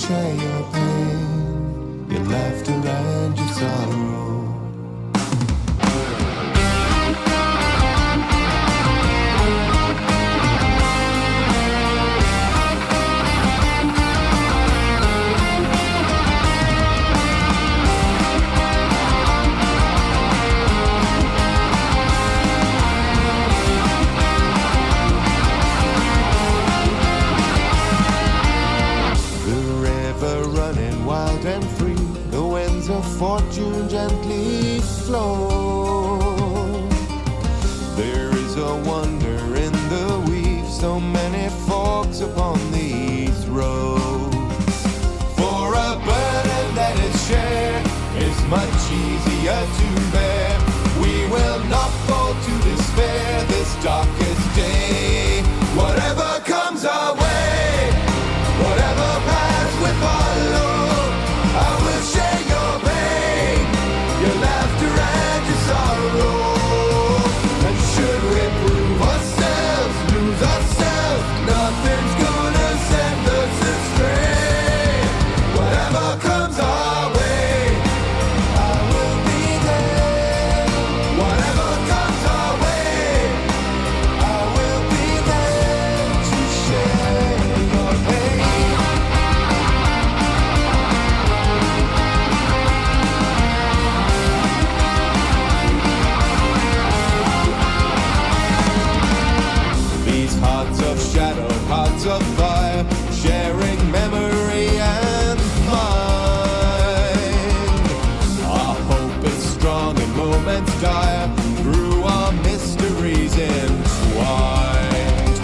share your pain, your laughter and your sorrow. Fortune gently flow. There is a wonder in the weave, so many forks upon these roads. For a burden that is shared is much easier to bear. We will not fall to despair this darkest day. Whatever comes our way, whatever path we follow, I will share your pain, your laughter and your sorrow. And should we prove ourselves, lose ourselves, nothing's gonna send us astray. Whatever comes our way, I will be there. Whatever comes our way, I will be there to share your pain. Hearts of shadow, hearts of fire, sharing memory and mind. Our hope is strong in moments dire, through our mysteries entwined.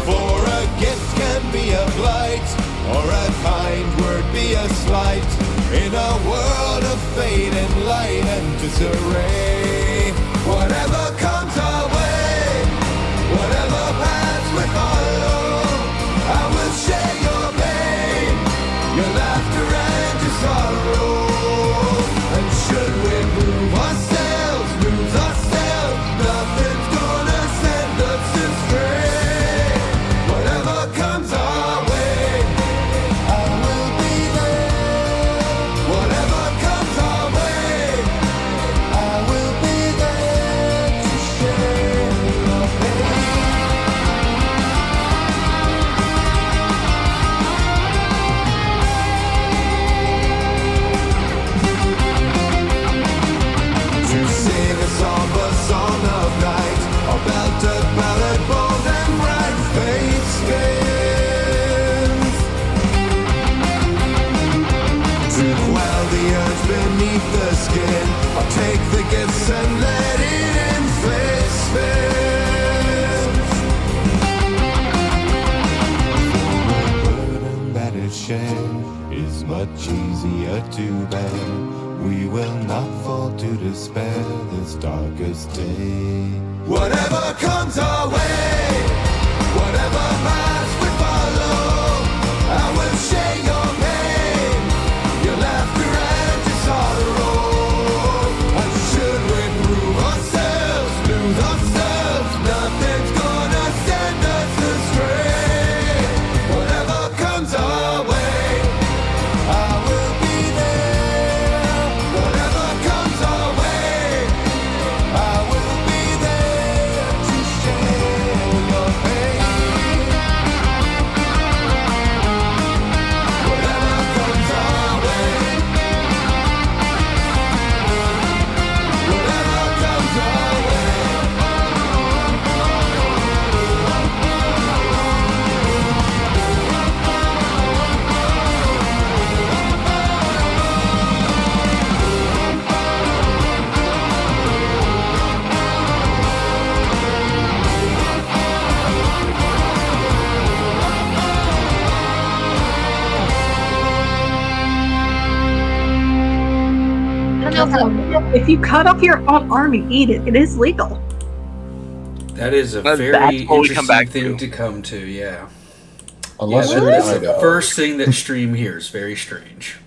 For a gift can be a blight, or a kind word be a slight, in a world of fate and light and disarray. Whatever comes our way, whatever paths we follow, I will share your pain, your laughter and your sorrow. And should we prove ourselves, lose ourselves, nothing's gonna send us astray. Whatever comes our way, I will be there. Whatever comes our way, I will be there to share your pain. To sing a somber song of night, a belted ballad bold and bright, fate spins. To quell the urge beneath the skin, I'll take the gifts and let it inflict spins. The burden that is shared is much easier to bear. We will not fall to despair this darkest day. Whatever comes our way, whatever path we follow, I will share your pain, your laughter and your sorrow. And should we prove ourselves, lose ourselves, nothing's gonna send us astray. Whatever comes our way, I will be there. Whatever comes our way, I will be there to share your pain. Whatever comes our way, whatever comes our way. If you cut off your own arm and eat it, it is legal. That is a That's very what we come interesting back thing to. to come to, yeah. Unless Yeah, you're that's the Idaho. first thing that stream hears. Very strange.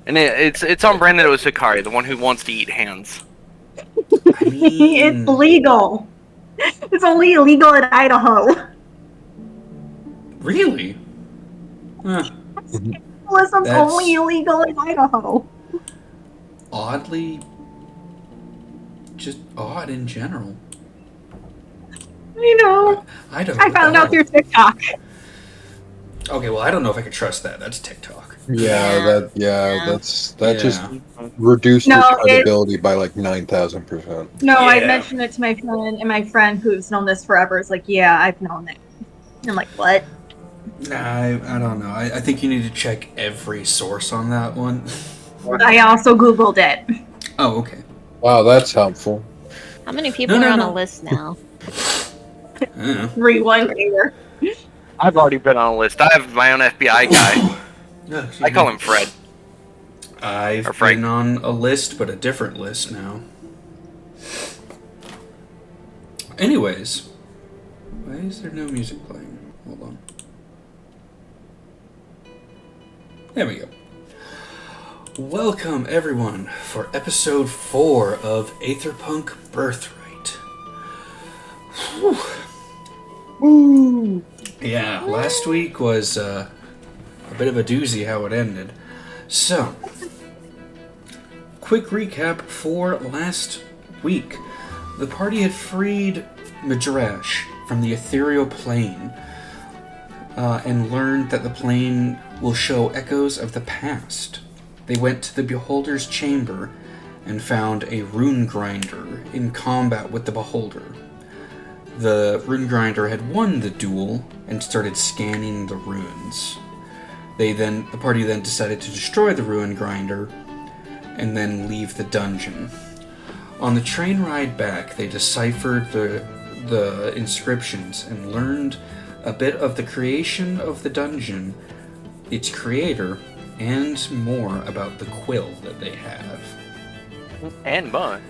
And it's on brand that it was Hikari, the one who wants to eat hands. I mean, It's legal. It's only illegal in Idaho. really? Huh. It's cannibalism's That's- only illegal in Idaho. Oddly, just odd in general. You know, Idaho. I found out through TikTok. Okay, well, I don't know if I could trust that. That's TikTok. That just reduced No, your credibility by like 9,000%. No, I Yeah. mentioned it to my friend, and my friend who's known this forever is like, yeah, I've known it. And I'm like, what? Nah, I don't know. I think you need to check every source on that one. I also Googled it. Oh, okay. Wow, that's helpful. How many people No, are on no. a list now? Rewind later. I've already been on a list. I have my own FBI guy. I call him Fred. I've Or Frank. been on a list, but a different list now. Anyways, why is there no music playing? Hold on. There we go. Welcome, everyone, for episode 4 of Aetherpunk Birthright. Whew. Woo! Yeah, last week was a bit of a doozy how it ended. So, quick recap for last week. The party had freed Midrash from the ethereal plane and learned that the plane will show echoes of the past. They went to the Beholder's chamber and found a rune grinder in combat with the Beholder. The rune grinder had won the duel and started scanning the runes. The party then decided to destroy the rune grinder and then leave the dungeon. On the train ride back, they deciphered the inscriptions and learned a bit of the creation of the dungeon, its creator, and more about the quill that they have. And mine.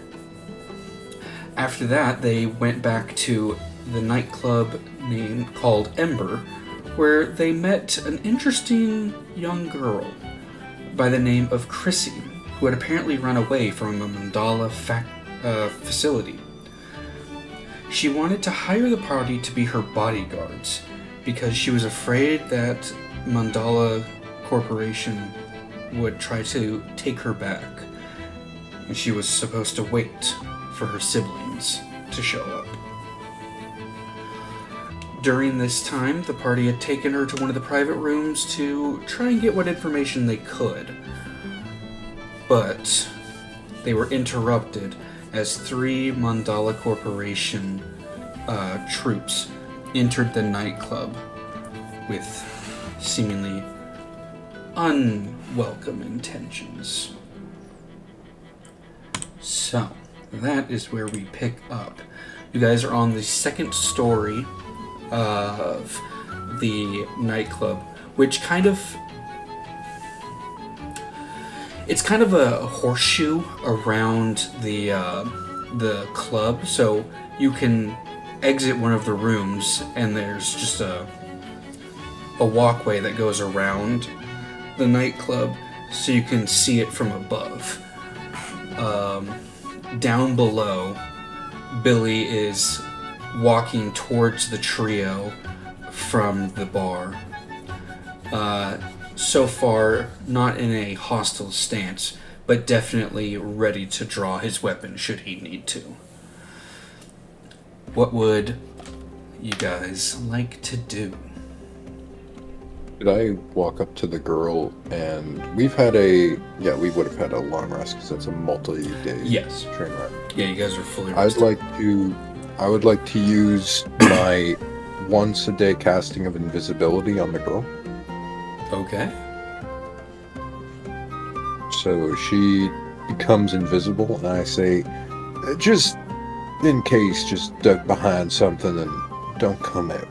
After that, they went back to the nightclub called Ember, where they met an interesting young girl by the name of Chrissy, who had apparently run away from a mandala facility. She wanted to hire the party to be her bodyguards because she was afraid that Mandala Corporation would try to take her back, and she was supposed to wait for her siblings to show up. During this time, the party had taken her to one of the private rooms to try and get what information they could. But they were interrupted as 3 Mandala Corporation troops entered the nightclub with seemingly unwelcome intentions. So, that is where we pick up. You guys are on the second story of the nightclub, which it's kind of a horseshoe around the club, so you can exit one of the rooms and there's just a walkway that goes around the nightclub so you can see it from above. Down below, Billy is walking towards the trio from the bar. So far, not in a hostile stance, but definitely ready to draw his weapon should he need to. What would you guys like to do? Did I walk up to the girl and we would have had a long rest because it's a multi-day Yes. train ride. Yeah, you guys are fully I rested. would like to use my once a day casting of invisibility on the girl. Okay. So she becomes invisible and I say, just in case, just duck behind something and don't come out.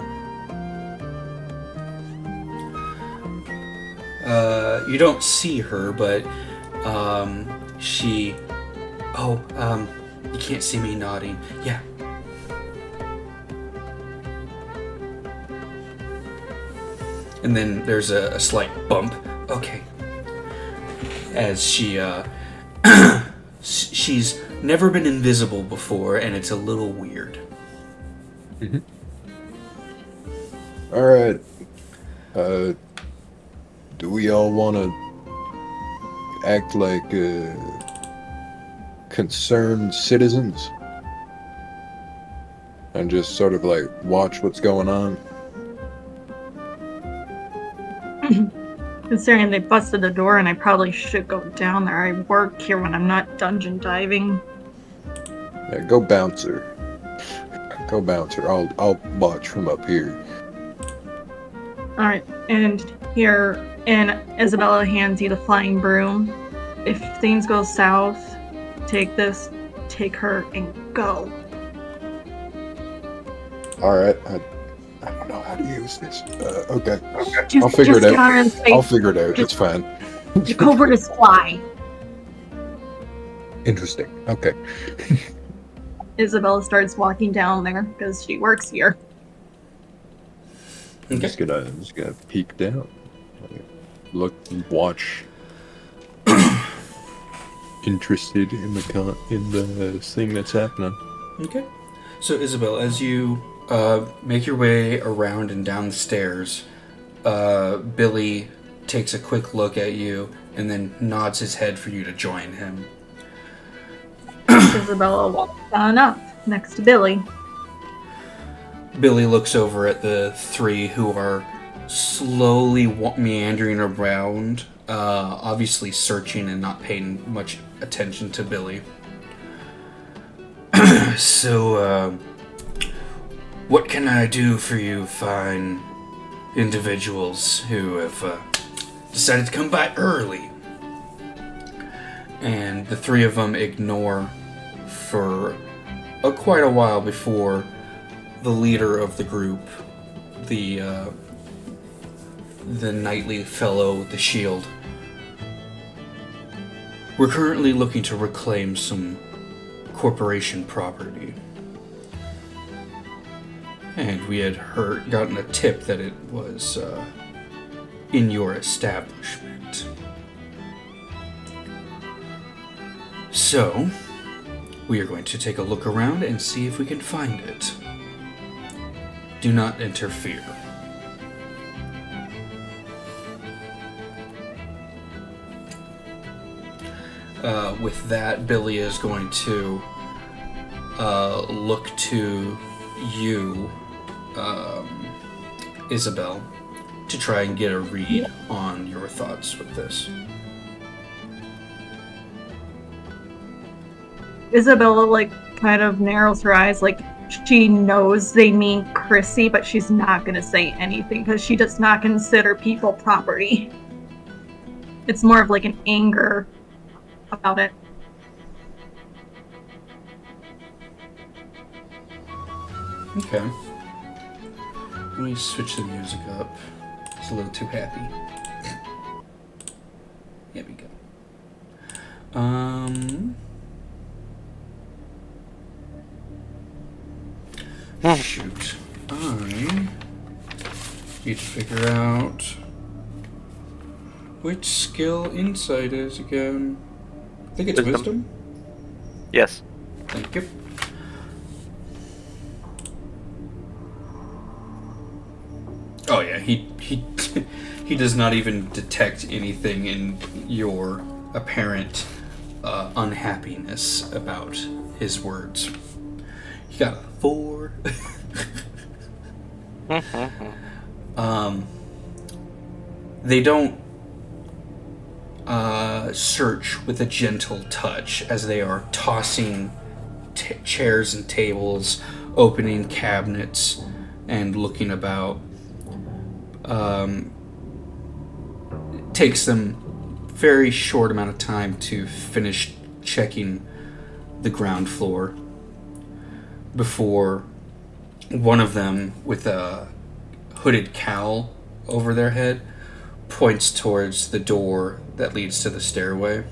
You don't see her, but you can't see me nodding. Yeah. And then there's a slight bump. Okay. As she's never been invisible before, and it's a little weird. Alright. do we all want to act like concerned citizens and just sort of like watch what's going on? Considering they busted the door and I probably should go down there. I work here when I'm not dungeon diving. Yeah, go bouncer. Go bouncer. I'll watch from up here. Alright, and here, and Isabella hands you the flying broom. If things go south, take this, take her, and go. Alright, I don't know how to use this. Okay. Just, I'll figure it just out. get on his face. I'll figure it out. It's fine. Just go over this fly. Interesting. Okay. Isabella starts walking down there because she works here. I'm just gonna peek down. Look and watch. Interested in the thing that's happening. Okay. So, Isabel, as you make your way around and down the stairs, Billy takes a quick look at you and then nods his head for you to join him. Isabella walks on up next to Billy. Billy looks over at the three who are slowly meandering around, obviously searching and not paying much attention to Billy. So, what can I do for you fine individuals who have decided to come by early? And the three of them ignore for quite a while before the leader of the group, the knightly fellow with the shield. We're currently looking to reclaim some corporation property. And we had gotten a tip that it was in your establishment. So, we are going to take a look around and see if we can find it. Do not interfere. With that, Billy is going to look to you, Isabel, to try and get a read on your thoughts with this. Isabella, kind of narrows her eyes, she knows they mean Chrissy, but she's not going to say anything because she does not consider people property. It's more of an anger about it. Okay. Let me switch the music up. It's a little too happy. There we go. Shoot. I need to figure out which skill insight is again. I think it's wisdom. Yes. Thank you. Oh yeah, he he does not even detect anything in your apparent unhappiness about his words. He got a 4. They don't search with a gentle touch as they are tossing chairs and tables, opening cabinets, and looking about. It takes them very short amount of time to finish checking the ground floor before one of them, with a hooded cowl over their head, points towards the door that leads to the stairway.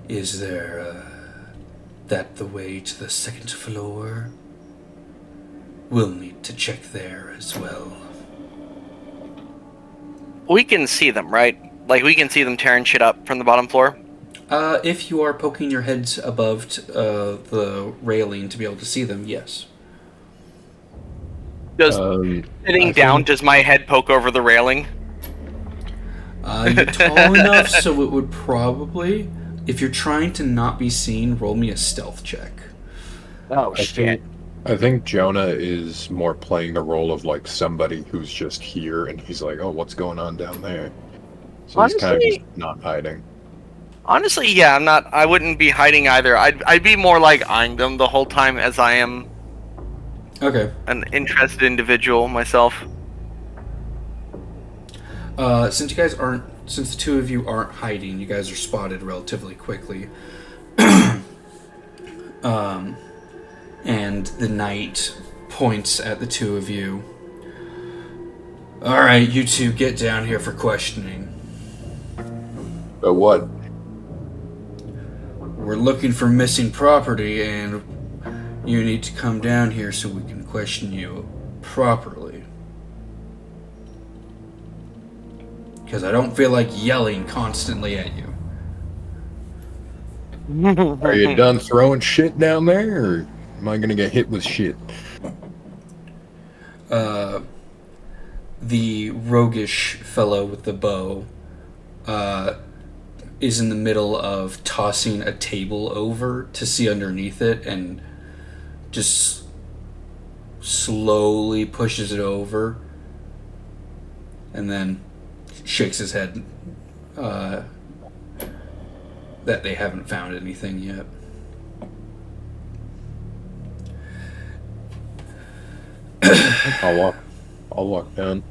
Is there that the way to the second floor? We'll need to check there as well. We can see them, right? We can see them tearing shit up from the bottom floor? If you are poking your heads above the railing to be able to see them, yes. Sitting down, does my head poke over the railing? You're tall enough, so it would probably, if you're trying to not be seen, roll me a stealth check. Oh shit. I think Jonah is more playing the role of like somebody who's just here, and he's like, "Oh, what's going on down there?" So he's kind of Honestly- just not hiding. Honestly, yeah, I wouldn't be hiding either. I'd be more like eyeing them the whole time, as I am Okay. an interested individual myself. Since the two of you aren't hiding, you guys are spotted relatively quickly. And the knight points at the two of you. All right, you two get down here for questioning. But what? We're looking for missing property, and you need to come down here so we can question you properly. Because I don't feel like yelling constantly at you. Are you done throwing shit down there, or am I gonna get hit with shit? The roguish fellow with the bow is in the middle of tossing a table over to see underneath it, and just slowly pushes it over, and then shakes his head that they haven't found anything yet. I'll walk down.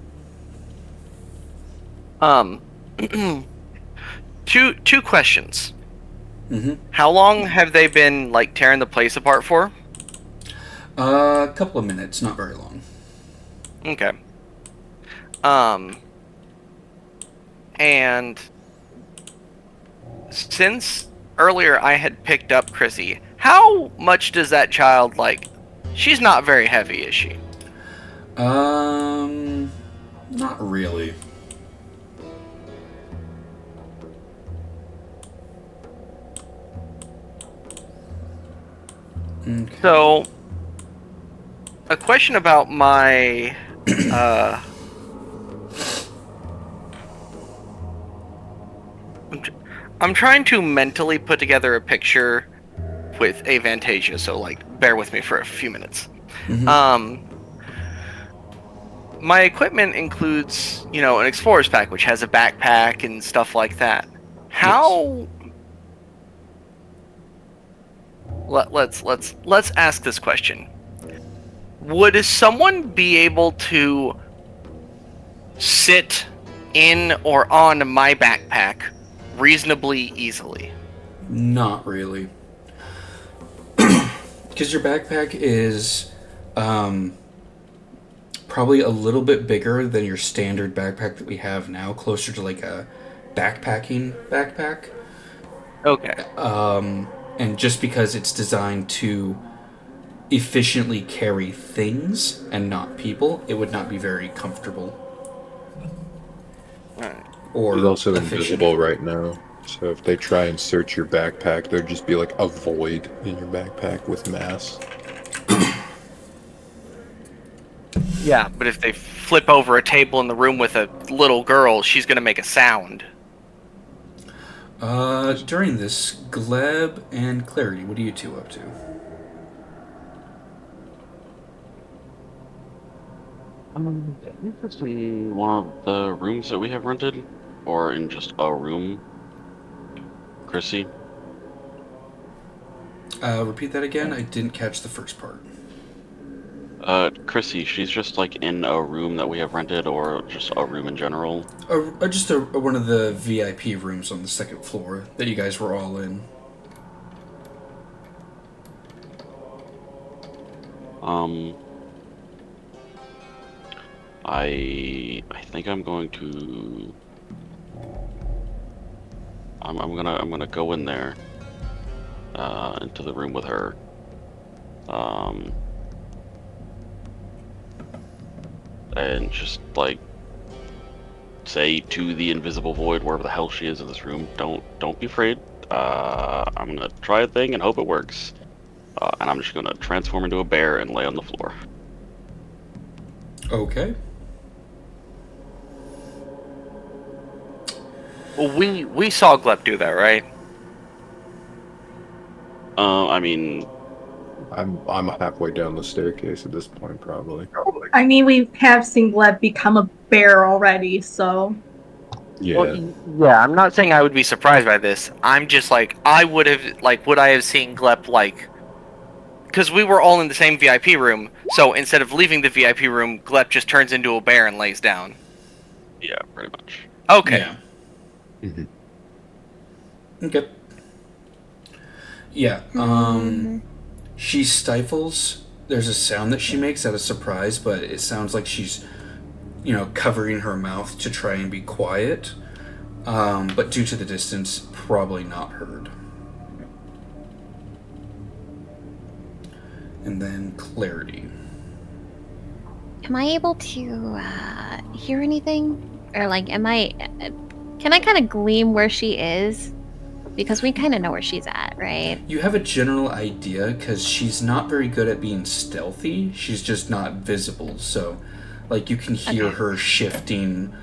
Two questions. Mm-hmm. How long have they been like tearing the place apart for? A couple of minutes, not very long. Okay. And since earlier I had picked up Chrissy, how much does that child like? She's not very heavy, is she? Not really. Okay. So, a question about my I'm trying to mentally put together a picture with Avantasia, so like bear with me for a few minutes. Mhm. My equipment includes, an explorer's pack, which has a backpack and stuff like that. How? Let's ask this question. Would someone be able to sit in or on my backpack reasonably easily? Not really. Because your backpack is probably a little bit bigger than your standard backpack that we have now, closer to like a backpacking backpack. Okay. And just because it's designed to efficiently carry things and not people, it would not be very comfortable. Alright. Or He's also efficient. invisible right now, so if they try and search your backpack, there'd just be like a void in your backpack with mass. Yeah, but if they flip over a table in the room with a little girl, she's gonna make a sound. During this, Gleb and Clarity, what are you two up to? Just in one of the rooms that we have rented, or in just a room. Chrissy? Repeat that again? I didn't catch the first part. Chrissy, she's just like in a room that we have rented, or just a room in general. Just one of the VIP rooms on the second floor that you guys were all in. I think I'm going to. I'm gonna go in there. Into the room with her. And just like say to the invisible void, wherever the hell she is in this room, don't be afraid. I'm gonna try a thing and hope it works. And I'm just gonna transform into a bear and lay on the floor. Okay. Well, we saw Glep do that, right? I mean, I'm halfway down the staircase at this point, probably. I mean, we have seen Gleb become a bear already, so. Yeah. Well, yeah, I'm not saying I would be surprised by this. I'm just like, I would have, like, would I have seen Glep, like, because we were all in the same VIP room, so instead of leaving the VIP room, Glep just turns into a bear and lays down. yeah, pretty much. Okay. Yeah. Mhm. Okay. Yeah. She stifles. There's a sound that she makes out of surprise, but it sounds like she's, covering her mouth to try and be quiet. But due to the distance, probably not heard. And then clarity. Am I able to hear anything? Or, like, can I kind of glean where she is? Because we kind of know where she's at, right? You have a general idea because she's not very good at being stealthy. She's just not visible. So, like, you can hear her shifting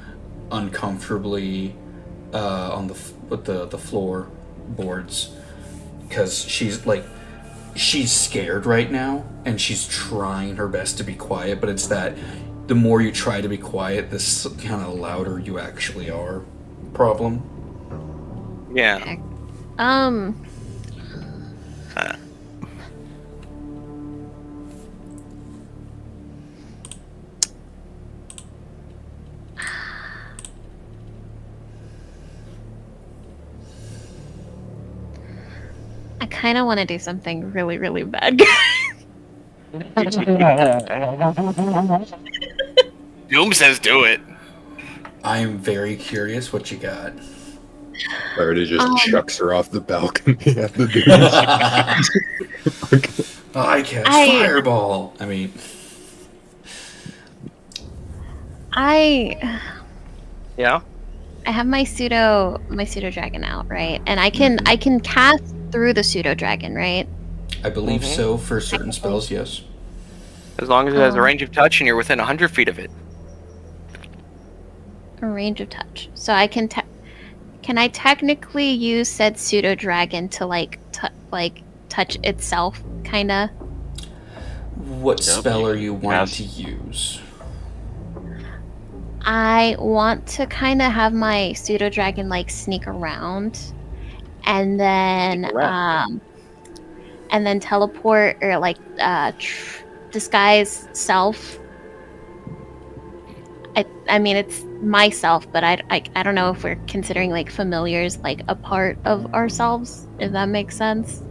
uncomfortably on the floorboards because she's scared right now and she's trying her best to be quiet. But it's that the more you try to be quiet, this kind of louder you actually are. Problem. Yeah. Okay. I kind of want to do something really, really bad. Doom says do it. I am very curious what you got. Clarity just chucks her off the balcony at the dude. I cast fireball. I mean, Yeah. I have my pseudo dragon out, right? And I can cast through the pseudo dragon, right? I believe so for certain spells, yes. As long as it has a range of touch and you're within 100 feet of it. A range of touch. So I can I technically use said pseudo dragon to touch itself, kinda? What spell are you wanting to use? I want to kind of have my pseudo dragon sneak around, and then teleport or disguise self. I mean it's myself, but I don't know if we're considering familiars a part of ourselves, if that makes sense.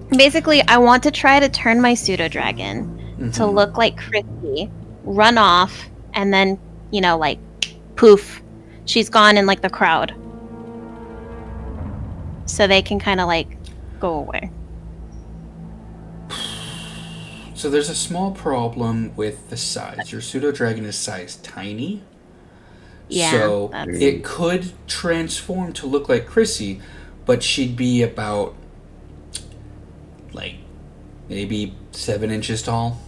Basically, I want to try to turn my pseudo dragon to look like Christy, run off, and then poof, she's gone in the crowd, so they can kind of go away. So there's a small problem with the size. Your pseudo dragon is size tiny. Yeah. So it could transform to look like Chrissy, but she'd be about maybe 7 inches tall.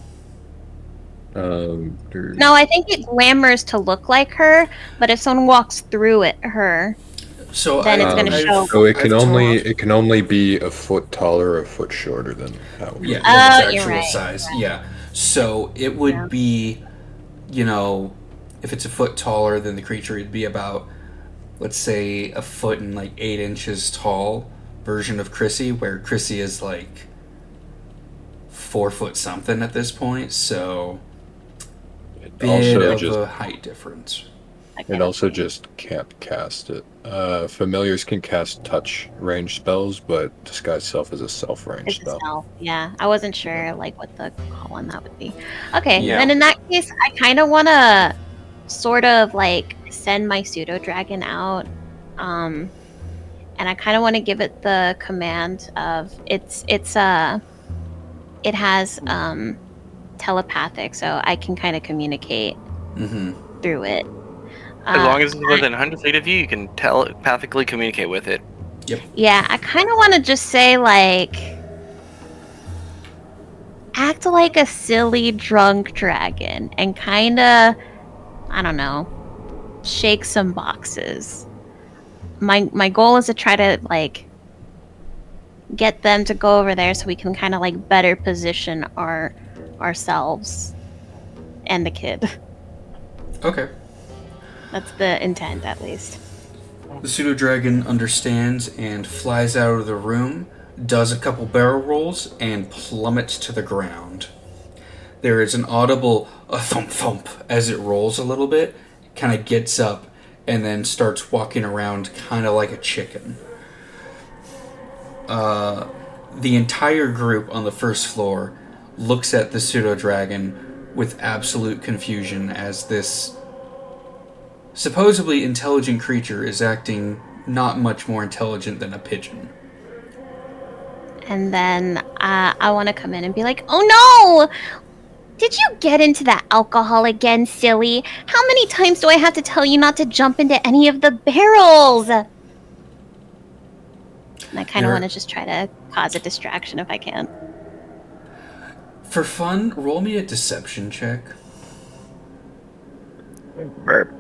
No, I think it glamours to look like her, but if someone walks through her, so then it's gonna show. So it can only be a foot taller or a foot shorter than how. Yeah, Oh, its you're actual right. size. Yeah. So it would be, if it's a foot taller than the creature, it'd be about, let's say, a foot and 8 inches tall version of Chrissy, where Chrissy is 4 foot something at this point. So bit of a height difference. It also just can't cast it. Familiars can cast touch range spells, but disguise self is a self range It's spell. itself. Yeah, I wasn't sure what the call on that would be. Okay, Yeah. then in that case, I kind of want to sort of send my pseudo dragon out, and I kind of want to give it the command of it has telepathic, so I can kind of communicate through it. As long as it's within 100 feet of you, you can telepathically communicate with it. Yep. Yeah, I kind of want to just say act like a silly drunk dragon and kind of, I don't know, shake some boxes. my goal is to try to like get them to go over there so we can kind of like better position ourselves and the kid. Okay. That's the intent, at least. The pseudo-dragon understands and flies out of the room, does a couple barrel rolls, and plummets to the ground. There is an audible thump thump as it rolls a little bit, kind of gets up, and then starts walking around kind of like a chicken. The entire group on the first floor looks at the pseudo-dragon with absolute confusion as this supposedly intelligent creature is acting not much more intelligent than a pigeon. And then I want to come in and be like, oh no! Did you get into that alcohol again, silly? How many times do I have to tell you not to jump into any of the barrels? And I kind of want to just try to cause a distraction if I can. For fun, roll me a deception check. Burp.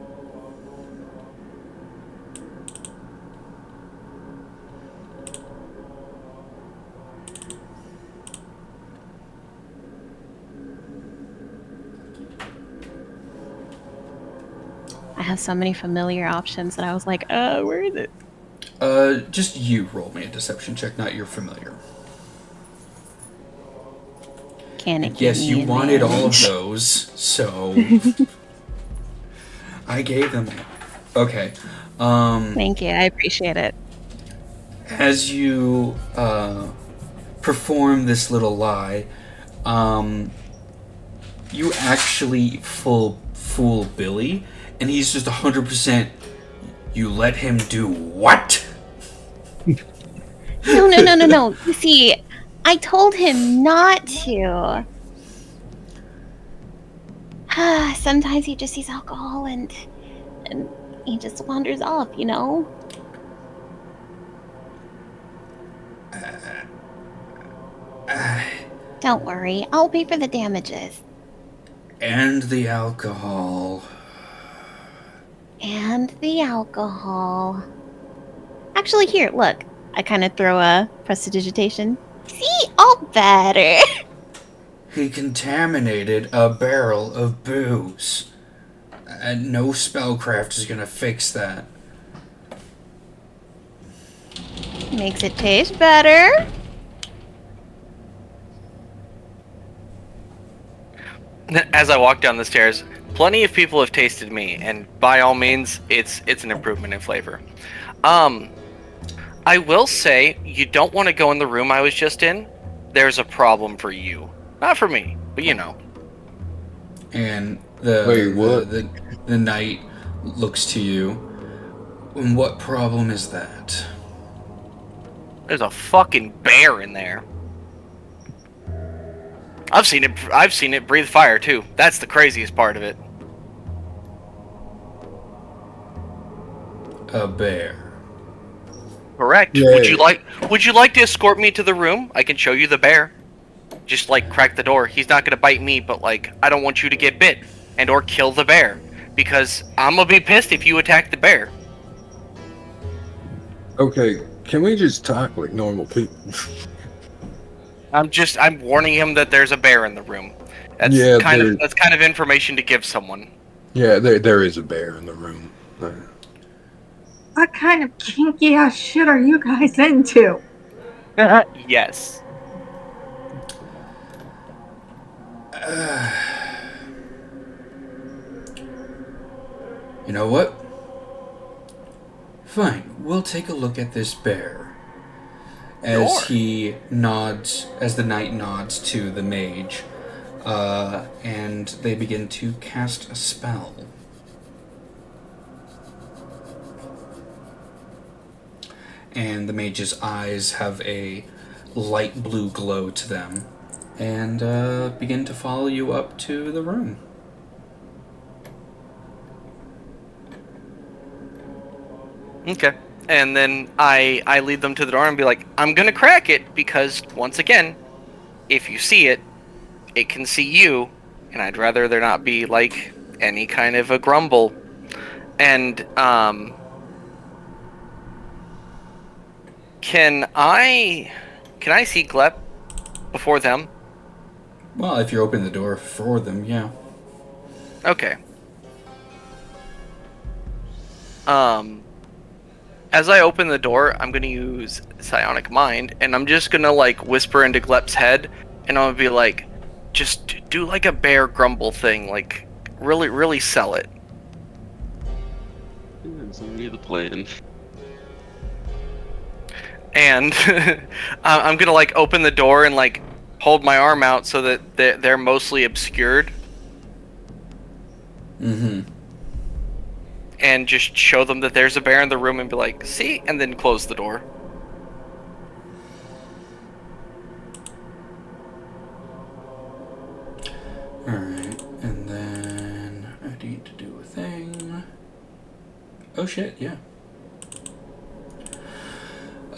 I have so many familiar options that I was like, where is it? Just you roll me a deception check, not your familiar. Can it Yes, give you me wanted all of advantage? those, so I gave them. Okay. Thank you, I appreciate it. As you perform this little lie, you actually fool Billy, and he's just 100%. You let him do what? No. You see, I told him not to. Sometimes he just sees alcohol and he just wanders off, you know? Don't worry, I'll pay for the damages. And the alcohol. And the alcohol. Actually, here, look. I kind of throw a prestidigitation. See? All better. He contaminated a barrel of booze. And no spellcraft is gonna fix that. Makes it taste better. As I walk down the stairs, plenty of people have tasted me, and by all means, it's an improvement in flavor. I will say, you don't want to go in the room I was just in. There's a problem for you. Not for me, but you know. And Wait, what? the knight looks to you. And what problem is that? There's a fucking bear in there. I've seen it breathe fire too. That's the craziest part of it. A bear. Correct. Yeah. Would you like to escort me to the room? I can show you the bear. Just like crack the door. He's not gonna bite me, but like I don't want you to get bit and or kill the bear. Because I'm gonna be pissed if you attack the bear. Okay, can we just talk like normal people? I'm warning him that there's a bear in the room. That's Yeah, that's kind of information to give someone. Yeah, there is a bear in the room. What kind of kinky ass shit are you guys into? Yes. You know what? Fine, we'll take a look at this bear. As he nods, as the knight nods to the mage, and they begin to cast a spell. And the mage's eyes have a light blue glow to them, and begin to follow you up to the room. Okay. And then I lead them to the door and be like, I'm gonna crack it because, once again, if you see it, it can see you, and I'd rather there not be, like, any kind of a grumble. And, Can I see Glep before them? Well, if you open the door for them, yeah. Okay. As I open the door, I'm gonna use Psionic Mind, and I'm just gonna like whisper into Glep's head, and I'm gonna be like, just do like a bear grumble thing, like really, really sell it. It's already the plan. And I'm gonna like open the door and like hold my arm out so that they're mostly obscured. Mm-hmm. And just show them that there's a bear in the room and be like, see? And then close the door. Alright, and then I need to do a thing. Oh shit, yeah.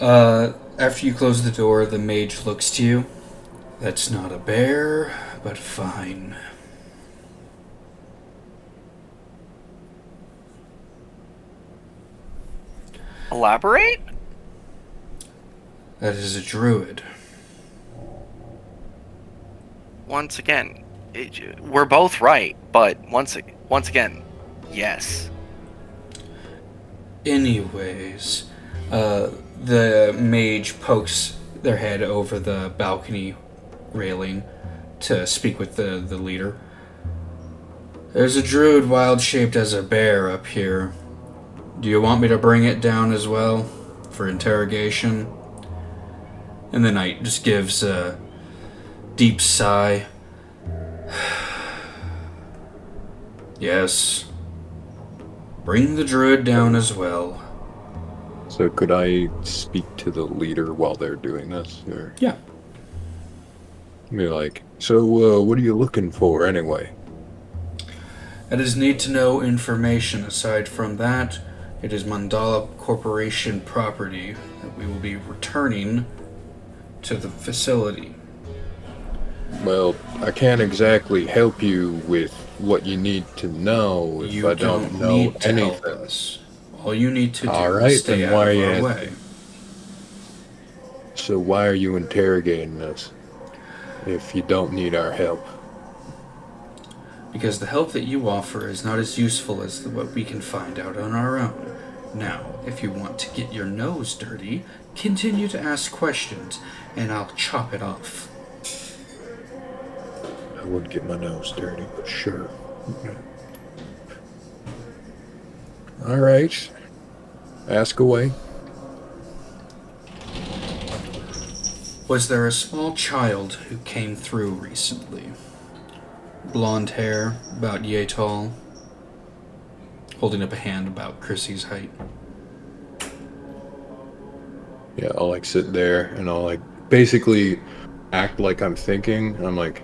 After you close the door, the mage looks to you. That's not a bear, but fine. Elaborate? That is a druid. Once again, we're both right, but once again, yes. Anyways, the mage pokes their head over the balcony railing to speak with the leader. There's a druid wild-shaped as a bear up here. Do you want me to bring it down as well for interrogation? And the knight just gives a deep sigh. Yes. Bring the druid down as well. So could I speak to the leader while they're doing this? Or Yeah. be like, so what are you looking for anyway? It is need-to-know information. Aside from that, it is Mandala Corporation property that we will be returning to the facility. Well, I can't exactly help you with what you need to know if You I don't know need to help anything. us. All you need to do All right, is stay then out why of are our you way. So why are you interrogating us if you don't need our help? Because the help that you offer is not as useful as what we can find out on our own. Now, if you want to get your nose dirty, continue to ask questions, and I'll chop it off. I would get my nose dirty, but sure. All right. Ask away. Was there a small child who came through recently? Blonde hair, about yay tall, holding up a hand about Chrissy's height. Yeah, I'll like sit there and I'll like basically act like I'm thinking. I'm like,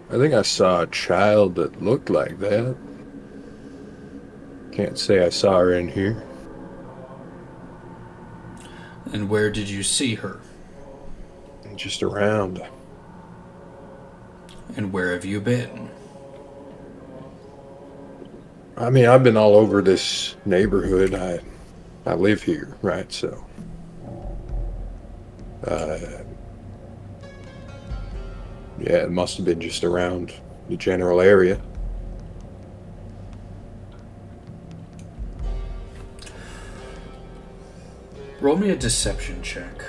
I think I saw a child that looked like that. Can't say I saw her in here. And where did you see her? Just around. And where have you been? I mean, I've been all over this neighborhood. I live here, right? So, yeah, it must have been just around the general area. Roll me a deception check.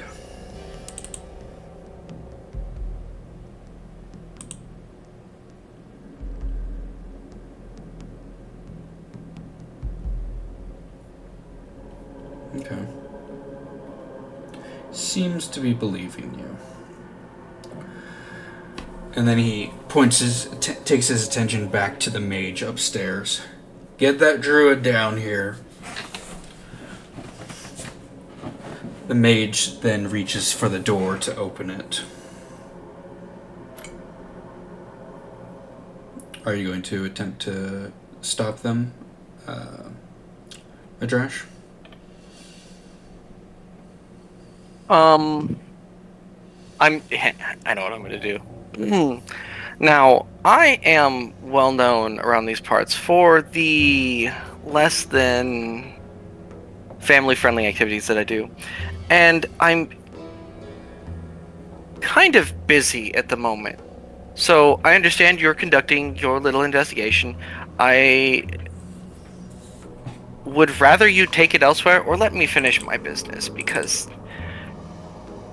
Okay. Seems to be believing you. And then he takes his attention back to the mage upstairs. Get that druid down here. The mage then reaches for the door to open it. Are you going to attempt to stop them, Adrash? I know what I'm gonna do. Now, I am well known around these parts for the less than family-friendly activities that I do. And I'm kind of busy at the moment. So I understand you're conducting your little investigation. I would rather you take it elsewhere or let me finish my business, because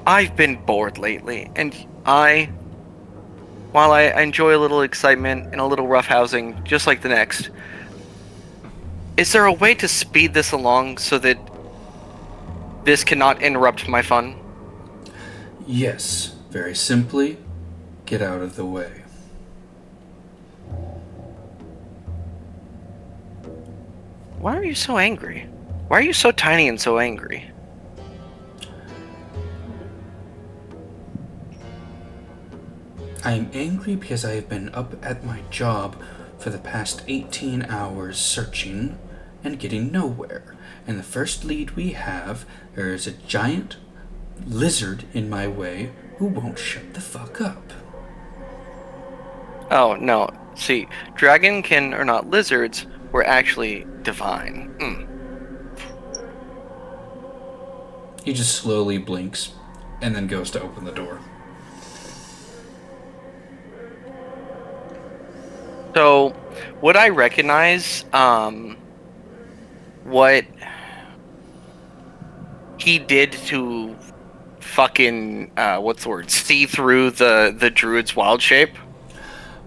I've been bored lately, and while I enjoy a little excitement and a little roughhousing, just like the next, is there a way to speed this along so that this cannot interrupt my fun? Yes, very simply, get out of the way. Why are you so angry? Why are you so tiny and so angry? I am angry because I have been up at my job for the past 18 hours searching and getting nowhere. And the first lead we have, there is a giant lizard in my way who won't shut the fuck up. Oh, no. See, dragonkin are not lizards, we're actually divine. He just slowly blinks and then goes to open the door. So, would I recognize, what he did to fucking, what's the word, see through the druid's wild shape?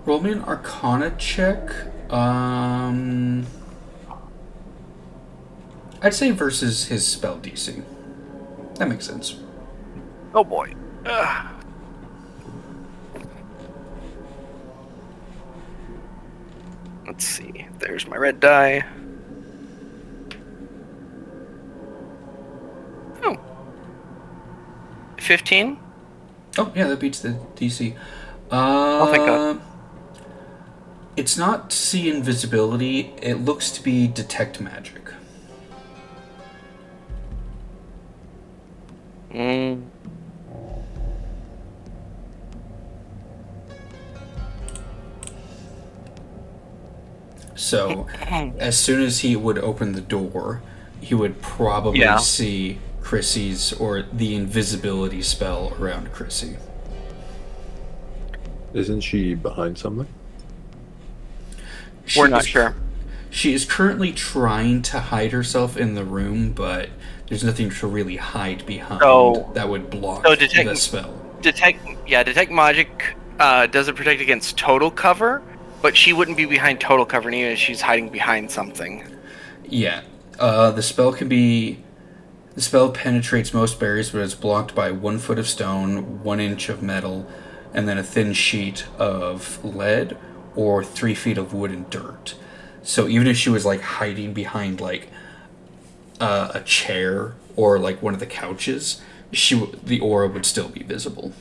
Roll me an Arcana check. I'd say versus his spell DC. That makes sense. Oh boy. Ugh. Let's see. There's my red die. Oh. 15? Oh, yeah, that beats the DC. Oh, thank God. It's not see invisibility. It looks to be detect magic. So, as soon as he would open the door, he would probably see Chrissy's or the invisibility spell around Chrissy. Isn't she behind something? We're not sure. She is currently trying to hide herself in the room, but there's nothing to really hide behind that would block the spell. Detect magic doesn't protect against total cover, but she wouldn't be behind total cover even if she's hiding behind something. Yeah. The spell penetrates most barriers, but it's blocked by 1 foot of stone, 1 inch of metal, and then a thin sheet of lead, or 3 feet of wood and dirt. So even if she was like hiding behind like a chair or like one of the couches, the aura would still be visible.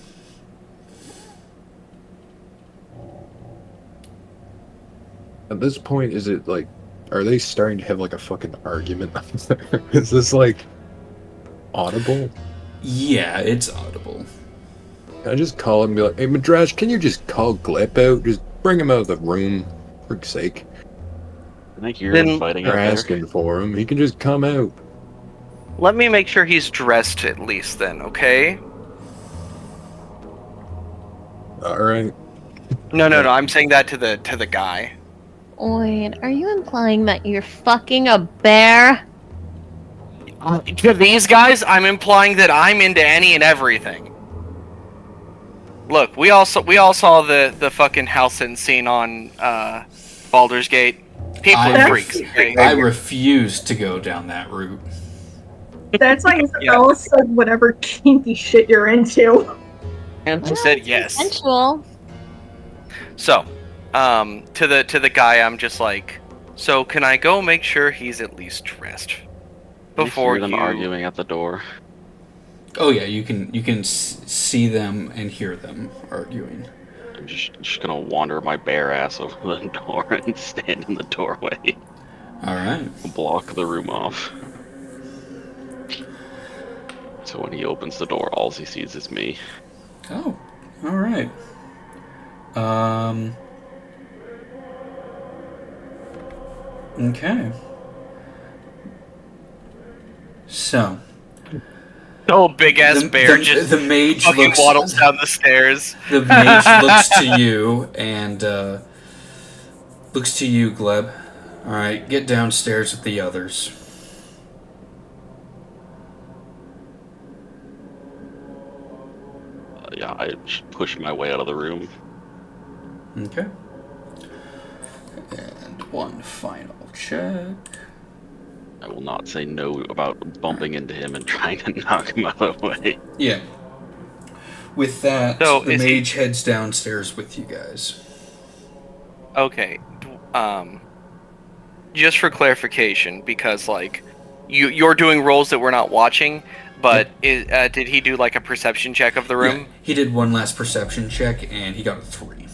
At this point, is it like, are they starting to have like a fucking argument? Is this like audible? Yeah, it's audible. Can I just call him and be like, hey, Madrash, can you just call Glep out? Just bring him out of the room, for sake. I think you're fighting out They're there. asking for him. He can just come out. Let me make sure he's dressed at least then, okay? Alright. No, I'm saying that to the guy. Wait, are you implying that you're fucking a bear? To these guys, I'm implying that I'm into any and everything. Look, we all saw the fucking Halcyon scene on Baldur's Gate. People are freaks. Okay? I refuse to go down that route. That's why Isabella said whatever kinky shit you're into. And she said yes. Sensual. So, to the guy, I'm just like, so can I go make sure he's at least dressed before I hear them arguing at the door. Oh yeah, you can see them and hear them arguing. I'm just gonna wander my bare ass over the door and stand in the doorway. Alright. Block the room off. So when he opens the door, all he sees is me. Oh, alright. Okay. So Oh, big ass bear just the mage fucking waddles down the stairs. The mage looks to you and looks to you, Gleb. All right, get downstairs with the others. Yeah, I push my way out of the room. Okay. And one final check. I will not say no about bumping into him and trying to knock him out of the way. Yeah. With that, So, the is he- mage heads downstairs with you guys. Okay. Just for clarification, because like you're doing rolls that we're not watching, but did he do like a perception check of the room? Yeah, he did one last perception check and he got a 3.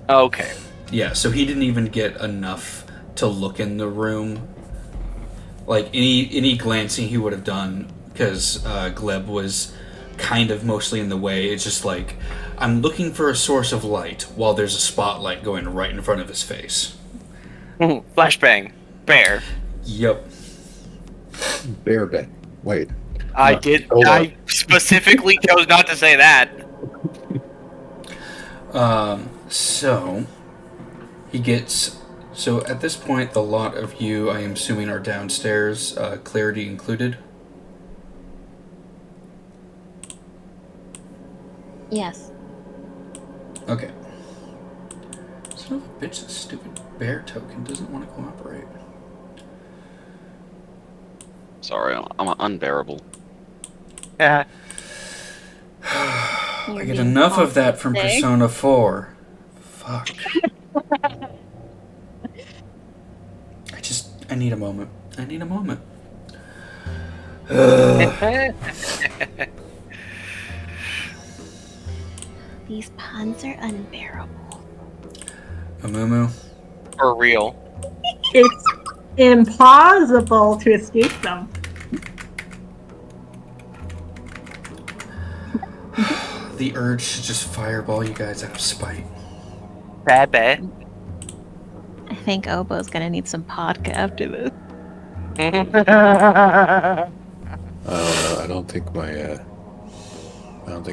Okay. Yeah, so he didn't even get enough to look in the room. Like any glancing he would have done, because Gleb was kind of mostly in the way. It's just like, I'm looking for a source of light while there's a spotlight going right in front of his face. Flashbang. Bear. Yep. Bear bet. Wait. I No, did. hold I on. specifically chose not to say that. So he gets. So at this point, the lot of you, I am assuming, are downstairs, Clarity included. Yes. Okay. Son of a bitch, this stupid bear token doesn't want to cooperate. Sorry, I'm unbearable. Yeah. I get enough of that from Persona 4. Fuck. I need a moment. I need a moment. These puns are unbearable. Amumu. For real. It's impossible to escape them. The urge to just fireball you guys out of spite. Bad. I think Obo's gonna need some vodka after this. I don't know. I don't think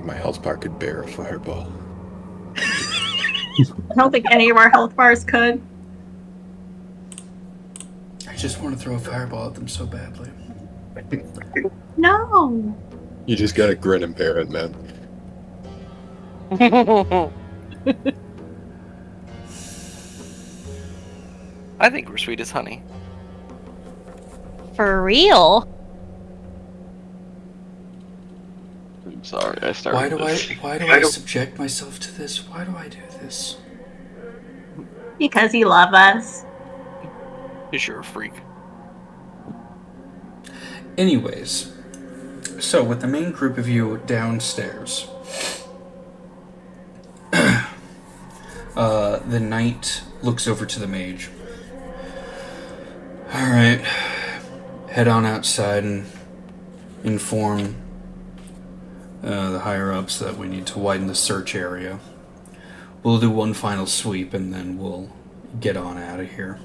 my health bar could bear a fireball. I don't think any of our health bars could. I just want to throw a fireball at them so badly. No. You just gotta grin and bear it, man. I think we're sweet as honey. For real? I'm sorry, I started Why do this. I subject myself to this? Why do I do this? Because you love us. Because you're a freak. Anyways, so with the main group of you downstairs, the knight looks over to the mage. Alright, head on outside and inform the higher-ups that we need to widen the search area. We'll do one final sweep and then we'll get on out of here.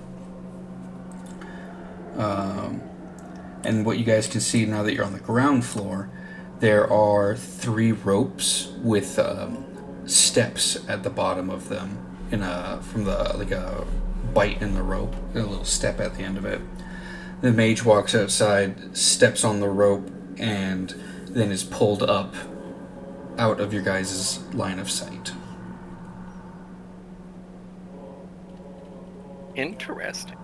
And what you guys can see now that you're on the ground floor, there are 3 ropes with steps at the bottom of them, from a bite in the rope, and a little step at the end of it. The mage walks outside, steps on the rope, and then is pulled up out of your guys' line of sight. Interesting.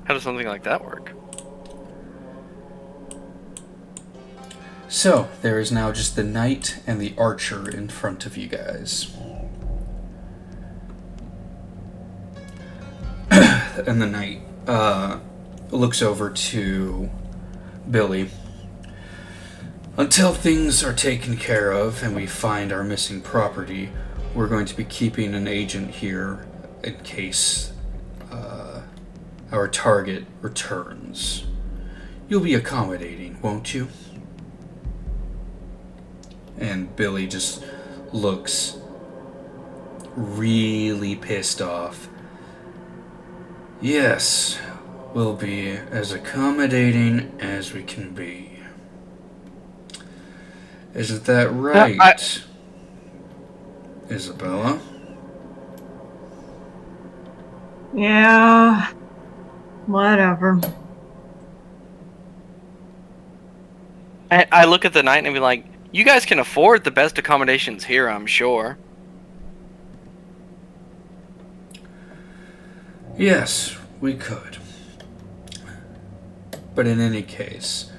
How does something like that work? So, there is now just the knight and the archer in front of you guys. And the knight looks over to Billy. Until things are taken care of and we find our missing property, we're going to be keeping an agent here in case our target returns. You'll be accommodating, won't you? And Billy just looks really pissed off. Yes, We'll be as accommodating as we can be. Isn't that right, Isabella? Yeah. Whatever. I look at the knight and be like, you guys can afford the best accommodations here, I'm sure. Yes, we could. But in any case,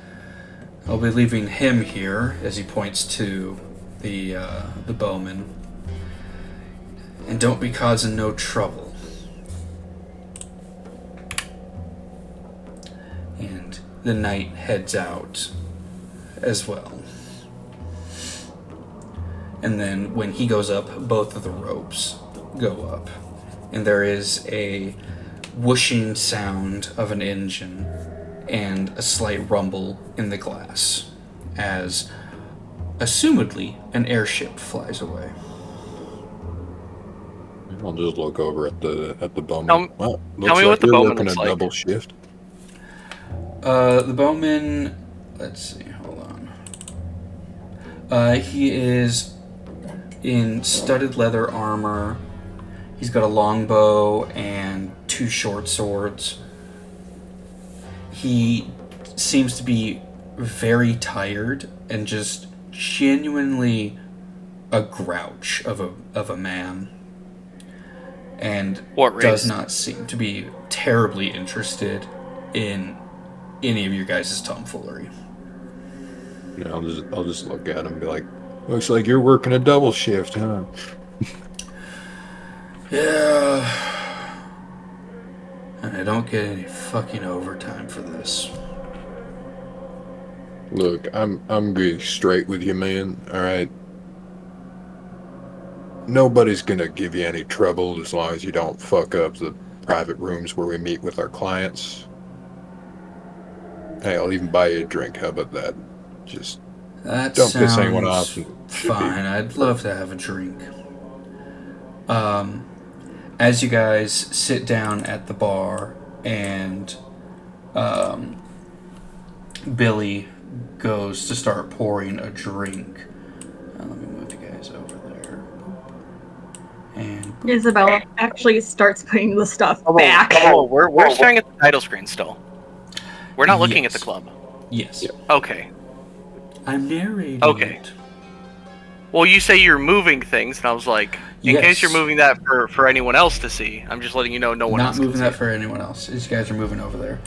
I'll be leaving him here, as he points to the bowman. And don't be causing no trouble. And the knight heads out as well. And then when he goes up, both of the ropes go up. And there is a whooshing sound of an engine and a slight rumble in the glass as, assumedly, an airship flies away. I'll just look over at the bowman. Wow, tell me what the you're bowman working looks a like. double shift. The bowman, let's see, hold on. He is in studded leather armor. He's got a longbow and 2 short swords. He seems to be very tired and just genuinely a grouch of a man. And does not seem to be terribly interested in any of your guys' tomfoolery. Yeah, I'll just look at him and be like, looks like you're working a double shift, huh? Yeah. And I don't get any fucking overtime for this. Look, I'm being straight with you, man. All right. Nobody's gonna give you any trouble as long as you don't fuck up the private rooms where we meet with our clients. Hey, I'll even buy you a drink. How about that? Just That don't piss anyone sounds off. fine. I'd love to have a drink. As you guys sit down at the bar and Billy goes to start pouring a drink. Let me move you guys over there. And Isabella actually starts putting the stuff back. Oh, we're staring at the title screen still. We're not looking at the club. Yes. Yep. Okay. I'm narrating Okay. it. Well, you say you're moving things, and I was like, in Yes. case you're moving that for anyone else to see, I'm just letting you know no one Not else moving can that see. for anyone else. These guys are moving over there.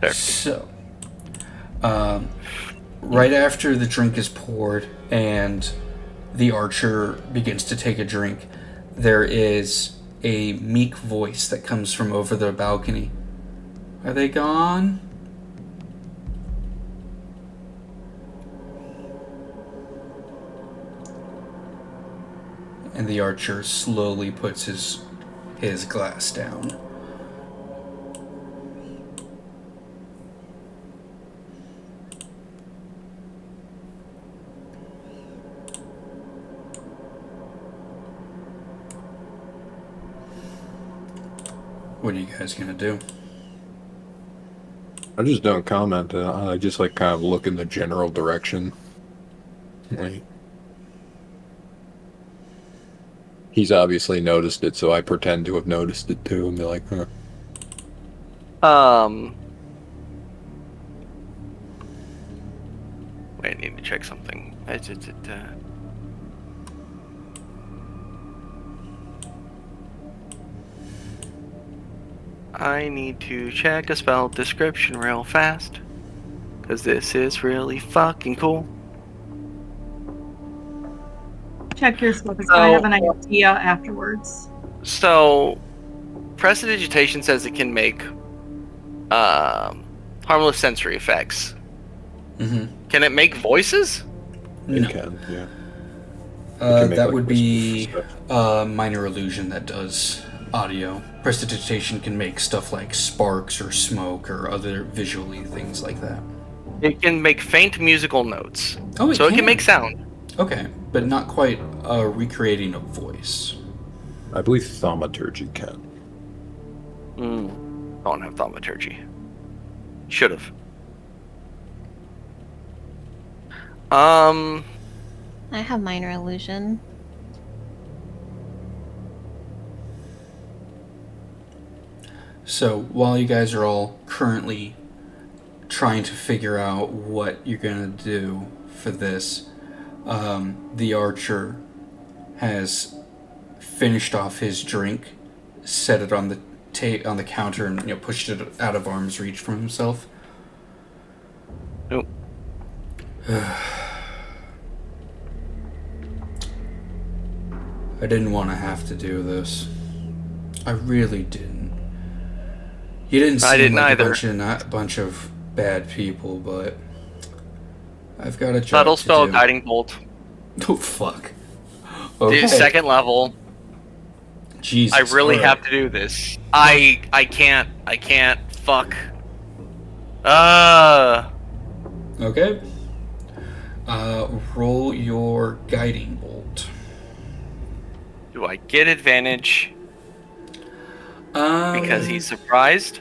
There. So, right after the drink is poured and the archer begins to take a drink, there is a meek voice that comes from over the balcony. Are they gone? And the archer slowly puts his glass down. What are you guys gonna do? I just don't comment. I just like kind of look in the general direction. Like, he's obviously noticed it, so I pretend to have noticed it too, and be like, huh. Wait, I need to check something. I need to check a spell description real fast. Because this is really fucking cool. Check your stuff. I have an idea afterwards. So, Prestidigitation says it can make harmless sensory effects. Mm-hmm. Can it make voices? You No. can, yeah. That like, would be stuff. minor illusion that does audio. Prestidigitation can make stuff like sparks or smoke or other visually things like that. It can make faint musical notes. Oh, so it can make sound. Okay, but not quite recreating a voice. I believe thaumaturgy can. Don't have thaumaturgy. Should have. I have minor illusion. So while you guys are all currently trying to figure out what you're gonna do for this, the archer has finished off his drink, set it on the counter, and pushed it out of arm's reach from himself. Nope. I didn't want to have to do this. I really didn't. You didn't seem I didn't like either. a bunch of bad people, but I've got a job Subtle to spell, do. guiding bolt. Oh fuck. Okay. Dude, second level. Jesus. I really alright. have to do this. I can't. Fuck. Okay. Roll your guiding bolt. Do I get advantage because he's surprised?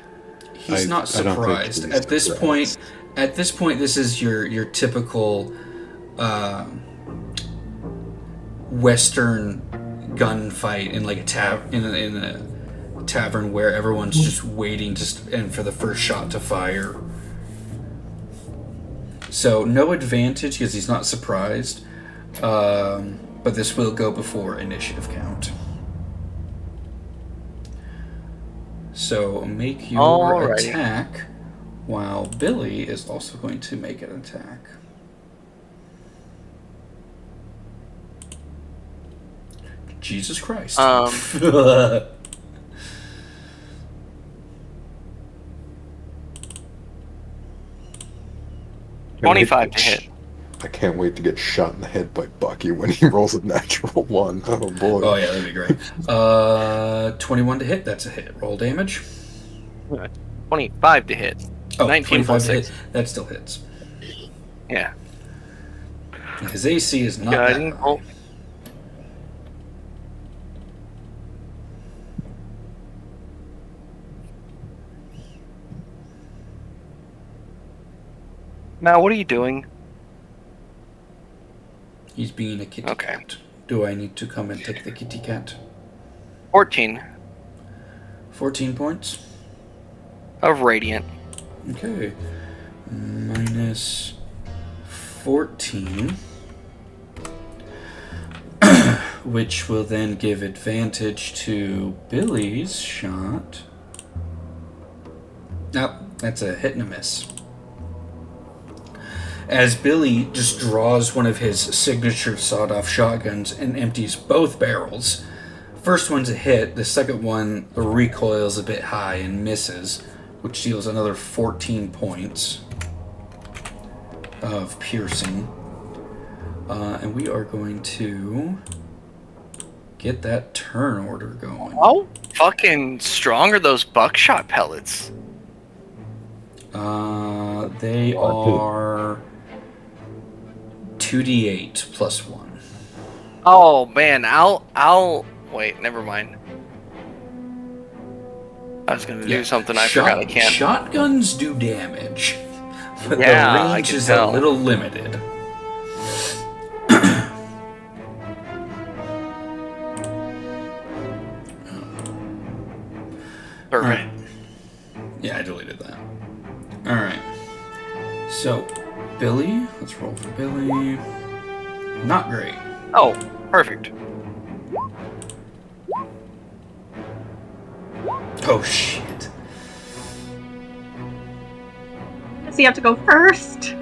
He's not I don't think surprised. he's At this surprised. point, this is your typical Western gunfight in like in a tavern where everyone's just waiting for the first shot to fire. So no advantage because he's not surprised, but this will go before initiative count. So make your Alrighty. attack, while Billy is also going to make an attack. Jesus Christ. 25 to hit. I can't wait to get shot in the head by Bucky when he rolls a natural 1. Oh boy. Oh yeah, that'd be great. 21 to hit, that's a hit. Roll damage. 25 to hit. Oh, 19 plus 25 to 6. hit, that still hits. Yeah. His AC is not Guiding that high. bolt. Now, what are you doing? He's being a kitty Okay. cat. Do I need to come and take the kitty cat? 14 14 points. of radiant. Okay. Minus 14. Which will then give advantage to Billy's shot. Nope, that's a hit and a miss. As Billy just draws one of his signature sawed-off shotguns and empties both barrels. First one's a hit, the second one recoils a bit high and misses, which deals another 14 points of piercing. And we are going to get that turn order going. How fucking strong are those buckshot pellets? They are 2d8 plus 1. Oh man, I'll wait. Never mind. I was gonna do something I forgot I can't. Shotguns do damage, but Yeah, the I range can is tell. a little limited. Perfect. Alright. Yeah, I deleted that. Alright. So, Billy. Let's roll for Billy. Not great. Oh, perfect. Oh, shit. Does he have to go first?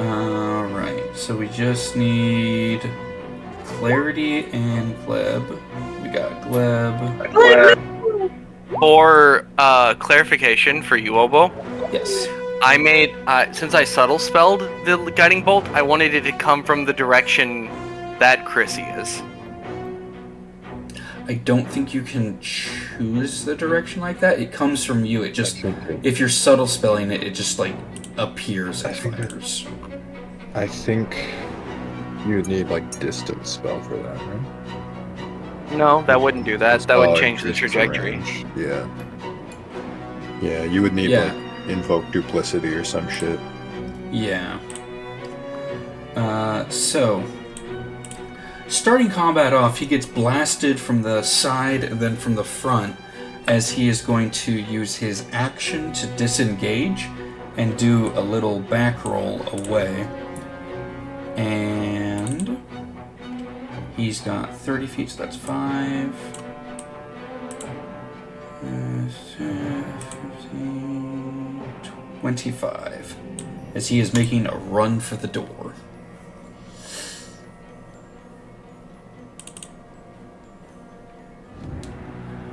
Alright, so we just need Clarity and Gleb. We got Gleb. For clarification for you, Obo, Yes. I made since I subtle spelled the guiding bolt, I wanted it to come from the direction that Chrissy is. I don't think you can choose the direction like that. It comes from you. It just, if you're subtle spelling it, it just like appears and fires. I think You would need like distance spell for that, right? No, that wouldn't do that. That would Oh, change the increases trajectory. range. Yeah. Yeah, you would need like invoke duplicity or some shit. Yeah. So, starting combat off, he gets blasted from the side and then from the front, as he is going to use his action to disengage and do a little back roll away. And he's got 30 feet, so that's 5. 15, 25. As he is making a run for the door.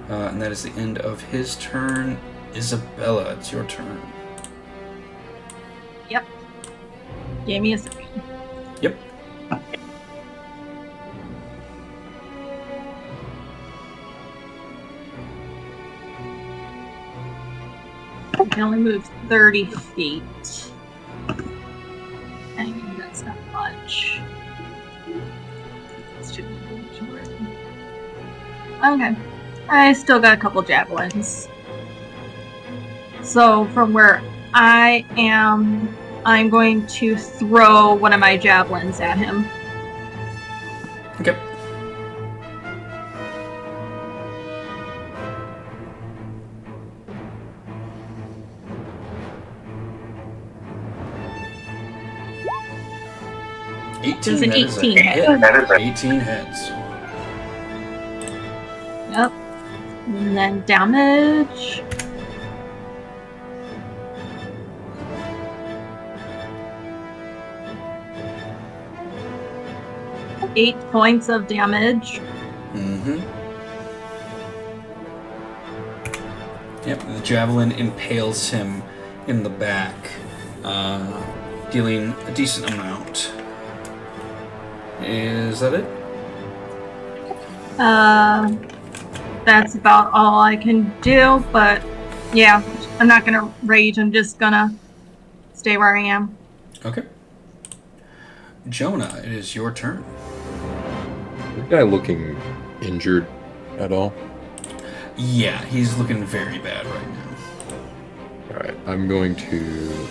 And that is the end of his turn. Isabella, it's your turn. Yep. Give me a second. Yep. I can only move 30 feet. I mean, that's not much. It's too much. Okay. I still got a couple javelins. So from where I am, I'm going to throw one of my javelins at him. Okay. There's an 18 hit. hit. 18 hits. Yep. And then damage. Eight points of damage. Mm-hmm. Yep, the javelin impales him in the back, dealing a decent amount. Is that it? That's about all I can do, but yeah, I'm not gonna rage, I'm just gonna stay where I am. Okay. Jonah, it is your turn. Is the guy looking injured at all? Yeah, he's looking very bad right now. Alright, I'm going to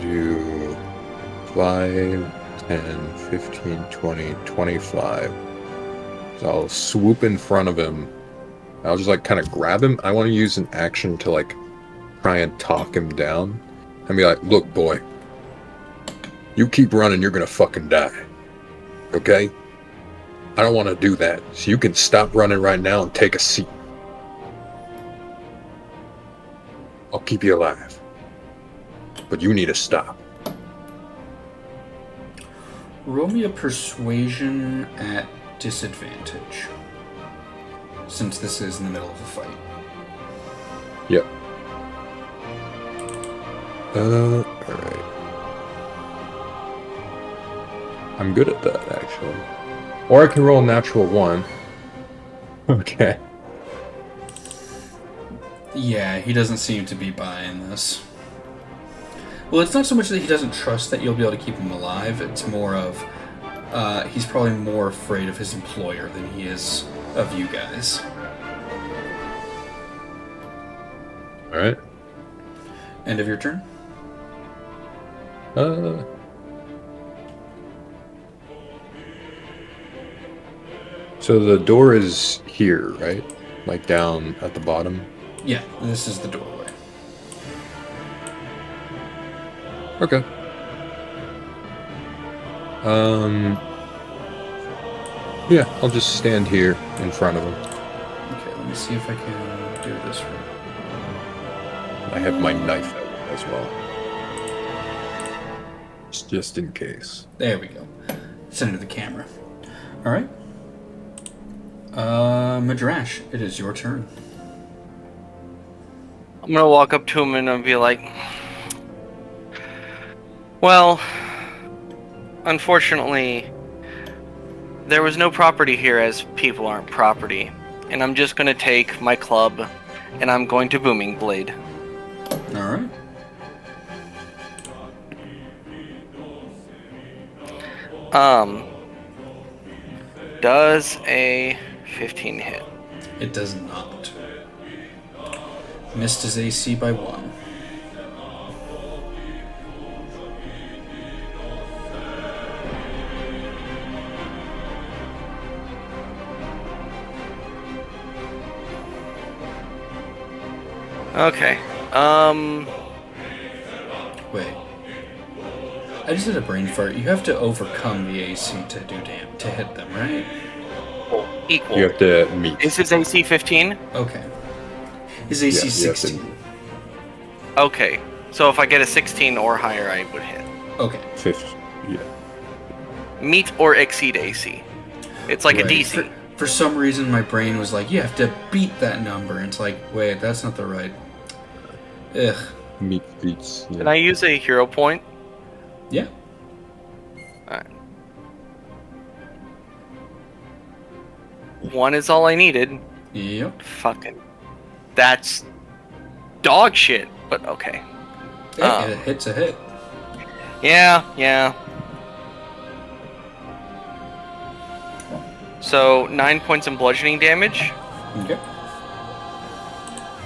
do 5, 10, 15, 20, 25. So I'll swoop in front of him. I'll just like kind of grab him. I want to use an action to like try and talk him down and be like, look, boy, you keep running, you're going to fucking die. Okay? I don't want to do that. So you can stop running right now and take a seat. I'll keep you alive. But you need to stop. Roll me a persuasion at disadvantage, since this is in the middle of a fight. Yep. Alright. I'm good at that, actually. Or I can roll a natural 1. Okay. Yeah, he doesn't seem to be buying this. Well, it's not so much that he doesn't trust that you'll be able to keep him alive, it's more of he's probably more afraid of his employer than he is of you guys. Alright. End of your turn? So the door is here, right? Like down at the bottom? Yeah, this is the doorway. Okay. Yeah, I'll just stand here in front of him. Okay, let me see if I can do this right. I have my knife out as well. Just in case. There we go. Send it to the camera. Alright. Madrash, it is your turn. I'm gonna walk up to him and I'll be like, well, unfortunately, there was no property here as people aren't property. And I'm just gonna take my club and I'm going to Booming Blade. Alright. Does a 15 hit? It does not. Missed his AC by 1. Okay. Wait. I just did a brain fart. You have to overcome the AC to to hit them, right? Equal. You have to meet. Is his AC 15? Okay. His AC Yeah, you have to- 16. Okay. So if I get a 16 or higher, I would hit. Okay. 50. Yeah. Meet or exceed AC. It's like a Right. DC. For some reason, my brain was like, you have to beat that number. And it's like, wait, that's not the right. Ugh. Meet beats. Yeah. Can I use a hero point? Yeah. Alright. 1 is all I needed. Yep. Fucking. That's dog shit, but okay. Hey, a hit's a hit. Yeah. So 9 points in bludgeoning damage, Okay.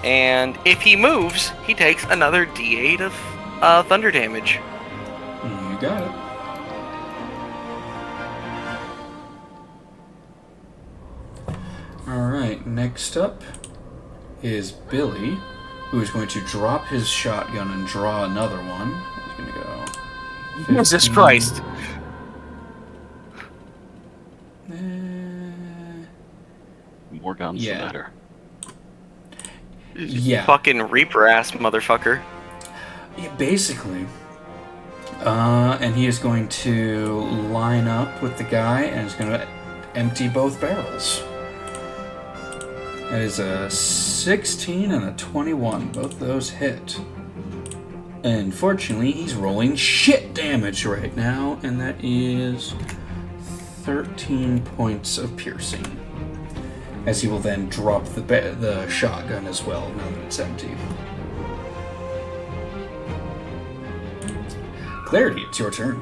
and if he moves, he takes another D8 of thunder damage. You got it. Alright, next up is Billy, who is going to drop his shotgun and draw another one. He's going to go. Jesus 15. Christ. More guns, Yeah. the better. Yeah. Fucking Reaper ass motherfucker. Yeah, basically. And he is going to line up with the guy and is going to empty both barrels. That is a 16 and a 21. Both those hit. Unfortunately, he's rolling shit damage right now, and that is 13 points of piercing. As he will then drop the shotgun as well, now that it's empty. Clarity, it's your turn.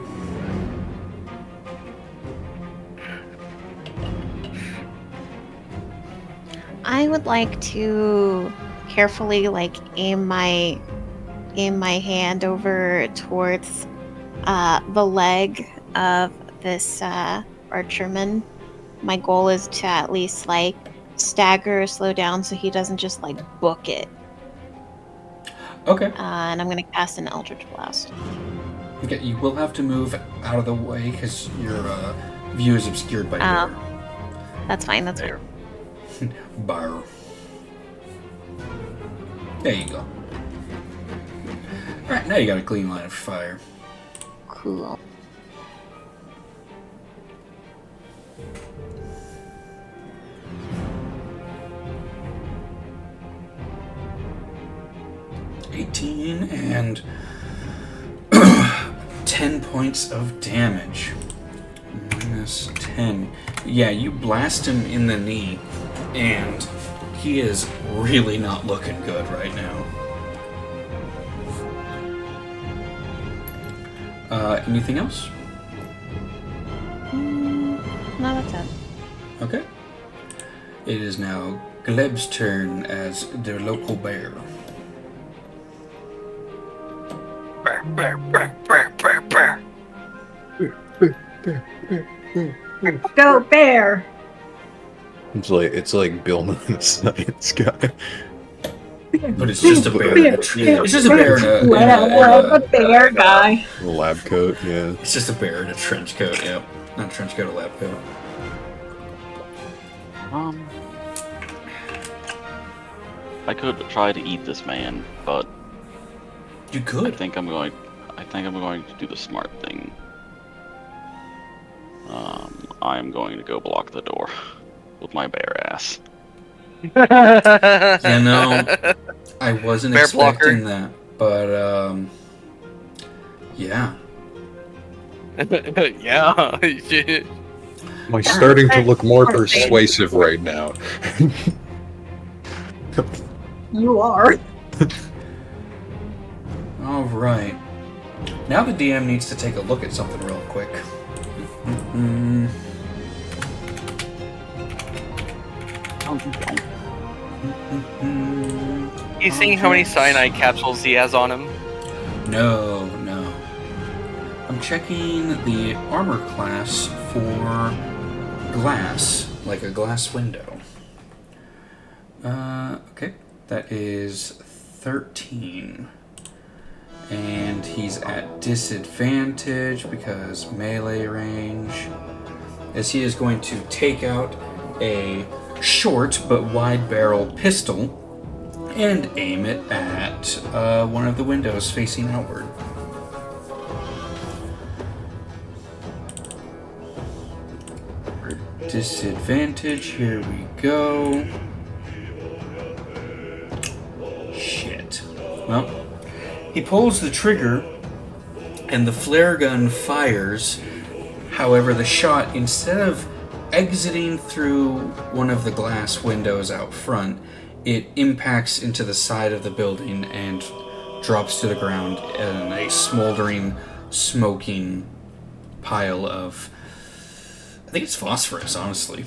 I would like to carefully aim my hand over towards the leg of this archerman. My goal is to at least stagger or slow down so he doesn't just book it. Okay. And I'm gonna cast an Eldritch Blast. Okay, you will have to move out of the way because your view is obscured by door. That's fine. That's fair. Bar. There you go. Alright, now you got a clean line of fire. Cool. And 10 points of damage. Minus 10. Yeah, you blast him in the knee, and he is really not looking good right now. Anything else? No, that's it. Okay. It is now Gleb's turn as their local bear. Go bear! It's like Bill Nye the Science Guy. But it's just a bear in a tree. It's just a bear in a bear guy. A lab coat, yeah. It's just a bear in a trench coat, yep. Not a trench coat, a lab coat. I could try to eat this man, but You could. I think I'm going to do the smart thing. I'm going to go block the door with my bear ass. You know, I wasn't Bear expecting that, but yeah. Yeah. Am I starting to look more persuasive right now? You are. All right. Now the DM needs to take a look at something real quick. Mm, You seeing how many cyanide capsules he has on him? no. I'm checking the armor class for glass, like a glass window. Okay, that is 13. And he's at disadvantage because melee range. As he is going to take out a short but wide barrel pistol and aim it at one of the windows facing outward. Disadvantage, here we go. Shit. Well, he pulls the trigger and the flare gun fires. However, the shot, instead of exiting through one of the glass windows out front, it impacts into the side of the building and drops to the ground in a smoldering, smoking pile of... I think it's phosphorus, honestly.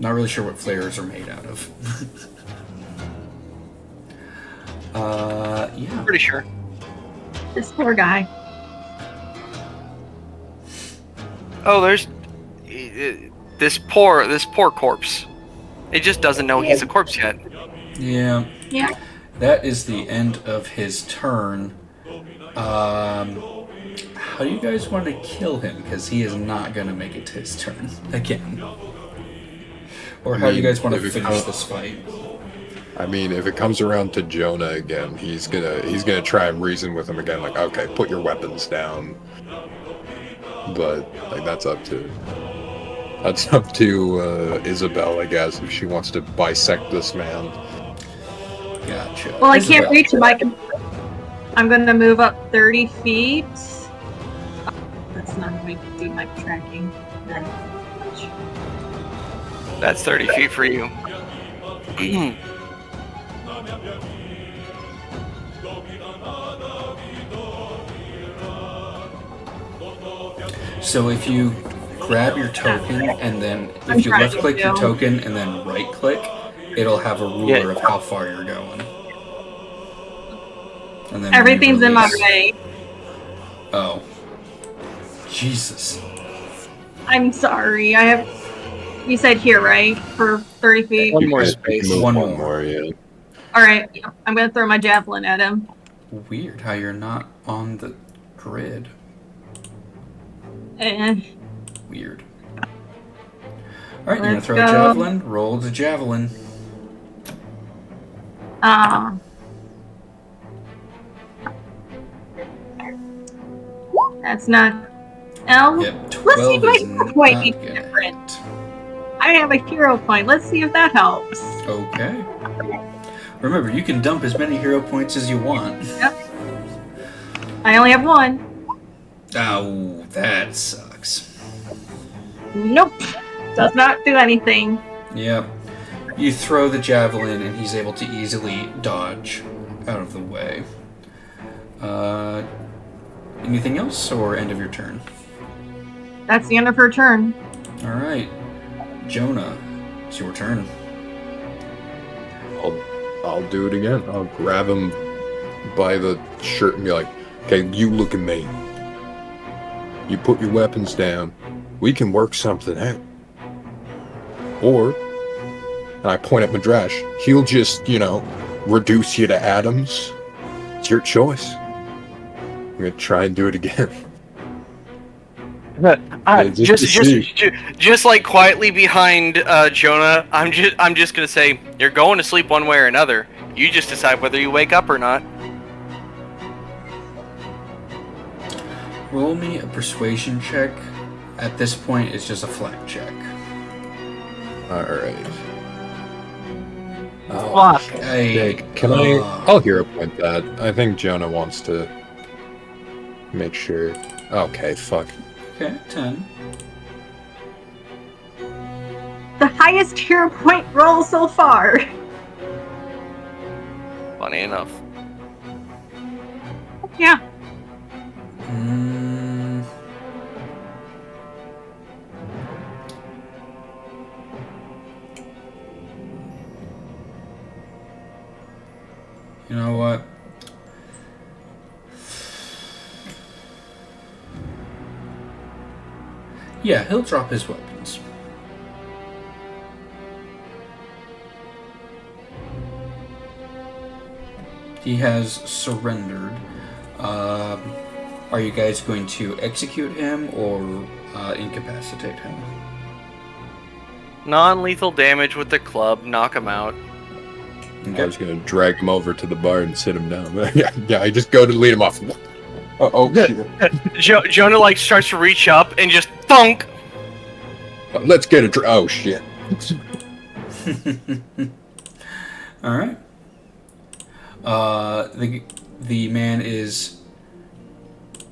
Not really sure what flares are made out of. Yeah. Pretty sure. This poor guy. Oh, there's this poor corpse. It just doesn't know he's a corpse yet. Yeah. Yeah. That is the end of his turn. How do you guys want to kill him? Because he is not going to make it to his turn again. Or how do you guys want to finish this fight? I mean, if it comes around to Jonah again, he's gonna try and reason with him again. Like, okay, put your weapons down. But like, that's up to Isabel, I guess, if she wants to bisect this man. Gotcha. Well, I can't reach him. I'm going to move up 30 feet. That's not going to do my tracking. That's 30 feet for you. So if you grab your token and then if you left click your token and then right click, it'll have a ruler of how far you're going. And then Everything's in my way. Oh. Jesus. I'm sorry. You said here, right? For 30 feet? One more space. One more, yeah. Alright, I'm going to throw my javelin at him. Weird how you're not on the grid. Weird. Alright, you're going to throw a javelin. Roll the javelin. That's not... L? Yep, 12 Let's see if my is hero point not is gonna different. hit. I have a hero point. Let's see if that helps. Okay. Remember, you can dump as many hero points as you want. Yep. I only have one. Oh, that sucks. Nope. Does not do anything. Yep. You throw the javelin and he's able to easily dodge out of the way. Anything else or end of your turn? That's the end of her turn. Alright. Jonah, it's your turn. I'll do it again. I'll grab him by the shirt and be like, okay, you look at me. You put your weapons down. We can work something out. Or, and I point at Madrash, he'll just, reduce you to atoms. It's your choice. I'm gonna try and do it again. Just like quietly behind Jonah, I'm just gonna say you're going to sleep one way or another. You just decide whether you wake up or not. Roll me a persuasion check. At this point, it's just a flat check. Alright. Fuck. Hey, Can I'll hero point that. I think Jonah wants to make sure. Okay, fuck. Okay, 10. The highest hero point roll so far. Funny enough. Yeah. Yeah, he'll drop his weapons. He has surrendered. Are you guys going to execute him or incapacitate him? Non-lethal damage with the club, knock him out. I was gonna drag him over to the bar and sit him down. yeah, I just go to lead him off. Shit. Jonah like starts to reach up and just thunk. Let's get a oh shit. All right. The man is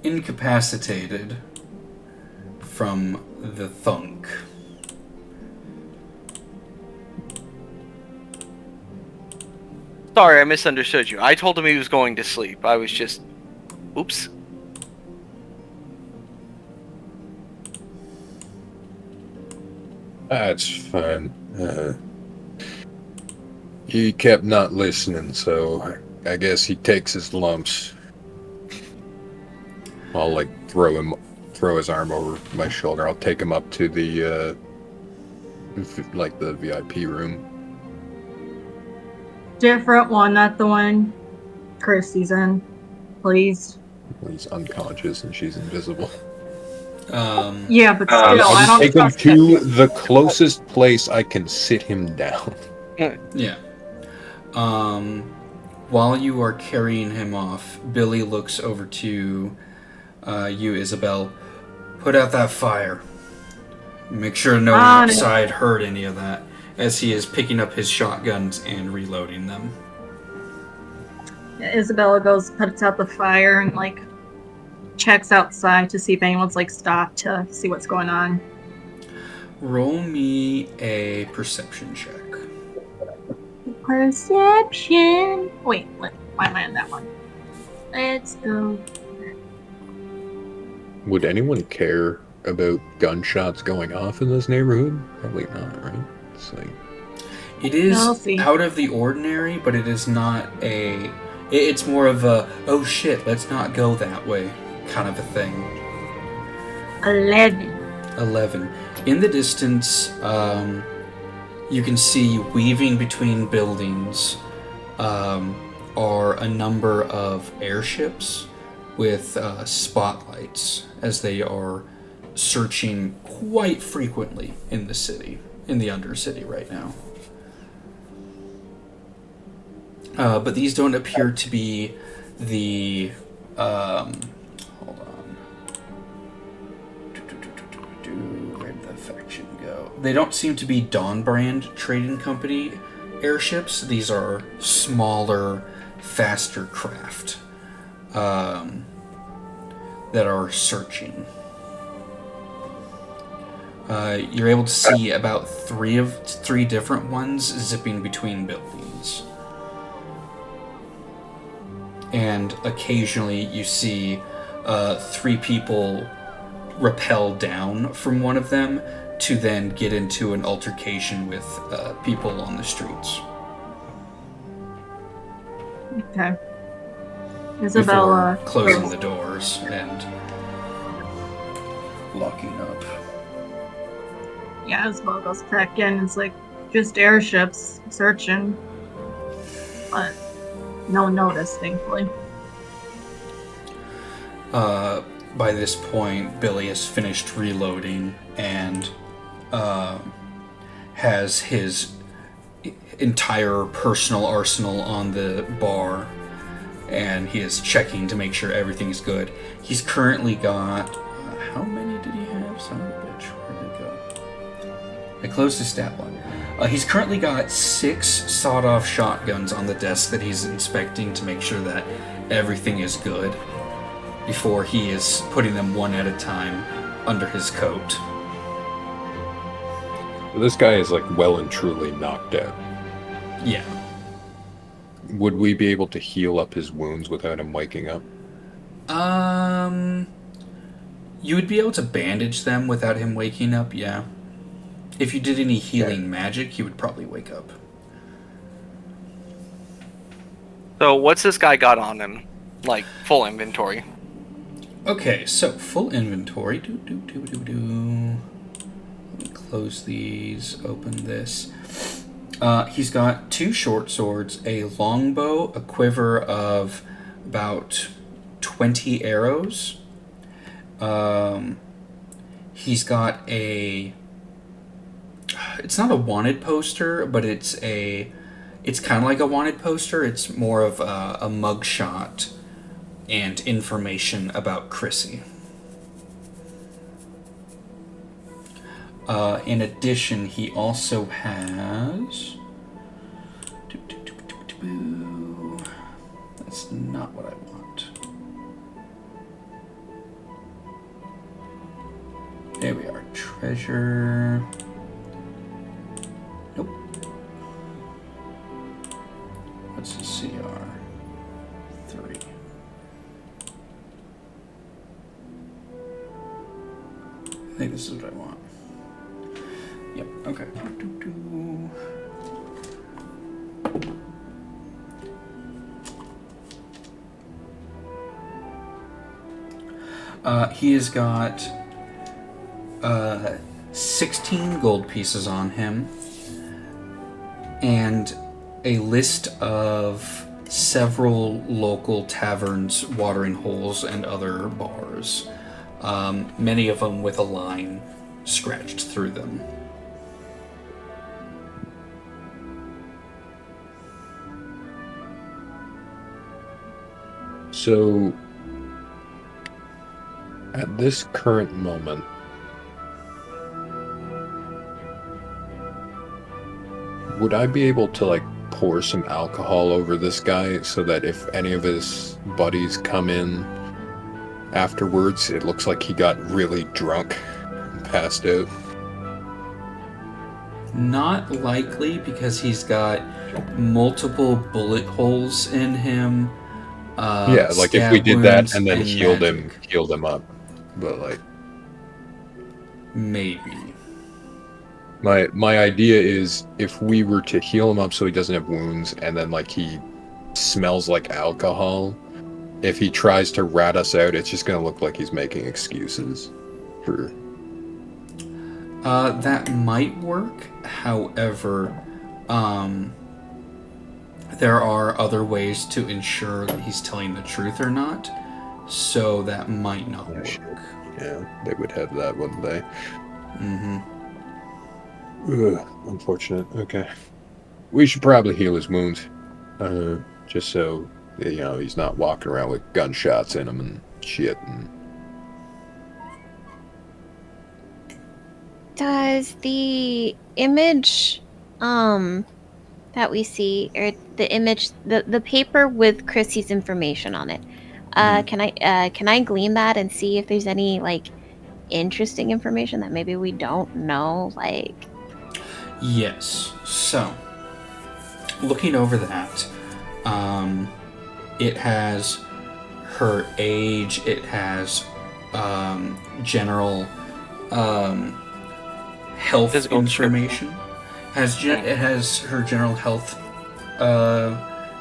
incapacitated from the thunk. Sorry, I misunderstood you. I told him he was going to sleep. I was just... Oops. That's fine. He kept not listening, so I guess he takes his lumps. I'll like throw his arm over my shoulder. I'll take him up to the the VIP room. Different one, not the one Christy's in. Please. He's unconscious and she's invisible. Yeah, but still, I'll I just don't take him trust to the closest place I can sit him down. Yeah. While you are carrying him off, Billy looks over to you, Isabel. Put out that fire. Make sure no one outside heard any of that, as he is picking up his shotguns and reloading them. Yeah, Isabella goes, puts out the fire, and like checks outside to see if anyone's like stopped to see what's going on. Roll me a perception check. Perception. Wait, why am I on that one? Let's go. Would anyone care about gunshots going off in this neighborhood? Probably not, right? It's like... It is Healthy. out of the ordinary, but it is not a... It's more of a, oh shit, let's not go that way kind of a thing. 11. In the distance, you can see weaving between buildings are a number of airships with spotlights as they are searching quite frequently in the city, in the Undercity right now. But these don't appear to be the... hold on. Where did the faction go? They don't seem to be Dawn Brand Trading Company airships. These are smaller, faster craft that are searching. You're able to see about three different ones zipping between buildings. And occasionally you see 3 people rappel down from one of them to then get into an altercation with people on the streets. Okay. Isabella Before closing the doors and locking up. Yeah, Isabella goes back in. It's like just airships searching, but no notice, thankfully. By this point, Billy has finished reloading and has his entire personal arsenal on the bar, and he is checking to make sure everything is good. He's currently got... how many did he have? Son of a bitch, where did it go? I closed his stat line. He's currently got 6 sawed-off shotguns on the desk that he's inspecting to make sure that everything is good before he is putting them one at a time under his coat. This guy is like well and truly knocked out. Yeah. Would we be able to heal up his wounds without him waking up? You would be able to bandage them without him waking up, yeah. If you did any healing magic, he would probably wake up. So what's this guy got on him? Like, full inventory? Okay, so full inventory. Let me close these, open this. He's got 2 short swords, a longbow, a quiver of about 20 arrows. He's got a... It's not a wanted poster, but it's kind of like a wanted poster. It's more of a mugshot and information about Chrissy. In addition, he also has... That's not what I want. There we are. Treasure... Nope. What's the CR? 3. I think this is what I want. Yep, okay. He has got 16 gold pieces on him and a list of several local taverns, watering holes, and other bars. Many of them with a line scratched through them. So, at this current moment, would I be able to, like, pour some alcohol over this guy so that if any of his buddies come in afterwards, it looks like he got really drunk and passed out? Not likely, because he's got multiple bullet holes in him. Yeah, like if we did that and then and healed magic. him up. But like, Maybe. my idea is if we were to heal him up so he doesn't have wounds, and then like he smells like alcohol, if he tries to rat us out, it's just gonna look like he's making excuses for... That might work. However, there are other ways to ensure that he's telling the truth or not, so that might not work. Sure. Yeah, they would have that, wouldn't they? Mm-hmm. Ugh, unfortunate. Okay. We should probably heal his wounds. Just so, you know, he's not walking around with gunshots in him and shit. And... Does the image that we see, or the image, the paper with Chrissy's information on it, can I glean that and see if there's any like interesting information that maybe we don't know? Like, Yes. So, looking over that, it has her age. It has general health Physical information. It has her general health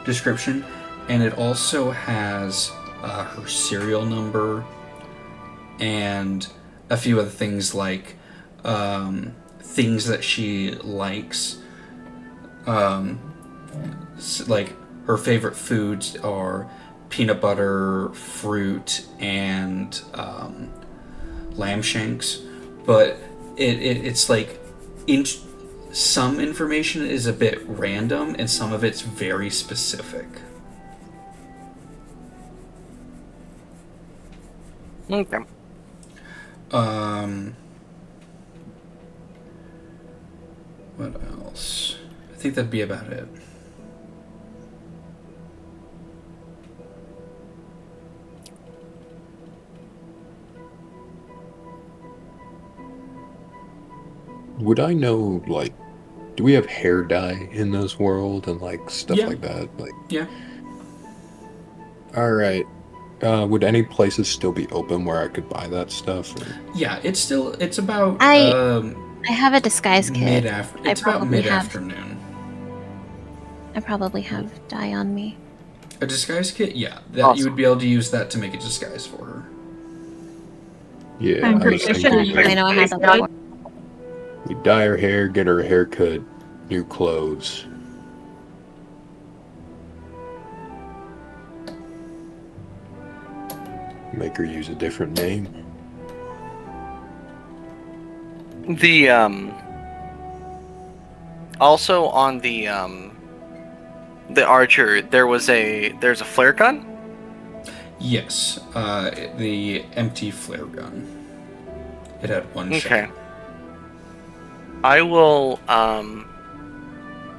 description, and it also has her serial number and a few other things like things that she likes. Like her favorite foods are peanut butter, fruit, and lamb shanks. But it's like some information is a bit random, and some of it's very specific. Okay. What else? I think that'd be about it. Would I know, like, do we have hair dye in this world and, like, stuff Yeah. like that? Like, Yeah. alright. Would any places still be open where I could buy that stuff? Or... Yeah, it's about I have a disguise kit. It's about mid-afternoon. I probably have dye on me. A disguise kit? Yeah. That Awesome. You would be able to use that to make a disguise for her. Yeah, I'm I'm pretty the sure same she thing. didn't I know I had that before. We dye her hair, get her a haircut, new clothes. Make her use a different name. The also on the archer there's a flare gun. Yes, the empty flare gun. It had one Okay. shot. I will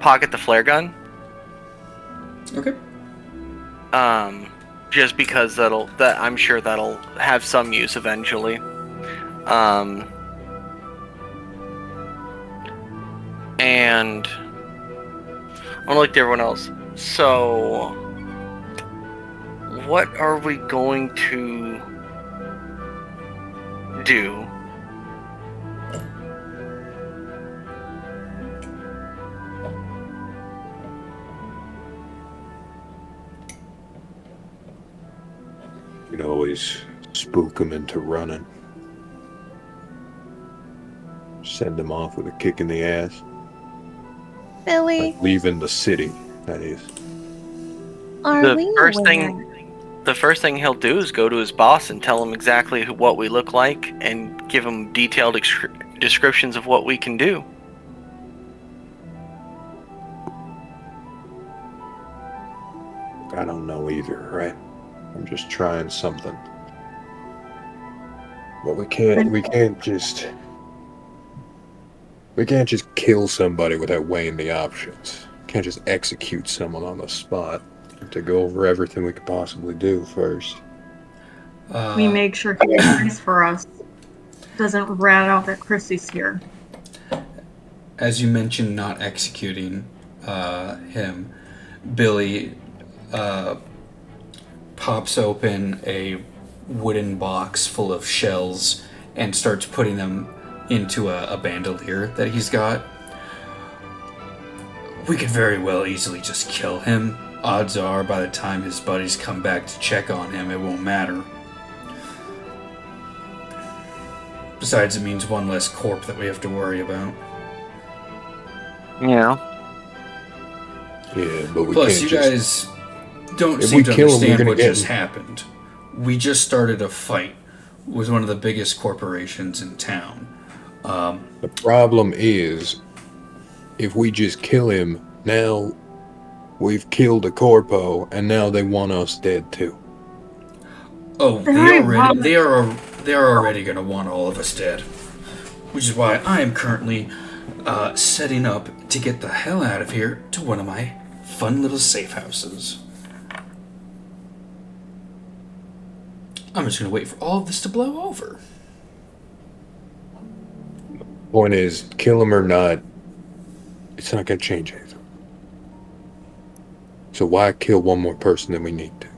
pocket the flare gun. Okay. Just because I'm sure that'll have some use eventually. And I'm gonna look to everyone else. So, what are we going to do? You can always spook them into running. Send them off with a kick in the ass. Billy, Like leaving the city, that is. are we The first thing he'll do is go to his boss and tell him exactly what we look like and give him detailed descriptions of what we can do. I don't know either, right? I'm just trying something. But we can't just kill somebody without weighing the options. Can't just execute someone on the spot. Have to go over everything we could possibly do first. We make sure he prays for us. Doesn't rat out that Chrissy's here. As you mentioned, not executing him, Billy pops open a wooden box full of shells and starts putting them into a bandolier that he's got. We could very well easily just kill him. Odds are, by the time his buddies come back to check on him, it won't matter. Besides, it means one less corp that we have to worry about. Yeah. Yeah, but we Plus, can't you just... guys don't If seem we to kill him, we're understand gonna what get just him. happened. We just started a fight with one of the biggest corporations in town. The problem is, if we just kill him, now we've killed a corpo, and now they want us dead too. Oh, Very they are already going to want all of us dead. Which is why I am currently setting up to get the hell out of here to one of my fun little safe houses. I'm just going to wait for all of this to blow over. Point is, kill him or not, it's not going to change anything. So why kill one more person than we need to?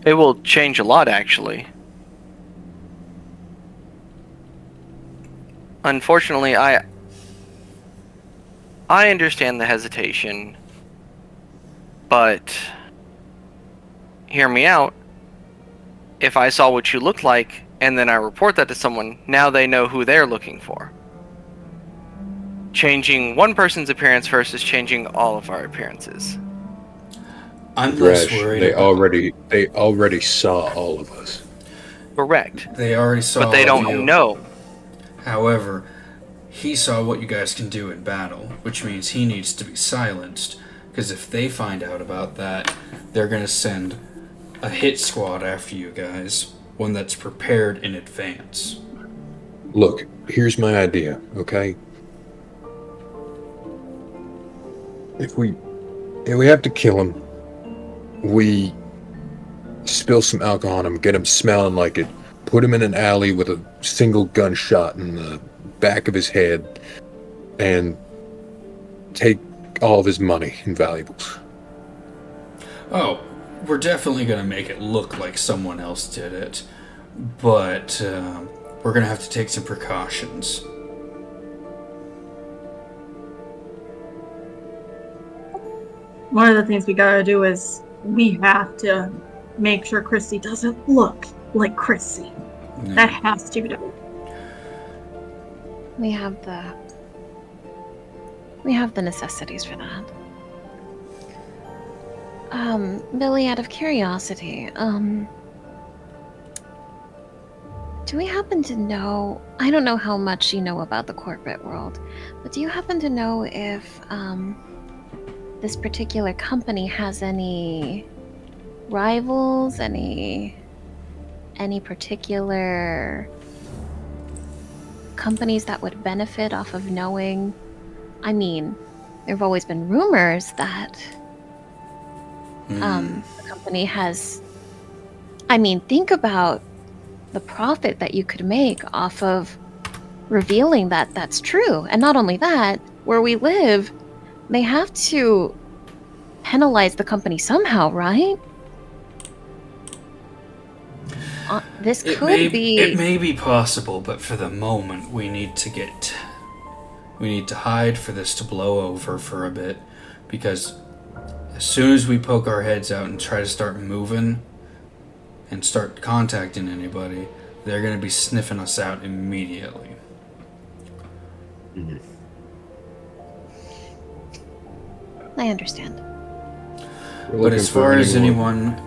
It will change a lot, actually. Unfortunately, I understand the hesitation, but hear me out. If I saw what you looked like, and then I report that to someone, now they know who they're looking for. Changing one person's appearance versus changing all of our appearances. I'm less Thresh, worried they about... already saw all of us. Correct. They already saw But they all of don't you. know. However, he saw what you guys can do in battle, which means he needs to be silenced, because if they find out about that, they're going to send a hit squad after you guys, one that's prepared in advance. Look, here's my idea, okay? If we have to kill him, we spill some alcohol on him, get him smelling like it, put him in an alley with a single gunshot in the back of his head, and take all of his money and valuables. Oh, we're definitely going to make it look like someone else did it, but we're going to have to take some precautions. One of the things we gotta do is we have to make sure Chrissy doesn't look like Chrissy. Yeah. That has to be done. We have the necessities for that. Billy, out of curiosity, do we happen to know, I don't know how much you know about the corporate world, but do you happen to know if this particular company has any rivals, any particular companies that would benefit off of knowing? I mean, there have always been rumors that the company has, I mean, think about the profit that you could make off of revealing that that's true. And not only that, where we live, they have to penalize the company somehow, right? This could be... It may be possible, but for the moment, we need to hide for this to blow over for a bit, because as soon as we poke our heads out and try to start moving and start contacting anybody, they're going to be sniffing us out immediately. Mm-hmm. I understand. But as far as anyone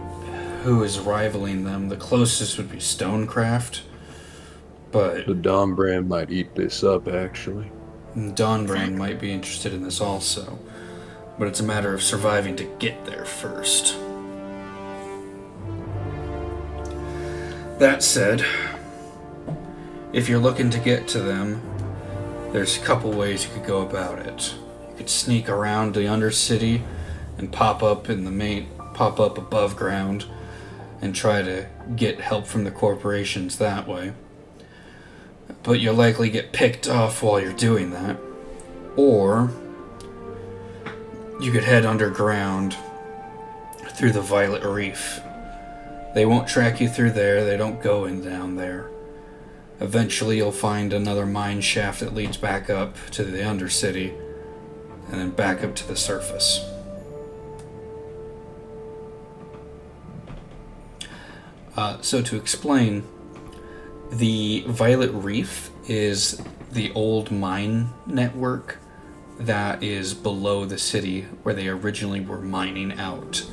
who is rivaling them, the closest would be Stonecraft. But the Dawn brand might eat this up, actually. Dawn brand might be interested in this also. But it's a matter of surviving to get there first. That said, if you're looking to get to them, there's a couple ways you could go about it. You could sneak around the Undercity and pop up above ground and try to get help from the corporations that way. But you'll likely get picked off while you're doing that. Or you could head underground through the Violet Reef. They won't track you through there, they don't go in down there. Eventually you'll find another mine shaft that leads back up to the Undercity, and then back up to the surface. So to explain, the Violet Reef is the old mine network that is below the city where they originally were mining out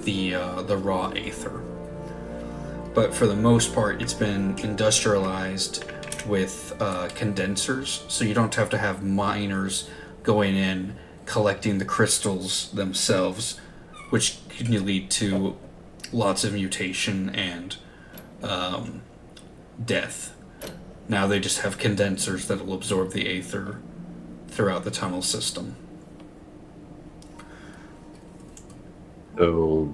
the raw aether. But for the most part, it's been industrialized with condensers, so you don't have to have miners going in collecting the crystals themselves, which can lead to lots of mutation and death. Now they just have condensers that will absorb the aether throughout the tunnel system. So,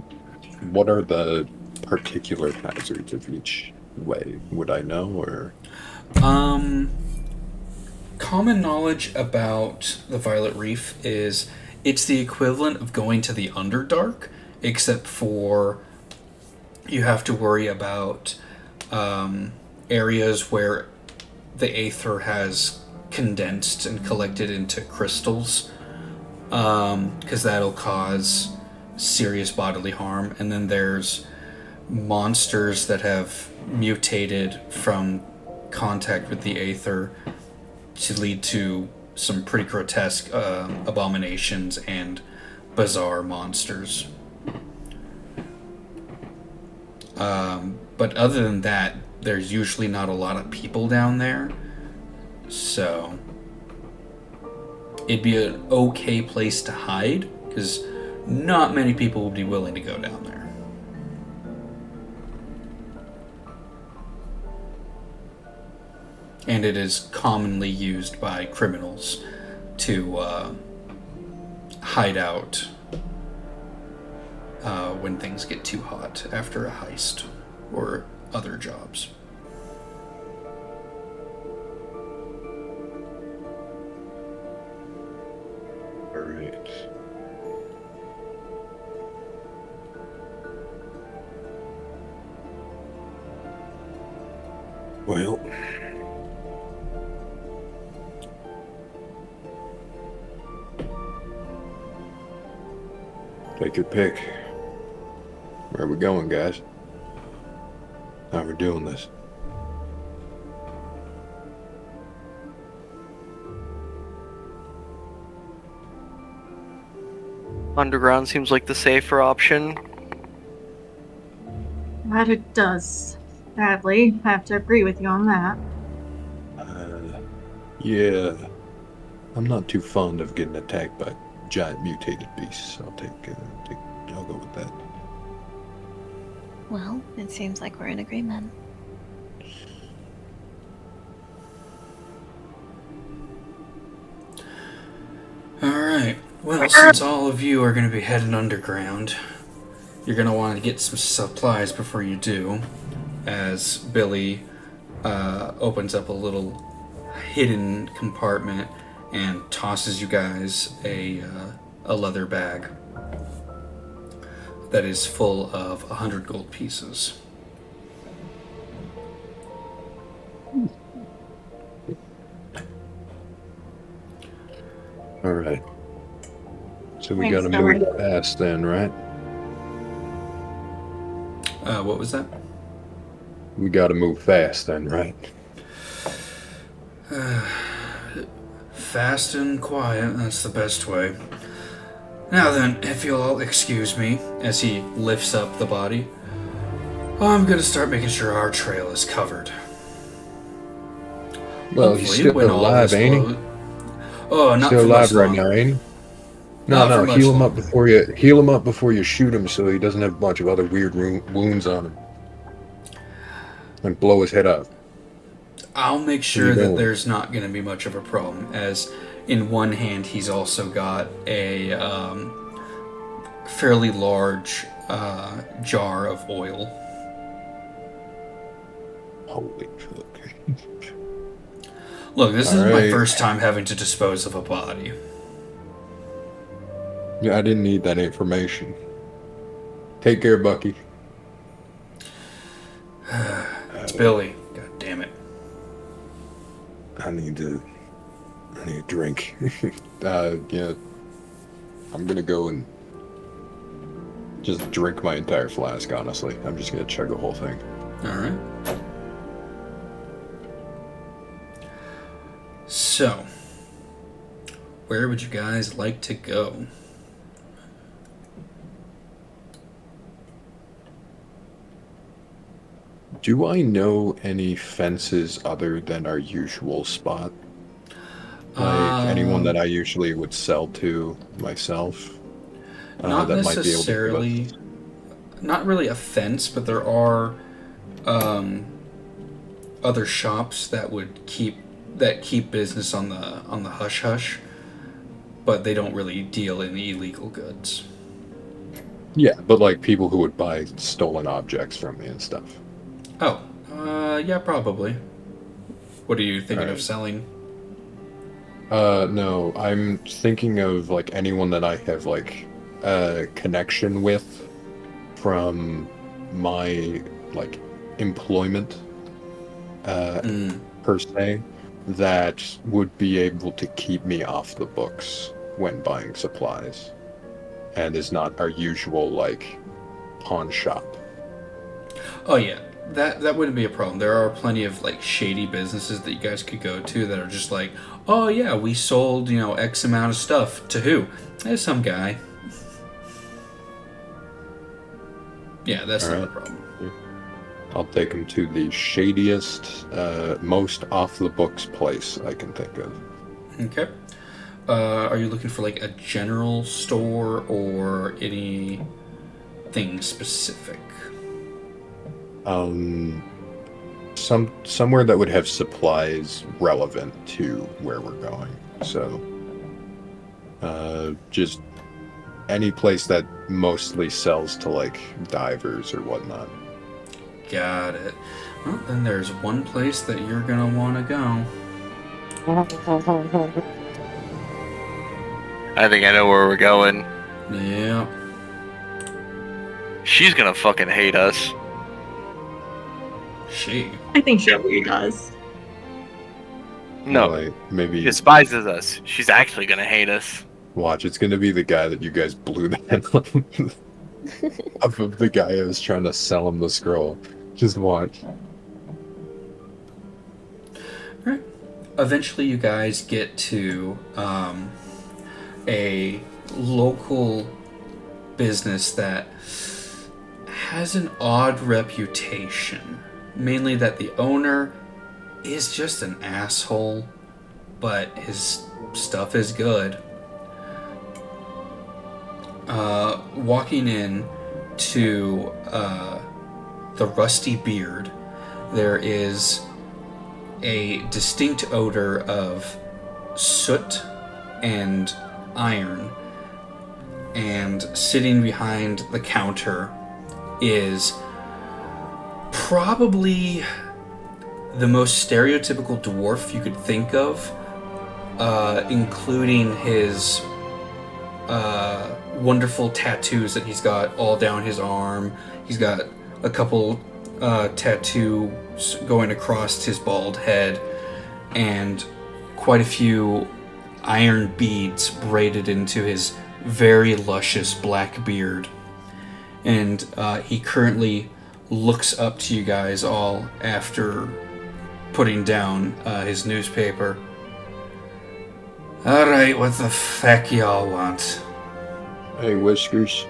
what are the particular hazards of each way? Would I know, or? Common knowledge about the Violet Reef is it's the equivalent of going to the Underdark, except for you have to worry about areas where the aether has condensed and collected into crystals, because that'll cause serious bodily harm. And then there's monsters that have mutated from contact with the aether to lead to some pretty grotesque abominations and bizarre monsters. But other than that, there's usually not a lot of people down there, so it'd be an okay place to hide, because not many people would be willing to go down there. And it is commonly used by criminals to hide out when things get too hot after a heist or other jobs. All right. Well, take your pick. Where are we going, guys? How are we doing this? Underground seems like the safer option. That it does. Sadly, I have to agree with you on that. Yeah. I'm not too fond of getting attacked by giant mutated beasts. I'll go with that. Well, it seems like we're in agreement. Alright. Well, since all of you are going to be heading underground, you're going to want to get some supplies before you do, as Billy opens up a little hidden compartment and tosses you guys a leather bag that is full of 100 gold pieces. All right. So we Thanks, gotta Howard. move fast then, right? What was that? We gotta move fast then, right? Fast and quiet, that's the best way. Now then, if you'll all excuse me, as he lifts up the body, I'm gonna start making sure our trail is covered. Well, he's Hopefully, still when all alive, this ain't he? blows- Oh, not Still for much alive right longer. now, ain't he? Not for No, much heal him up longer. before you shoot him, so he doesn't have a bunch of other weird wounds on him, and blow his head up. I'll make sure you that doing? there's not going to be much of a problem, as in one hand he's also got a fairly large jar of oil. Holy fuck! Look, this is my Alright. first time having to dispose of a body. Yeah, I didn't need that information. Take care, Bucky. It's Billy. God damn it. I need a drink. Yeah, I'm gonna go and just drink my entire flask, honestly. I'm just gonna chug the whole thing. Alright. So, where would you guys like to go? Do I know any fences other than our usual spot? Like anyone that I usually would sell to myself? Not that might be able to give necessarily. us... Not really a fence, but there are other shops that would keep business on the hush hush, but they don't really deal in illegal goods. Yeah, but like people who would buy stolen objects from me and stuff. Oh, yeah, probably. What are you thinking of Alright. selling? No, I'm thinking of like anyone that I have like a connection with from my like employment per se, that would be able to keep me off the books when buying supplies, and is not our usual like pawn shop. Oh yeah, that wouldn't be a problem. There are plenty of like shady businesses that you guys could go to that are just like, oh yeah, we sold X amount of stuff to who? There's some guy. Yeah, that's not a Alright. problem. I'll take them to the shadiest, most off-the-books place I can think of. Okay. Are you looking for like a general store or anything specific? Somewhere that would have supplies relevant to where we're going. So, just any place that mostly sells to like divers or whatnot. Got it. Well, then there's one place that you're gonna want to go. I think I know where we're going. Yeah. She's gonna fucking hate us. She. I think she really does. No, Like, maybe she despises us. She's actually gonna hate us. watch. It's gonna be the guy that you guys blew the head off of the guy who was trying to sell him the scroll. Just watch. Right. Eventually, you guys get to a local business that has an odd reputation. Mainly that the owner is just an asshole, but his stuff is good. Walking in to the Rusty Beard, there is a distinct odor of soot and iron, and sitting behind the counter is probably the most stereotypical dwarf you could think of, including his wonderful tattoos that he's got all down his arm. He's got a couple tattoos going across his bald head, and quite a few iron beads braided into his very luscious black beard. And he currently looks up to you guys all after putting down his newspaper. Alright, what the feck y'all want? Hey, Whiskers.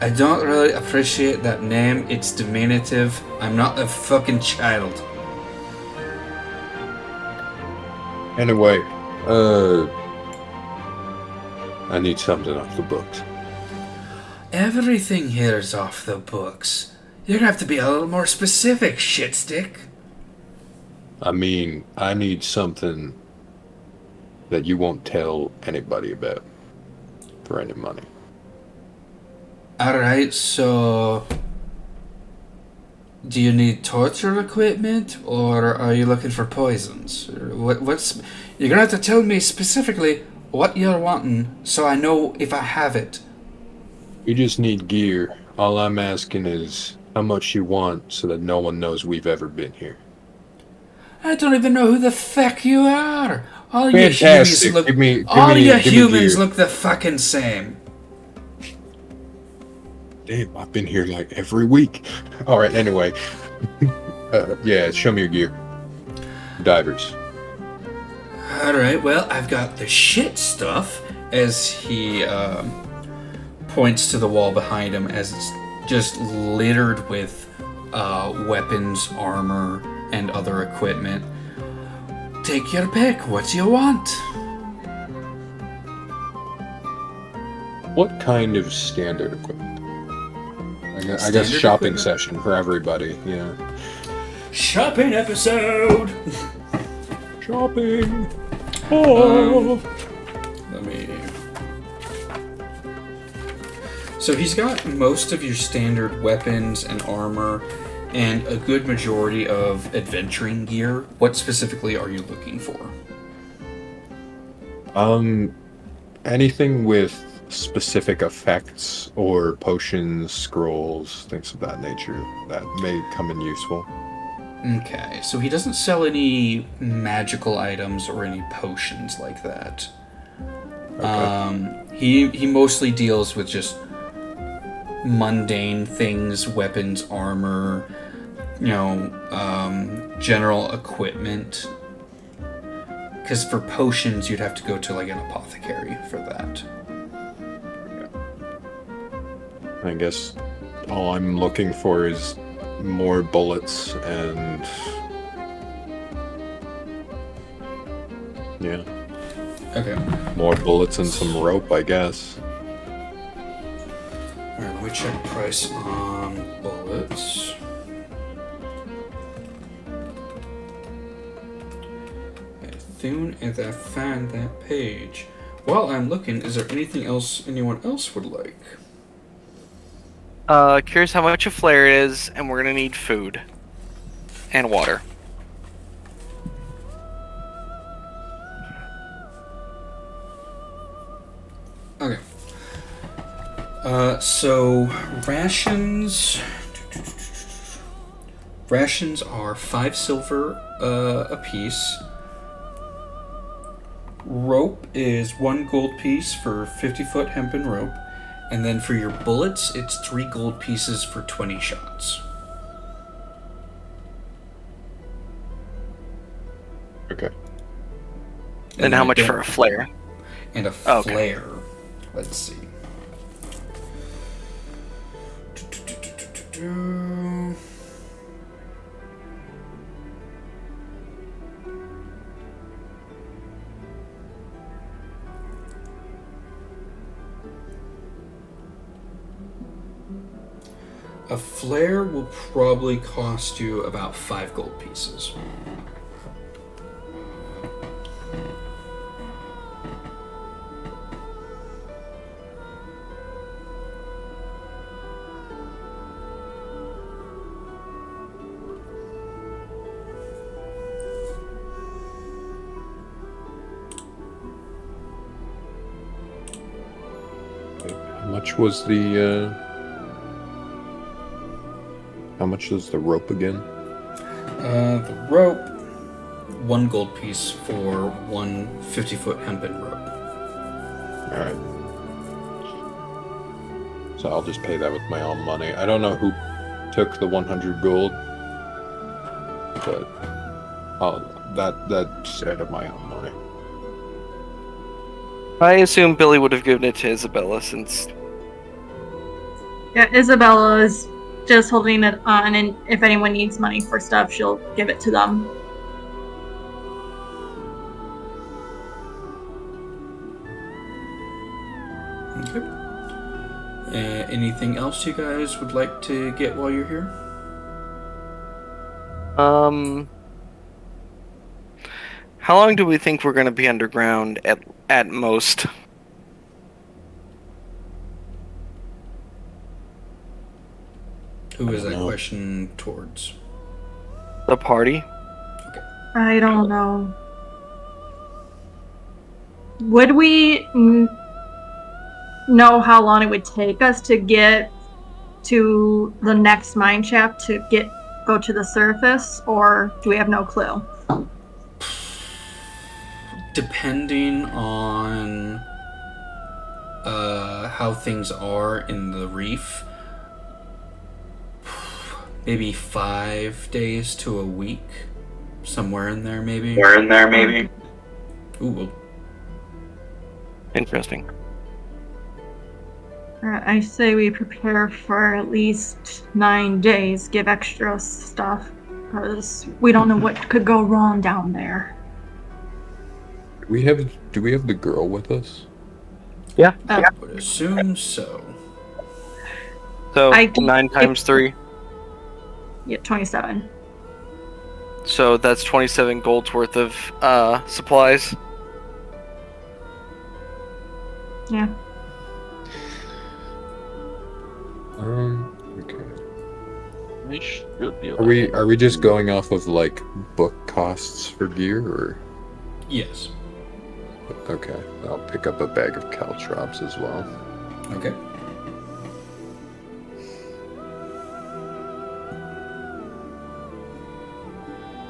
I don't really appreciate that name. It's diminutive. I'm not a fucking child. Anyway, I need something off the books. Everything here is off the books. You're gonna have to be a little more specific, shitstick. I mean, I need something that you won't tell anybody about for any money. Alright, so... do you need torture equipment, or are you looking for poisons? Or what's... You're gonna have to tell me specifically what you're wanting, so I know if I have it. We just need gear. All I'm asking is how much you want so that no one knows we've ever been here. I don't even know who the fuck you are. All Fantastic. You humans look... Give me humans gear. look the fucking same. Damn, I've been here like every week. All right, anyway. Yeah, show me your gear. Divers. Alright, well, I've got the shit stuff, as he points to the wall behind him, as it's just littered with weapons, armor, and other equipment. Take your pick. What do you want? What kind of standard equipment? I guess Standard shopping equipment? session for everybody, yeah. Shopping episode! Shopping! Oh! Let me... So he's got most of your standard weapons and armor, and a good majority of adventuring gear. What specifically are you looking for? Anything with specific effects or potions, scrolls, things of that nature that may come in useful. Okay, so he doesn't sell any magical items or any potions like that. Okay. He mostly deals with just mundane things, weapons, armor, general equipment. Because for potions, you'd have to go to like an apothecary for that. I guess all I'm looking for is more bullets and... yeah. Okay. More bullets and some rope, I guess. Alright, let me check price on bullets. As soon as I find that page. While I'm looking, is there anything else anyone else would like? Curious how much a flare is, and we're gonna need food. And water. Okay. So rations are 5 silver a piece. Rope is 1 gold piece for 50-foot hempen rope, and then for your bullets, it's 3 gold pieces for 20 shots. Okay. And how much for a flare? And a Okay. flare. Let's see. A flare will probably cost you about 5 gold pieces. How much was the, how much is the rope again? The rope, 1 gold piece for 1 50-foot hempen rope. Alright. So I'll just pay that with my own money. I don't know who took the 100 gold, but that's out of my own money. I assume Billy would have given it to Isabella since. Yeah, Isabella is just holding it on, and if anyone needs money for stuff, she'll give it to them. Okay. Anything else you guys would like to get while you're here? How long do we think we're going to be underground at most? Who is that know. question towards? The party? I don't know. Would we know how long it would take us to get to the next mine shaft to go to the surface, or do we have no clue? Depending on how things are in the reef, maybe 5 days to a week, somewhere in there, maybe. Ooh, well, Interesting. I say we prepare for at least 9 days, give extra stuff, because we don't know what could go wrong down there. Do we have the girl with us? Yeah. I would assume so. So I can- 9 times 3. Yeah, 27. So that's 27 gold's worth of supplies. Yeah. Okay. We should be able Are we just going off of like book costs for gear, or? Yes. Okay, I'll pick up a bag of caltrops as well. Okay.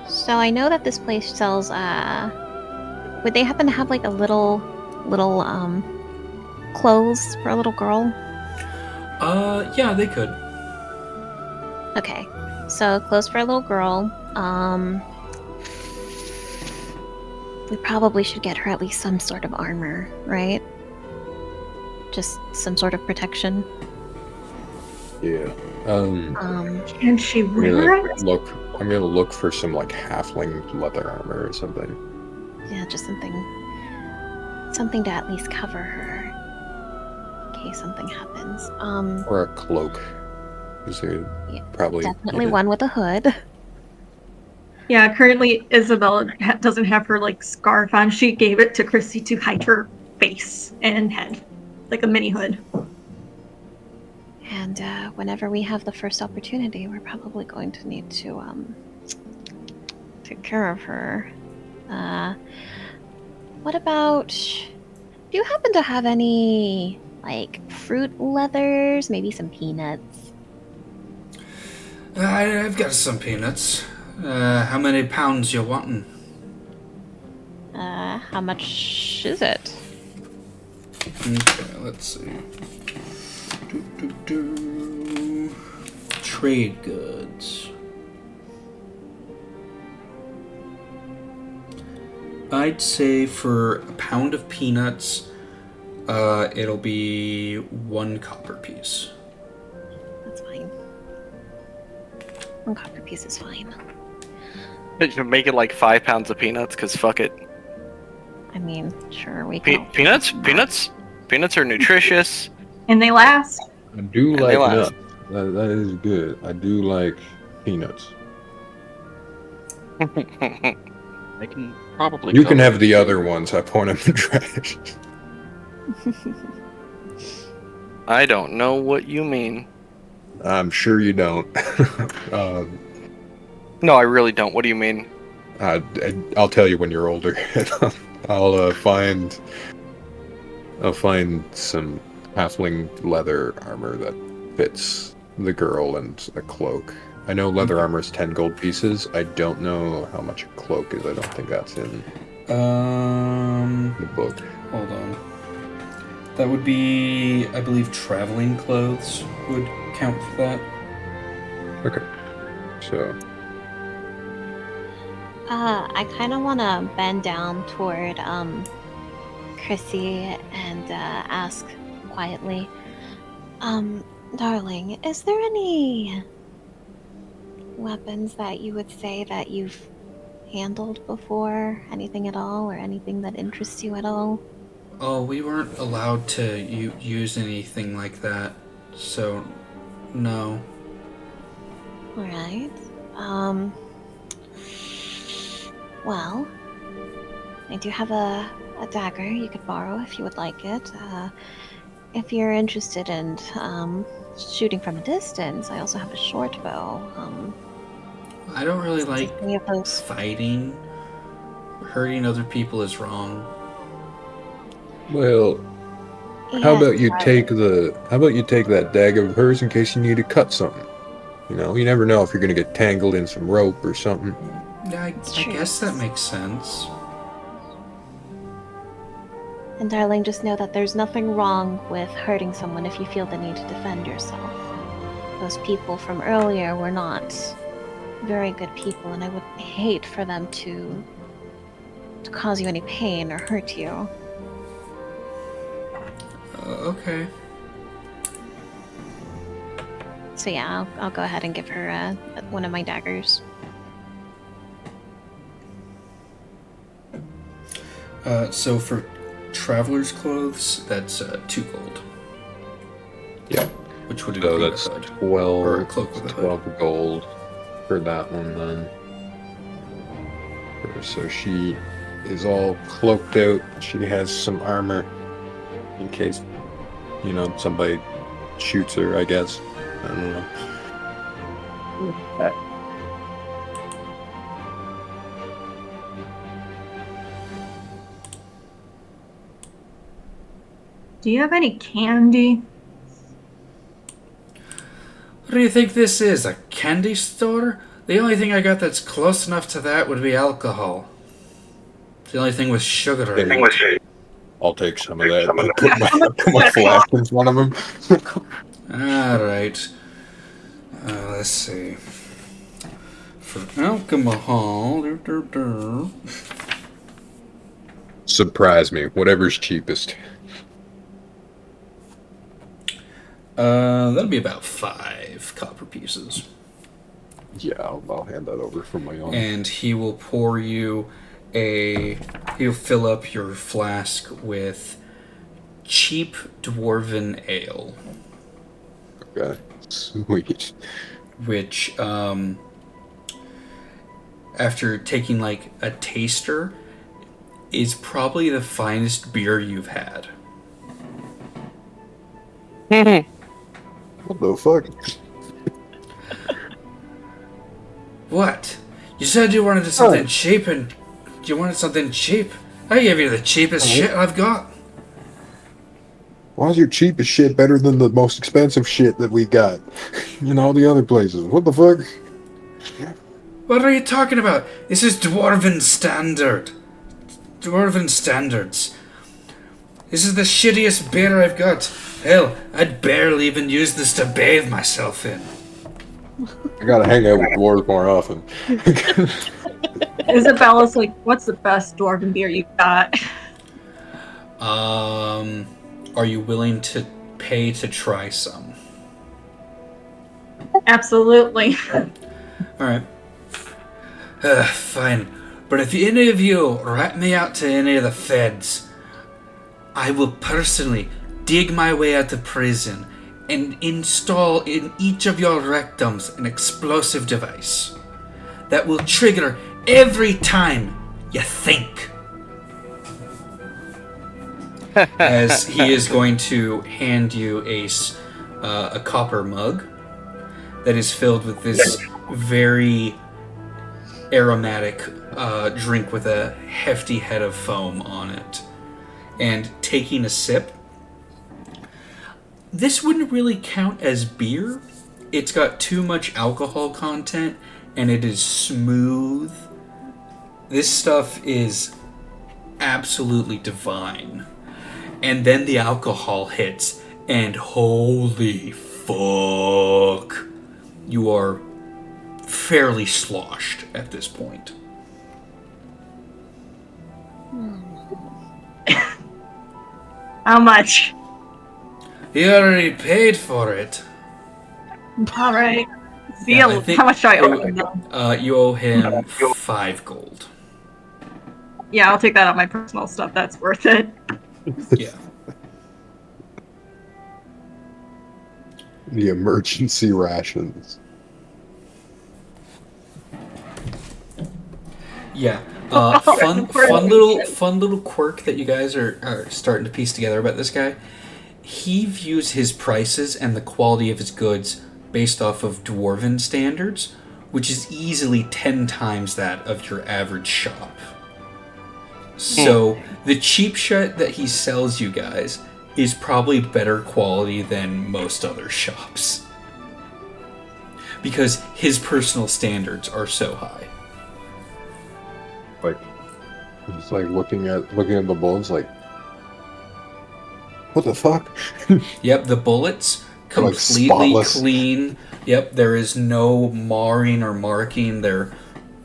So I know that this place sells. Would they happen to have like a little clothes for a little girl? Yeah, they could. Okay, so clothes for a little girl. We probably should get her at least some sort of armor, right? Just some sort of protection. Yeah. Can she I'm wear gonna it? I'm gonna look for some like halfling leather armor or something. Yeah, just something to at least cover her in case something happens. Or a cloak. Is there Yeah, probably definitely one with a hood. Yeah, currently Isabella doesn't have her like scarf on. She gave it to Chrissy to hide her face and head, like a mini hood. And whenever we have the first opportunity, we're probably going to need to take care of her. What about? Do you happen to have any like fruit leathers? Maybe some peanuts. I've got some peanuts. How many pounds you wanting? How much is it? Okay, let's see. Trade goods. I'd say for a pound of peanuts, it'll be 1 copper piece. That's fine. 1 copper piece is fine. You make it like 5 pounds of peanuts, because fuck it. I mean, sure, we can. Peanuts are nutritious. And they last. I do And like they last. nuts. That is good. I do like peanuts. I can probably. You can cover have the it. other ones. I point them in trash. I don't know what you mean. I'm sure you don't. No, I really don't. What do you mean? I'll tell you when you're older. I'll find some halfling leather armor that fits the girl and a cloak. I know leather armor is 10 gold pieces. I don't know how much a cloak is. I don't think that's in the book. Hold on. That would be, I believe, traveling clothes would count for that. Okay. So, I kind of want to bend down toward Chrissy and ask quietly, darling, is there any weapons that you would say that you've handled before? Anything at all, or anything that interests you at all? Oh, we weren't allowed to use anything like that, so no. Alright. Well, I do have a dagger you could borrow if you would like it. If you're interested in shooting from a distance, I also have a short bow. I don't really like any of those. fighting. Hurting other people is wrong. well, how about you take that dagger of hers in case you need to cut something? You know, you never know if you're gonna get tangled in some rope or something. Yeah, I true. guess that makes sense. And darling, just know that there's nothing wrong with hurting someone if you feel the need to defend yourself. Those people from earlier were not very good people, and I would hate for them to cause you any pain or hurt you. Okay. So yeah, I'll go ahead and give her one of my daggers. So for traveler's clothes, that's 2 gold. Yeah. Which would So include that's a hood. 12, Or a cloak with a hood. 12 gold for that one then. So she is all cloaked out. She has some armor in case, you know, somebody shoots her, I guess. I don't know. Do you have any candy? What do you think this is? A candy store? The only thing I got that's close enough to that would be alcohol. It's the only thing with sugar in it. I'll take some of that. Put my flask in front of him. Alright. Let's see. For alcohol. Surprise me. Whatever's cheapest. That'll be about 5 copper pieces. Yeah, I'll hand that over for my own. And he will pour you he'll fill up your flask with cheap dwarven ale. Okay, sweet. Which, after taking like a taster, is probably the finest beer you've had. What the fuck? What? You said you wanted something cheap, and you wanted something cheap. I gave you the cheapest shit I've got. Why is your cheapest shit better than the most expensive shit that we got in all the other places? What the fuck? What are you talking about? This is dwarven standard. Dwarven standards. This is the shittiest beer I've got. Hell, I'd barely even use this to bathe myself in. I gotta hang out with dwarves more often. Isabella's like, what's the best dwarven beer you got? Are you willing to pay to try some? Absolutely. Alright. Fine. But if any of you rat me out to any of the feds, I will personally dig my way out of prison and install in each of your rectums an explosive device that will trigger every time you think. As he is going to hand you a copper mug that is filled with this very aromatic drink with a hefty head of foam on it. And taking a sip, this wouldn't really count as beer. It's got too much alcohol content and it is smooth. This stuff is absolutely divine. And then the alcohol hits, and holy fuck, you are fairly sloshed at this point. How much? You already paid for it. All right. See, Yeah, I think how much do I owe him, though? You owe him 5 gold. Yeah, I'll take that out my personal stuff. That's worth it. Yeah. The emergency rations. Yeah. Fun little quirk that you guys are starting to piece together about this guy. He views his prices and the quality of his goods based off of dwarven standards, which is easily 10 times that of your average shop. So the cheap shit that he sells you guys is probably better quality than most other shops. Because his personal standards are so high. Like, just like looking at the bullets, like, what the fuck? Yep, the bullets They're, completely spotless. clean. Yep, there is no marring or marking. They're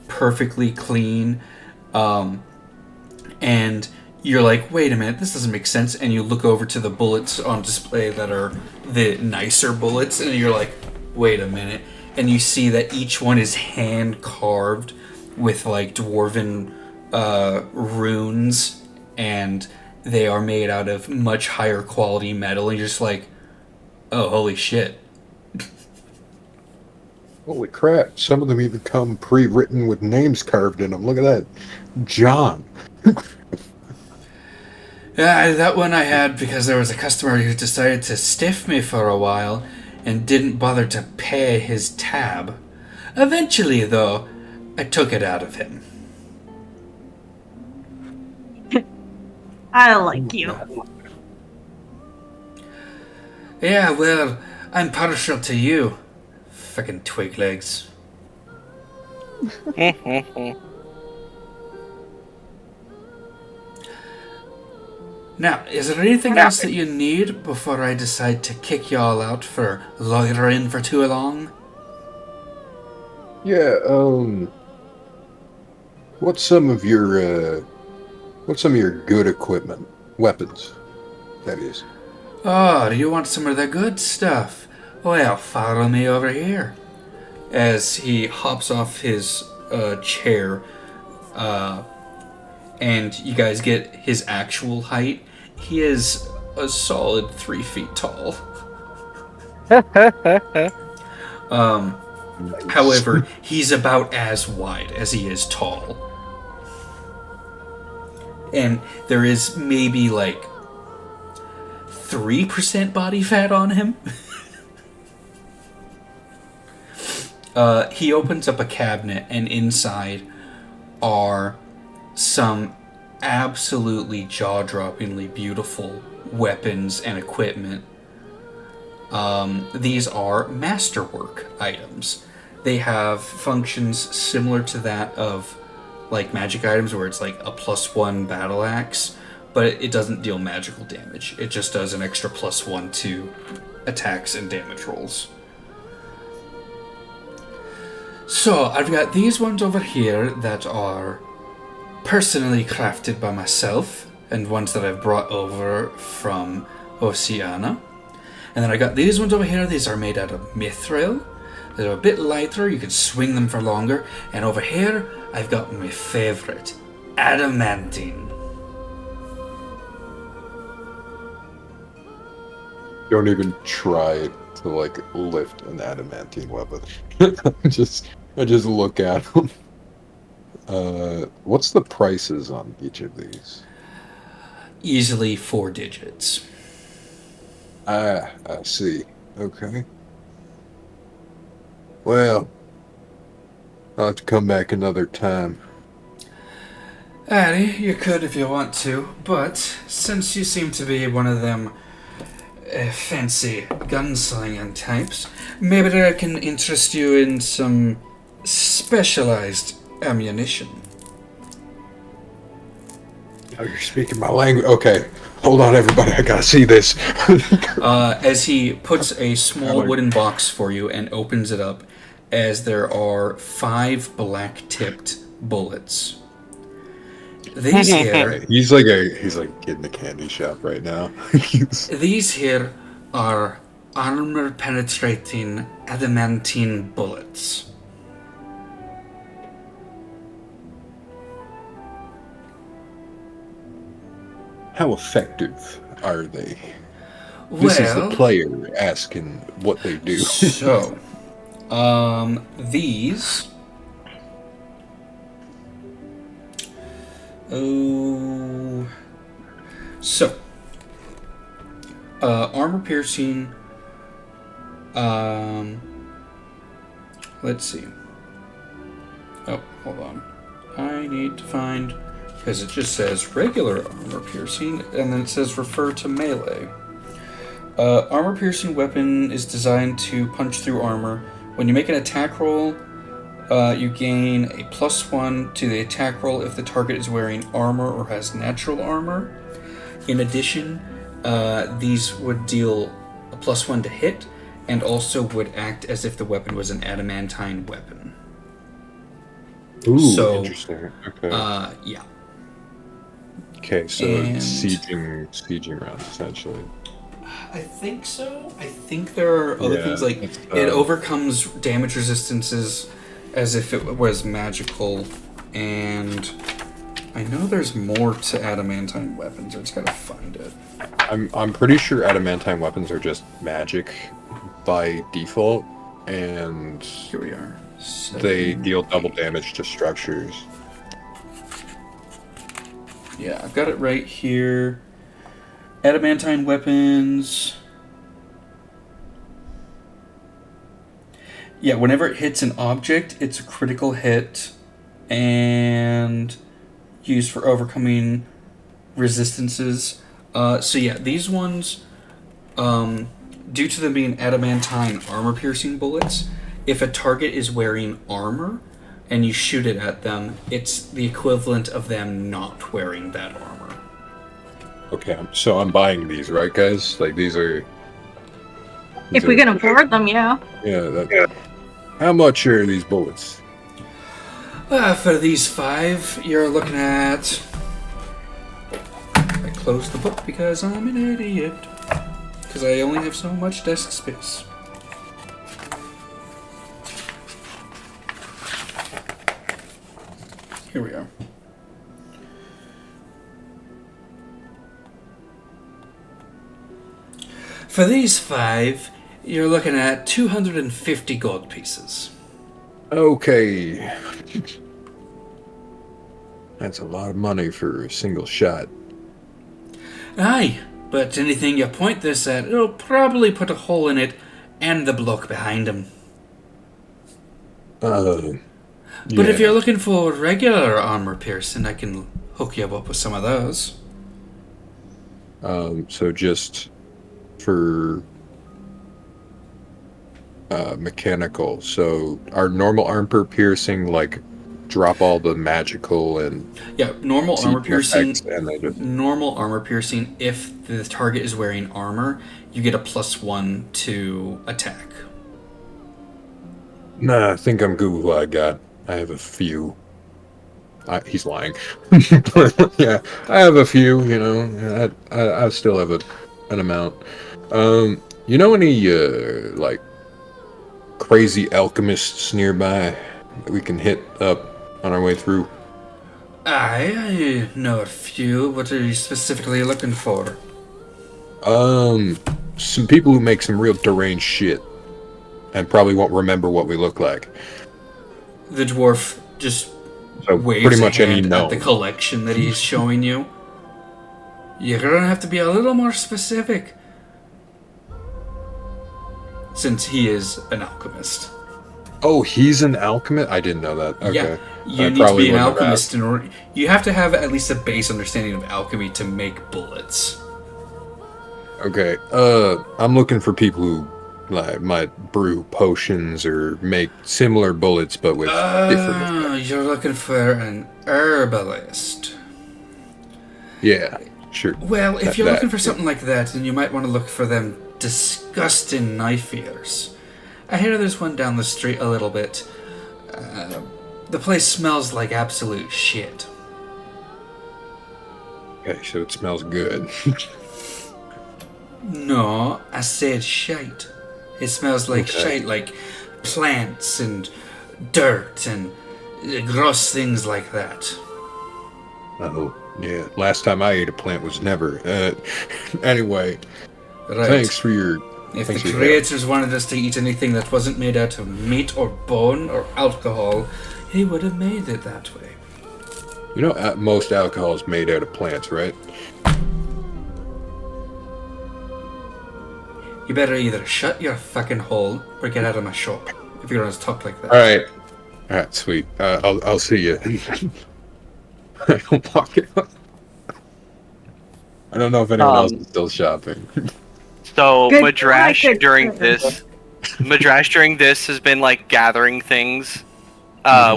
perfectly clean. And you're like, wait a minute, this doesn't make sense. And you look over to the bullets on display that are the nicer bullets, and you're like, wait a minute. And you see that each one is hand carved with like dwarven runes, and they are made out of much higher quality metal. And you're just like, oh, holy shit. Holy crap! Some of them even come pre-written with names carved in them. Look at that, John. Yeah, that one I had because there was a customer who decided to stiff me for a while and didn't bother to pay his tab. Eventually, though, I took it out of him. I like you. Yeah, well, I'm partial to you. Fucking twig legs. Now, is there anything else that you need before I decide to kick y'all out for loitering for too long? Yeah. What's some of your good equipment, weapons? That is. Oh, do you want some of the good stuff? Well, follow me over here. As he hops off his chair, and you guys get his actual height, he is a solid 3 feet tall. However, he's about as wide as he is tall. And there is maybe like 3% body fat on him. He opens up a cabinet, and inside are some absolutely jaw-droppingly beautiful weapons and equipment. These are masterwork items. They have functions similar to that of like magic items, where it's like a +1 battle axe, but it doesn't deal magical damage. It just does an extra +1 to attacks and damage rolls. So, I've got these ones over here that are personally crafted by myself, and ones that I've brought over from Oceania. And then I got these ones over here. These are made out of mithril. They're a bit lighter. You can swing them for longer. And over here, I've got my favorite, adamantine. Don't even try to like lift an adamantine weapon. I just look at them. What's the prices on each of these? Easily 4 digits. I see. Okay. Well, I'll have to come back another time. Addy, you could if you want to, but since you seem to be one of them fancy gunslinging types, maybe I can interest you in some specialized ammunition. Oh, you're speaking my language. Okay, hold on, everybody. I gotta see this. As he puts a small wooden box for you and opens it up, as there are 5 black-tipped bullets. These here, he's like in the candy shop right now. these here are armor-penetrating adamantine bullets. How effective are they? Well, This is the player asking what they do. So, these. Oh. So, armor piercing. Let's see. Oh, hold on. I need to find, because it just says regular armor piercing, and then it says refer to melee. Armor piercing weapon is designed to punch through armor. When you make an attack roll, you gain a +1 to the attack roll if the target is wearing armor or has natural armor. In addition, these would deal a +1 to hit, and also would act as if the weapon was an adamantine weapon. Ooh, So, interesting. Okay. Yeah. Okay, so and- sieging rounds essentially. I think so. I think there are other Yeah, things like it's, it overcomes damage resistances as if it was magical, and I know there's more to adamantine weapons. I just gotta find it. I'm pretty sure adamantine weapons are just magic by default, and Here we are. they deal double damage to structures. Yeah, I've got it right here. Adamantine weapons. Yeah, whenever it hits an object, it's a critical hit and used for overcoming resistances. So yeah, these ones, due to them being adamantine armor-piercing bullets, if a target is wearing armor and you shoot it at them, it's the equivalent of them not wearing that armor. Okay, so I'm buying these, right, guys? Like these are. If we can afford them, yeah. Yeah. How much are these bullets? For these 5, you're looking at. I closed the book because I'm an idiot. Because I only have so much desk space. Here we are. For these 5, you're looking at 250 gold pieces. Okay. That's a lot of money for a single shot. Aye, but anything you point this at, it'll probably put a hole in it and the bloke behind him. But if you're looking for regular armor piercing, I can hook you up with some of those. So just for mechanical. So our normal armor piercing, like drop all the magical and normal armor piercing. And they just... Normal armor piercing. If the target is wearing armor, you get a +1 to attack. Nah, I think I'm good with what I got. I have a few. He's lying. Yeah, I have a few, you know. I still have an amount. You know any, like, crazy alchemists nearby that we can hit up on our way through? I know a few. What are you specifically looking for? Some people who make some real deranged shit and probably won't remember what we look like. The dwarf just So waves pretty much a any hand known. at the collection that he's showing you. You're gonna have to be a little more specific. Since he is an alchemist. Oh, he's an alchemist? I didn't know that. Okay. Yeah, you I need to probably be an wouldn't have alchemist asked. in order. You have to have at least a base understanding of alchemy to make bullets. Okay. I'm looking for people who like might brew potions or make similar bullets, but with different. You're looking for an herbalist. Yeah, sure. Well, if That- you're that, looking for yeah. something like that, then you might want to look for them disgusting knife eaters. I hear there's one down the street a little bit. The place smells like absolute shit. Okay, so it smells good. No, I said shite. It smells like Okay. shite, like plants and dirt and gross things like that. Oh, yeah. Last time I ate a plant was never. Anyway, Right. thanks for your. If thanks the for your help. creators wanted us to eat anything that wasn't made out of meat or bone or alcohol, he would have made it that way. You know, most alcohol is made out of plants, right? You better either shut your fucking hole or get out of my shop if you're gonna talk like that. All right, sweet. I'll see you. I'm walking up. I don't know if anyone else is still shopping. So Good Madrash try, good during try. this, Madrash during this has been like gathering things,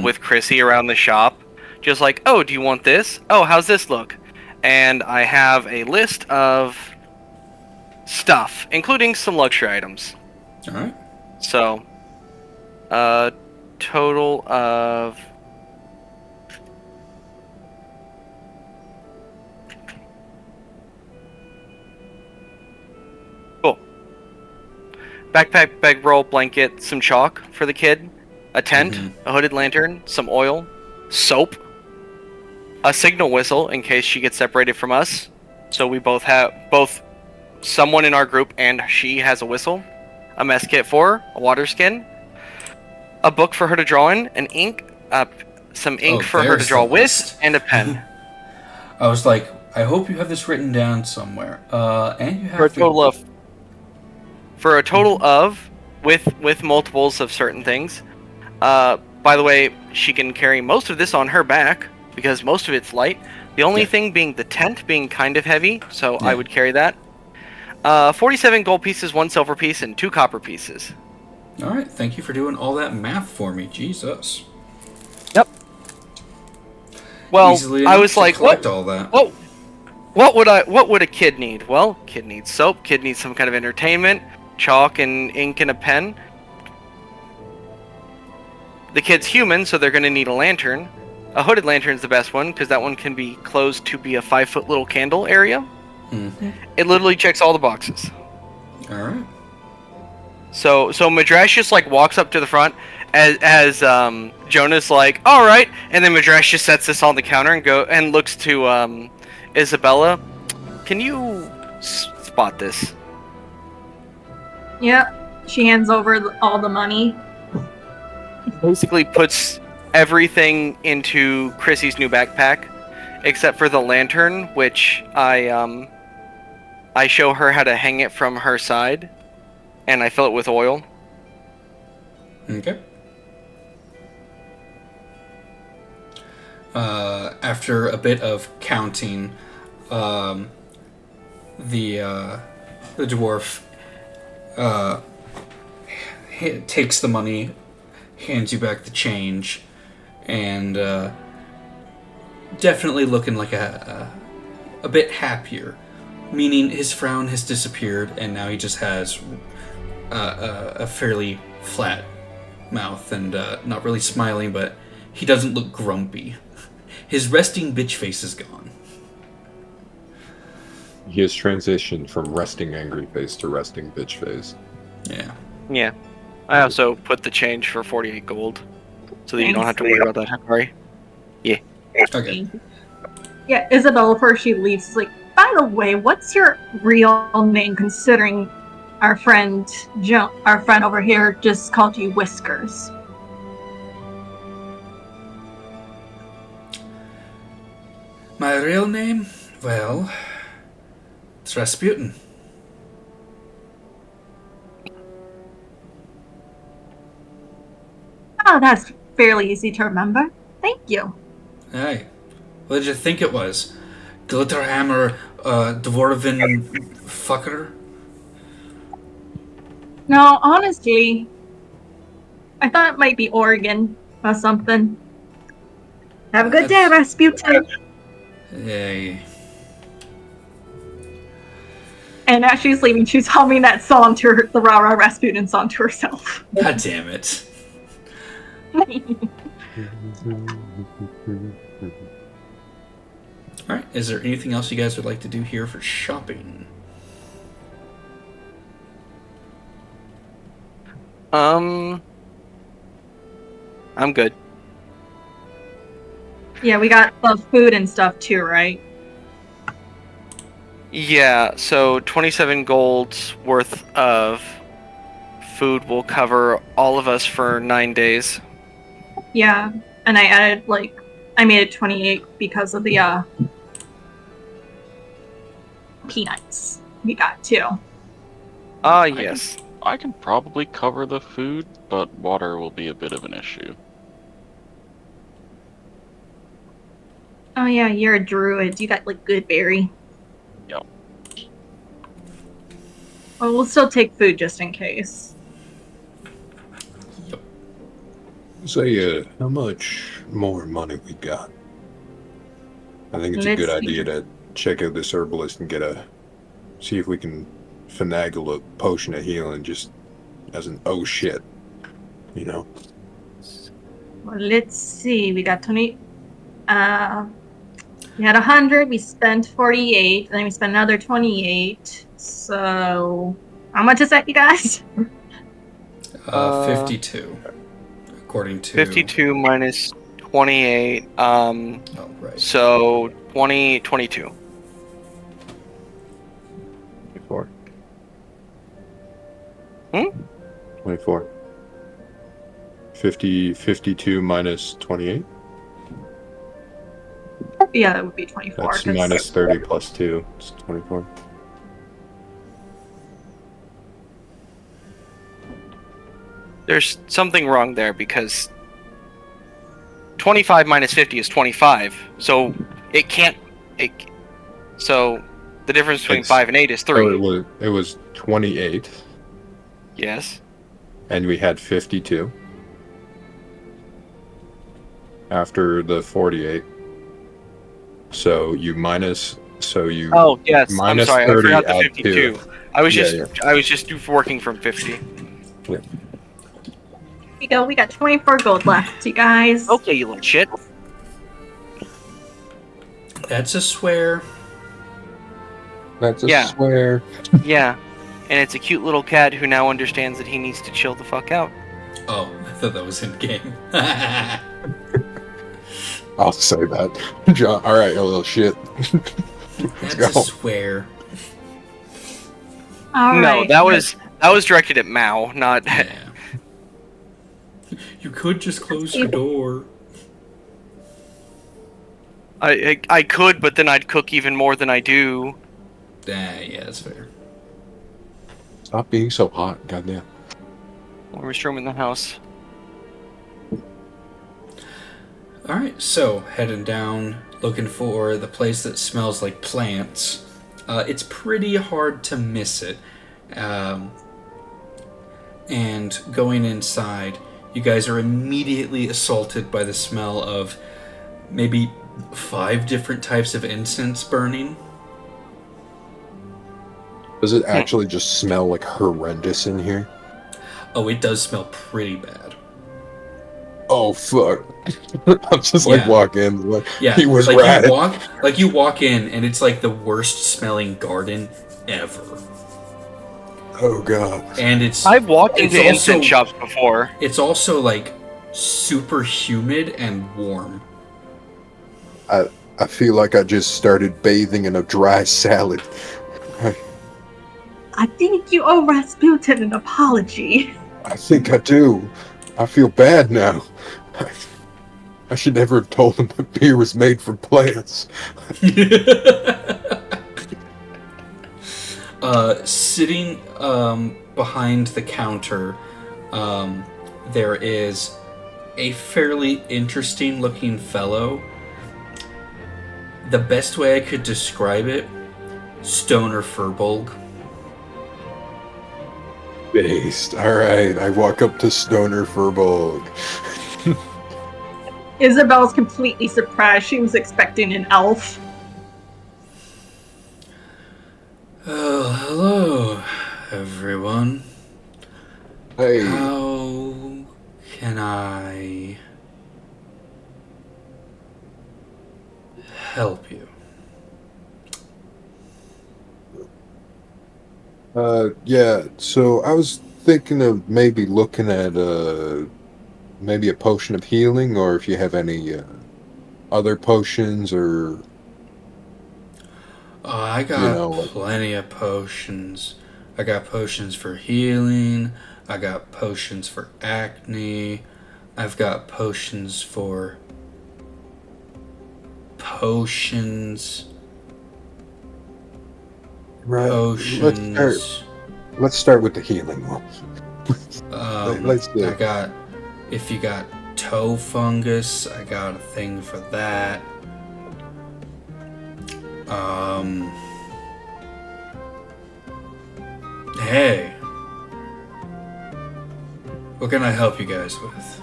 with Chrissy around the shop, just like, oh, do you want this? Oh, how's this look? And I have a list of stuff, including some luxury items. Alright. So, total of cool. Backpack, bag roll, blanket, some chalk for the kid, a tent, a hooded lantern, some oil, soap, a signal whistle in case she gets separated from us. So we both have someone in our group and she has a whistle, a mess kit for her, a water skin, a book for her to draw in, an ink, some ink for her to there's draw the with, list. and a pen. I was like, I hope you have this written down somewhere. And you have For a total of, with multiples of certain things. By the way, she can carry most of this on her back because most of it's light. The only thing being the tent being kind of heavy, so I would carry that. 47 gold pieces, 1 silver piece, and 2 copper pieces. Alright, thank you for doing all that math for me. Jesus. Yep. Well, Easily I enough was to like, collect all that. what would a kid need? Well, kid needs soap, kid needs some kind of entertainment, chalk and ink and a pen. The kid's human, so they're going to need a lantern. A hooded lantern's the best one, because that one can be closed to be a 5-foot little candle area. It literally checks all the boxes. Alright. So Madrash just like walks up to the front as Jonah's like, all right, and then Madrash just sets this on the counter and looks to Isabella. Can you spot this? Yep. She hands over all the money. Basically puts everything into Chrissy's new backpack, except for the lantern, which I show her how to hang it from her side, and I fill it with oil. Okay. After a bit of counting, the dwarf takes the money, hands you back the change, and definitely looking like a bit happier. Meaning his frown has disappeared, and now he just has a fairly flat mouth and not really smiling, but he doesn't look grumpy. His resting bitch face is gone. He has transitioned from resting angry face to resting bitch face. Yeah. Yeah. I also put the change for 48 gold, so that you don't have to worry about that, Hikari. Yeah. Okay. Yeah, Isabella, before she leaves, is like, by the way, what's your real name, considering our friend over here just called you Whiskers? My real name? Well, it's Rasputin. Oh, that's fairly easy to remember. Thank you. Hey, what did you think it was? Glitterhammer, Dwarven fucker? No, honestly, I thought it might be Oregon or something. Have a good day, Rasputin. Hey. And as she's leaving, she's humming that song to her, the Rah Rah Rasputin song to herself. God damn it. Alright, is there anything else you guys would like to do here for shopping? I'm good. Yeah, we got the food and stuff too, right? Yeah, so 27 gold's worth of food will cover all of us for 9 days. Yeah, and I added, I made it 28 because of the, peanuts we got too. Yes. I can probably cover the food, but water will be a bit of an issue. Oh yeah, you're a druid. You got, good berry. Yep. Well, we'll still take food just in case. Say, how much more money we got? I think it's a good idea to check out this herbalist and see if we can finagle a potion of healing just as an oh shit, you know? Well, let's see. We got 20. We had 100. We spent 48. And then we spent another 28. So, how much is that, you guys? 52. According to 52 minus 28. Oh, right. So 22. 24. 24. 52 minus 28? Yeah, that would be 24. That's minus 30 plus 2. It's 24. There's something wrong there because 25 minus 50 is 25. So it can't. So the difference between 5 and 8 is 3. So it was 28. Yes. And we had 52 after the 48. So you minus. Oh yes. Minus I'm sorry. 30 I forgot the add 52. 2. I was just working from 50. Yeah. Here we go. We got 24 gold left, you guys. Okay, you little shit. That's a swear. That's a swear. Yeah. And it's a cute little cat who now understands that he needs to chill the fuck out. Oh, I thought that was in game. I'll say that. John, all right, you little shit. Let's That's go. a swear. All No, right. that was directed at Mao, not. Yeah. You could just close your door. I could, but then I'd cook even more than I do. Yeah, that's fair. Stop being so hot, goddamn. Warmest room in the house. Alright, so heading down, looking for the place that smells like plants. It's pretty hard to miss it. And going inside, you guys are immediately assaulted by the smell of maybe 5 different types of incense burning. Does it actually just smell like horrendous in here? Oh, it does smell pretty bad. oh fuck. I'm just like Yeah. walk in, like Yeah, he was like right. you walk in, and it's like the worst smelling garden ever. Oh god. And it's I've walked into also- incense shops before. It's also like super humid and warm. I feel like I just started bathing in a dry salad. I think you owe Rasputin an apology. I think I do. I feel bad now. I should never have told him that beer was made from plants. Sitting behind the counter, there is a fairly interesting looking fellow. The best way I could describe it, stoner Furbolg. Based. Alright, I walk up to Stoner Furbolg. Isabel's completely surprised. She was expecting an elf. Oh, hello, everyone. Hey, How can I help you? yeah, so I was thinking of maybe looking at, maybe a potion of healing, or if you have any, other potions, or, Oh, I got know, plenty of potions. I got potions for healing. I got potions for acne. I've got potions for potions. right, Potions. let's start with the healing one. Let's do I it. got, if you got toe fungus, I got a thing for that. Hey. What can I help you guys with?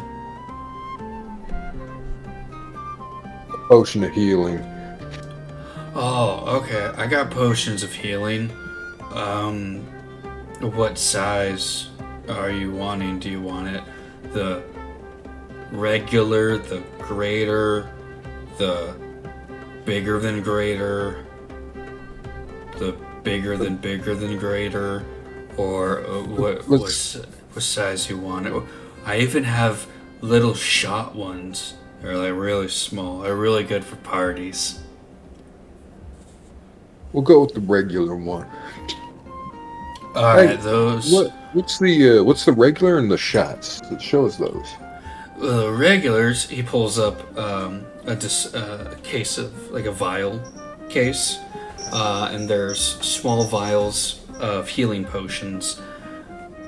Potion of healing. Oh, okay. I got potions of healing. What size are you wanting? Do you want it the regular, the greater, the bigger than greater, the bigger than greater, or what size you want it? I even have little shot ones. They're like really small. They're really good for parties. We'll go with the regular one. All Hey, right, those. What's the regular and the shots? Show us those. The regulars, he pulls up a case of, like a vial case, and there's small vials of healing potions,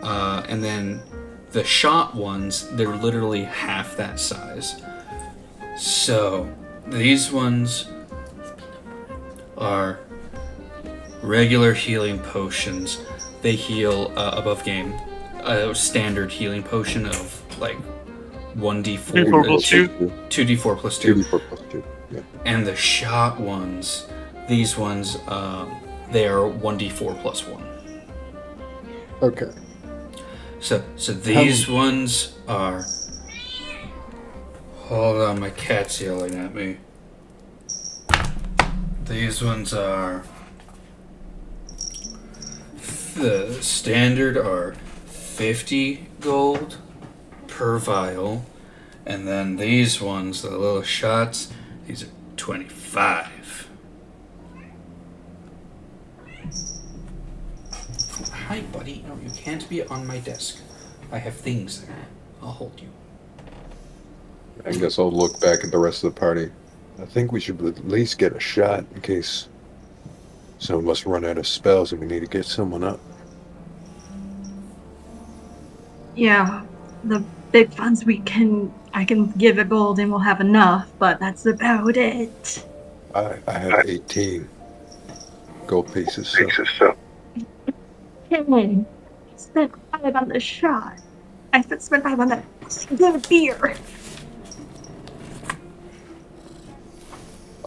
and then the shot ones, they're literally half that size. So these ones are regular healing potions. They heal above game. A standard healing potion of like 1d4 4 plus 2. 2d4 plus 2. 2d4 plus 2. Yeah. And the shot ones, these ones, they are 1d4 plus 1. Okay. So these ones are. Hold on, my cat's yelling at me. These ones are. The standard are 50 gold per vial, and then these ones, the little shots, these are 25. Hi, buddy. No, you can't be on my desk. I have things there. I'll hold you. I guess I'll look back at the rest of the party. I think we should at least get a shot in case some of us run out of spells and we need to get someone up. Yeah, the big funds I can give a gold and we'll have enough, but that's about it. I have 18 gold pieces. So. Hey, I spent 5 on the shot. I spent 5 on that good beer.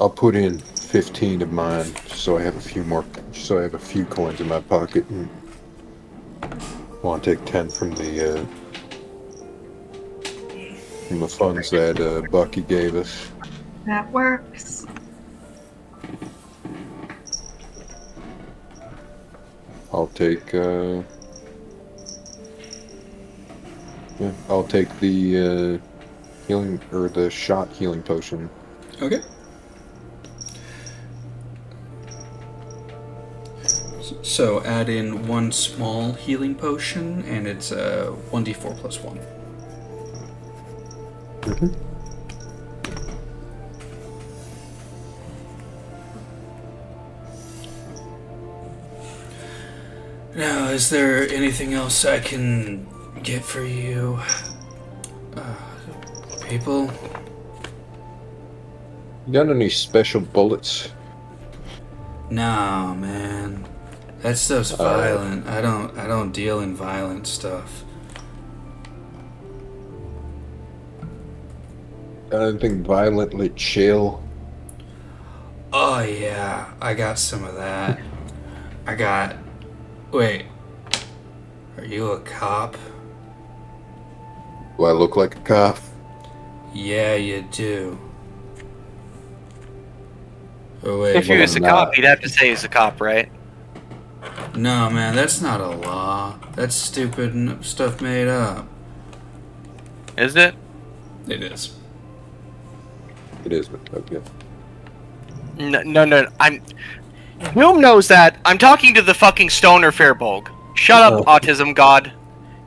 I'll put in 15 of mine so I have a few coins in my pocket. And want to take 10 from the from the funds that Bucky gave us. That works. I'll take I'll take the healing or the shot healing potion. Okay. So add in 1 small healing potion, and it's 1d4 plus 1. Mm-hmm. Now, is there anything else I can get for you, people? You got any special bullets? Nah, man. That stuff's violent. I don't deal in violent stuff. Got anything violently chill? Oh yeah, I got some of that. Wait. Are you a cop? Do I look like a cop? Yeah, you do. Oh wait. If he was a not. cop, you'd have to say he's a cop, right? No, man, that's not a law. That's stupid stuff made up. Is it? It is. It is, but okay. No. Who knows that? I'm talking to the fucking stoner Fairbolg. Shut up, autism god.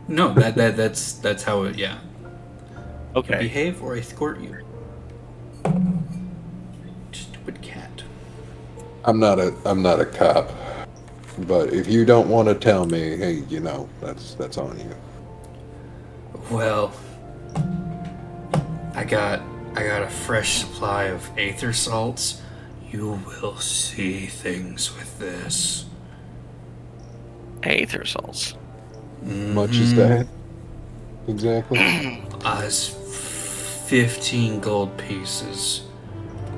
No, that's how it. Yeah. Okay. Behave or I escort you. Stupid cat. I'm not a cop. But if you don't want to tell me, hey, you know, that's on you. Well, I got a fresh supply of aether salts. You will see things with this. Aether salts. Much as that? Exactly. It's 15 gold pieces.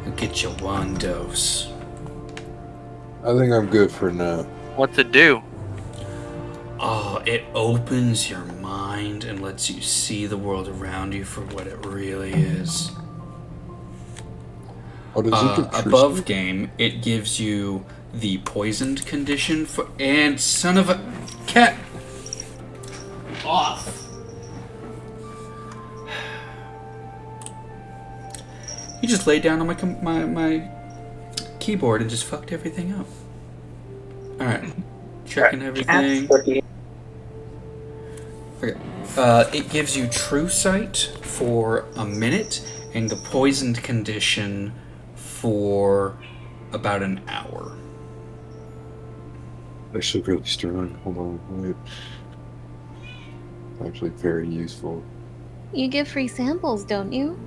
I'll get you 1 dose. I think I'm good for now. What's it do? Oh, it opens your mind and lets you see the world around you for what it really is. Oh, does it do Above game, it gives you the poisoned condition for and son of a cat off. He just laid down on my keyboard and just fucked everything up. All right, checking everything. Okay. It gives you true sight for a minute and the poisoned condition for about an hour. Actually really strong. Hold on, wait. Actually very useful. You give free samples, don't you?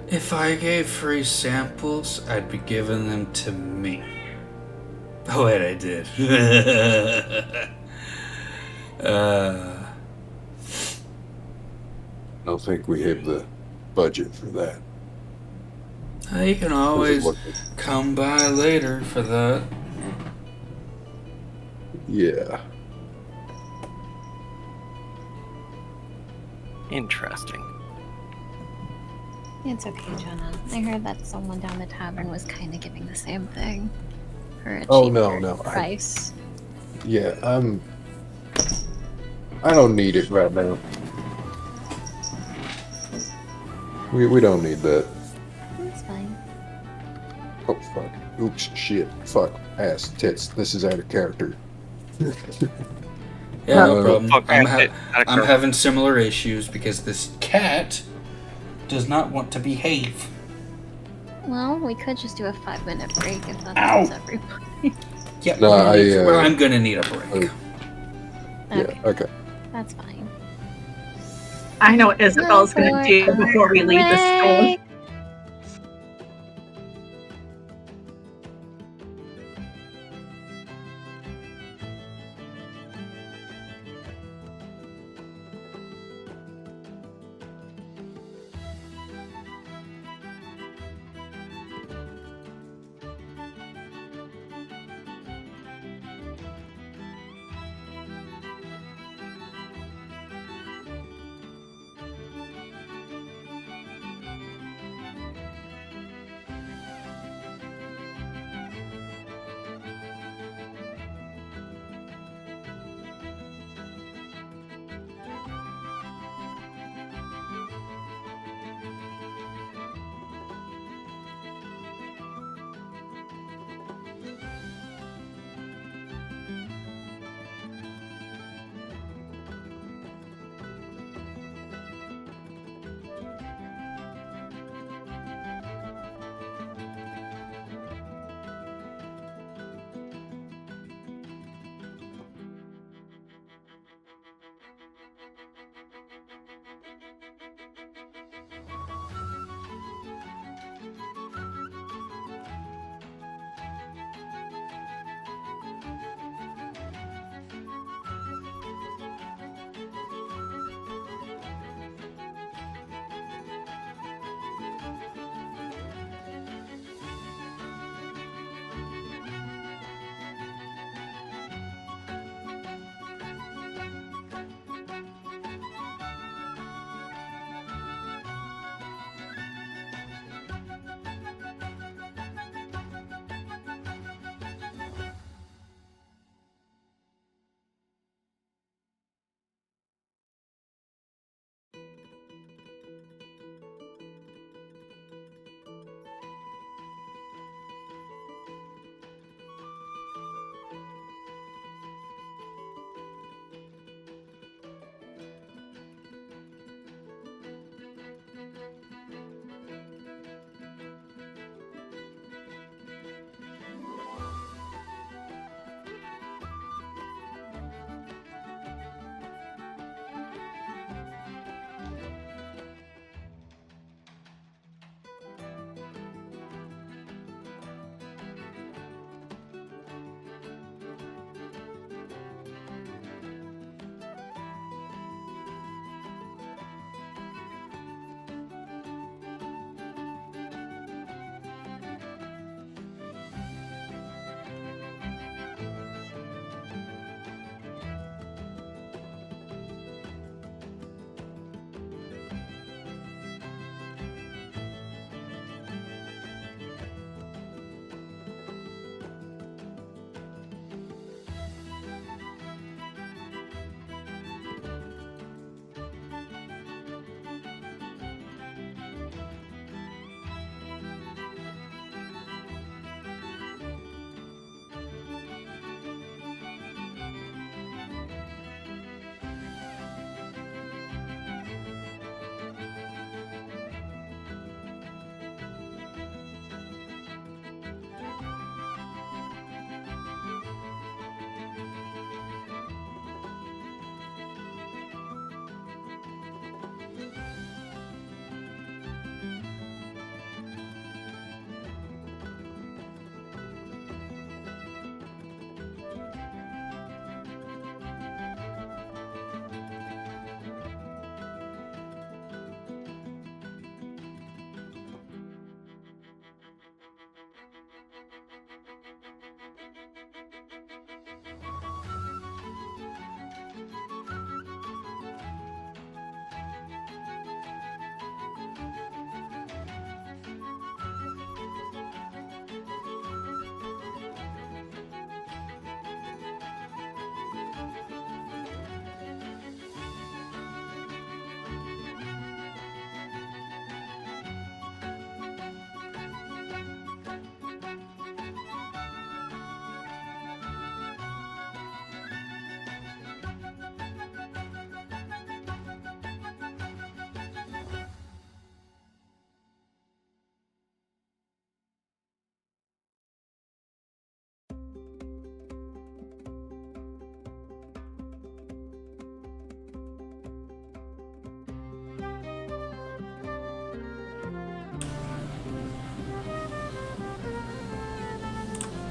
If I gave free samples, I'd be giving them to me. Oh wait, I did. I don't think we have the budget for that. You can always come by later for that. Yeah. Interesting. It's okay, Jonah. I heard that someone down the tavern was kind of giving the same thing for a cheaper price. Yeah, I don't need it right now. We don't need that. That's fine. Oh fuck. Oops, shit. Fuck. Ass. Tits. This is out of character. Yeah, no problem. Fuck, I'm having similar issues because this cat does not want to behave. Well, we could just do a 5-minute break if that Ow. helps everybody. Yeah, No, I'm gonna need a break. Okay, Yeah, okay. that's fine. I know what Isabel's gonna do before we leave the store.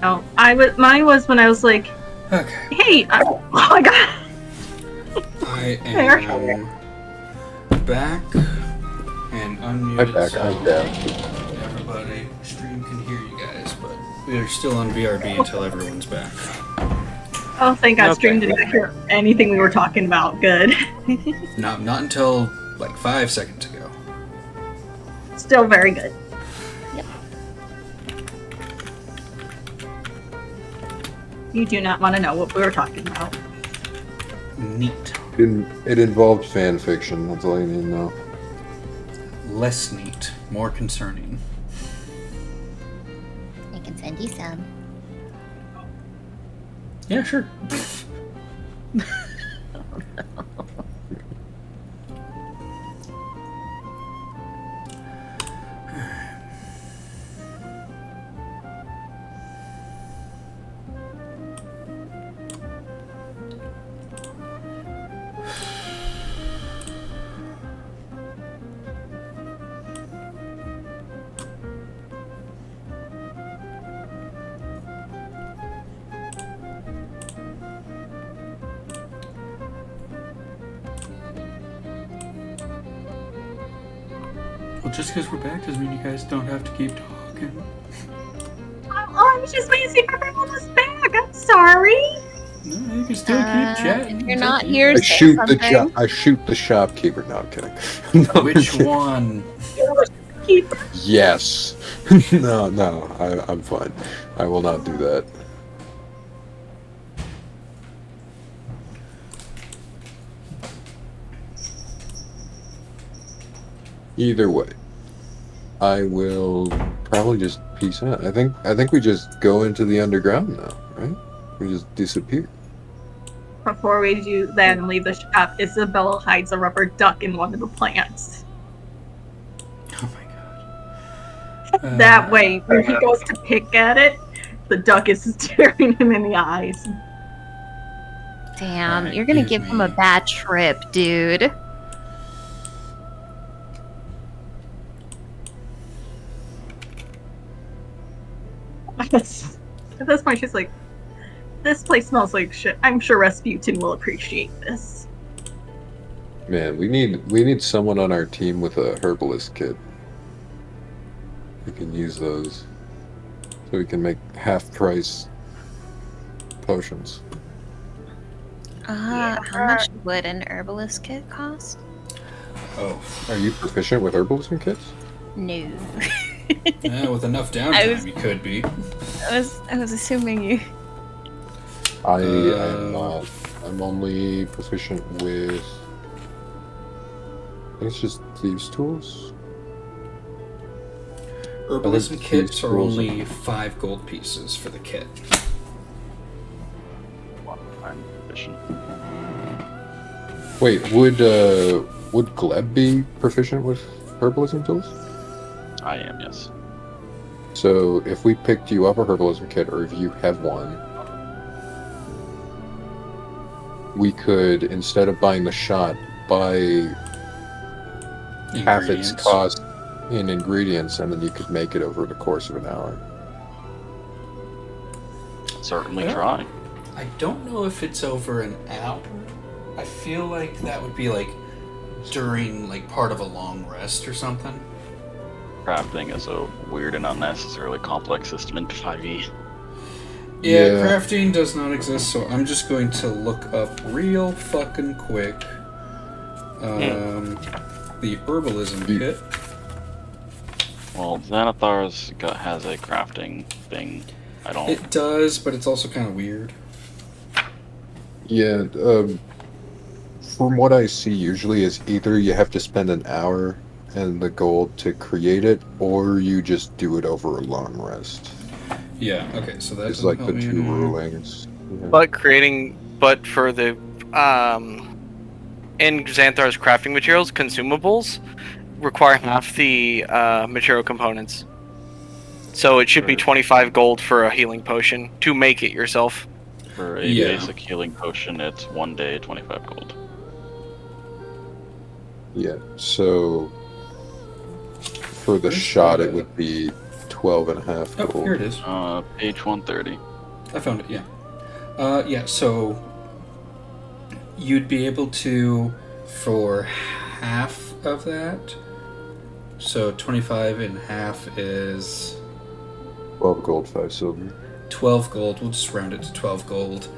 Oh, mine was when I was like, Okay. hey, oh my god. I am back and unmuted. I'm back. I'm down. Everybody, stream can hear you guys, but we are still on BRB until everyone's back. Oh, thank God, Okay. stream didn't hear anything we were talking about. Good. Not until like 5 seconds ago. Still very good. Yep. You do not want to know what we were talking about. Neat. It involved fan fiction. That's all you need to know. Less neat. More concerning. I can send you some. Yeah, sure. Well, just because we're back doesn't mean you guys don't have to keep talking. Oh, I was just waiting to see if everyone was back. I'm sorry. No, you can still keep chatting. If you're It's not up to you. here, I say shoot something. I shoot the shopkeeper. No, I'm kidding. No, Which one? Keep Yes. No, I'm fine. I will not do that. Either way, I will probably just peace out. I think we just go into the underground now, right? We just disappear. Before we do that and leave the shop, Isabella hides a rubber duck in one of the plants. Oh my god. That way, when he goes to pick at it, the duck is staring him in the eyes. Damn, Alright, you're gonna give give him a me- bad trip, dude. At this point, she's like, this place smells like shit. I'm sure Rasputin will appreciate this. Man, we need someone on our team with a herbalist kit. We can use those so we can make half-price potions. Yeah. How much would an herbalist kit cost? Oh. Are you proficient with herbalism kits? No. Yeah, with enough I downtime, was- you could be. I was assuming you. I am not. I'm only proficient with. I think it's just thieves' tools. Herbalism these kits are tools- only 5 gold pieces for the kit. I'm proficient. Wait, would Gleb be proficient with herbalism tools? I am, yes. So if we picked you up a herbalism kit, or if you have one, we could, instead of buying the shot, buy half its Ingredients. cost in ingredients, and then you could make it over the course of an hour. Certainly Yeah. try. I don't know if it's over an hour. I feel like that would be like during like part of a long rest or something. Crafting is a weird and unnecessarily complex system in 5e. Yeah, Yeah. crafting does not exist, so I'm just going to look up real fucking quick. The herbalism You- kit. Well, Xanathar's has a crafting thing. I don't. It does, but it's also kind of weird. Yeah, from what I see, usually is either you have to spend an hour and the gold to create it, or you just do it over a long rest. Yeah. Okay. So that's It's like the two rulings. Yeah. But for the in Xanthar's crafting materials, consumables require half the material components. So it should be Sure. 25 gold for a healing potion to make it yourself. For a Yeah. basic healing potion, it's 1 day, 25 gold. Yeah, so for the Where's shot, the- it would be 12 and a half Oh, gold. here it is. Page 130. I found it, yeah. Yeah, so you'd be able to, for half of that, so 25 and half is 12 gold, 5 silver. 12 gold. We'll just round it to 12 gold.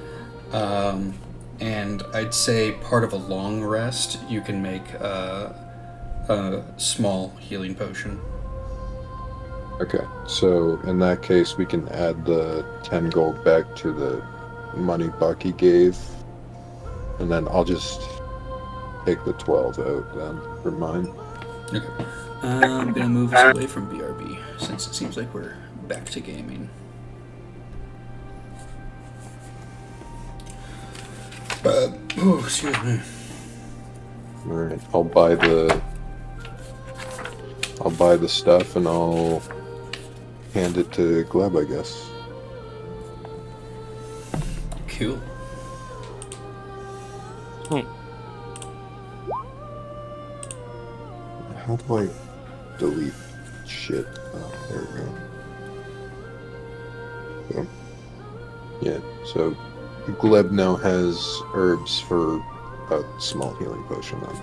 And I'd say part of a long rest, you can make a small healing potion. Okay, so in that case, we can add the 10 gold back to the money Bucky gave, and then I'll just take the 12 out then for mine. Okay. I'm gonna move us away from BRB since it seems like we're back to gaming. Oh, excuse me. Alright, I'll buy the stuff and I'll hand it to Gleb, I guess. Cool. How do I delete shit? Oh, there we go. Yeah, so Gleb now has herbs for a small healing potion then.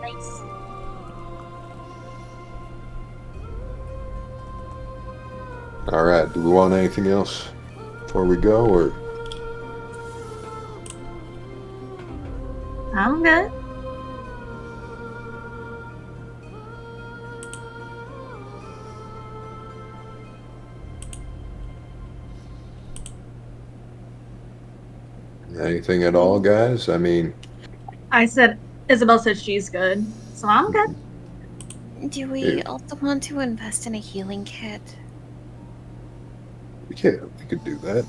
Nice. Alright, do we want anything else before we go, or? I'm good. Anything at all, guys? I mean, Isabel said she's good, so I'm good. Do we Yeah. also want to invest in a healing kit? yeah, we could do that.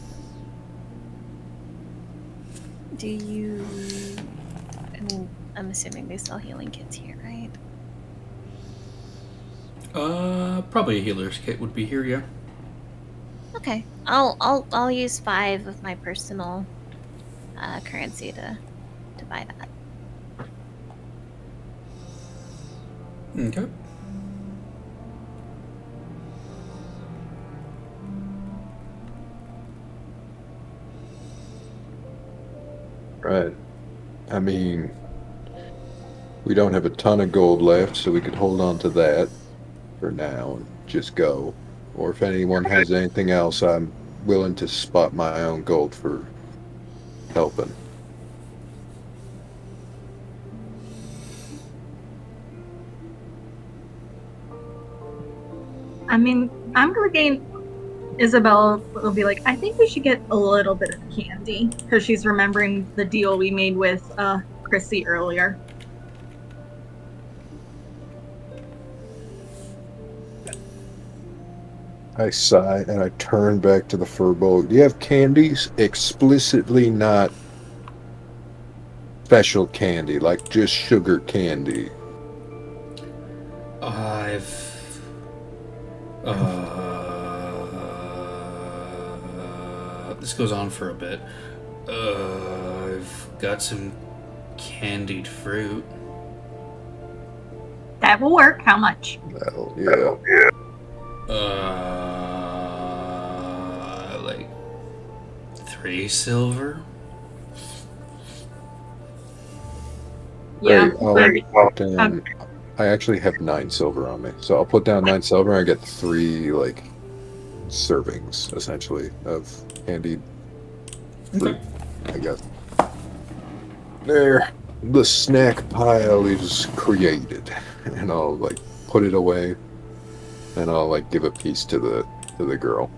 Do you... I mean, I'm assuming they sell healing kits here, right? Probably a healer's kit would be here, yeah. Okay. I'll use 5 of my personal currency to buy that. Okay. Right. I mean, we don't have a ton of gold left, so we could hold on to that for now and just go. Or if anyone has anything else, I'm willing to spot my own gold for helping. I mean, I'm gonna gain. Isabel will be like, I think we should get a little bit of candy because she's remembering the deal we made with Chrissy earlier. I sigh and I turn back to the furbolg. Do you have candies? Explicitly not special candy, like just sugar candy. This goes on for a bit. I've got some candied fruit. That will work. How much? Well, yeah. Like 3 silver. Yeah. Hey, I'll put down, I actually have 9 silver on me, so I'll put down 9 silver and I get 3 like servings essentially of candied fruit, I guess. There, the snack pile is created, and I'll like put it away, and I'll like give a piece to the girl.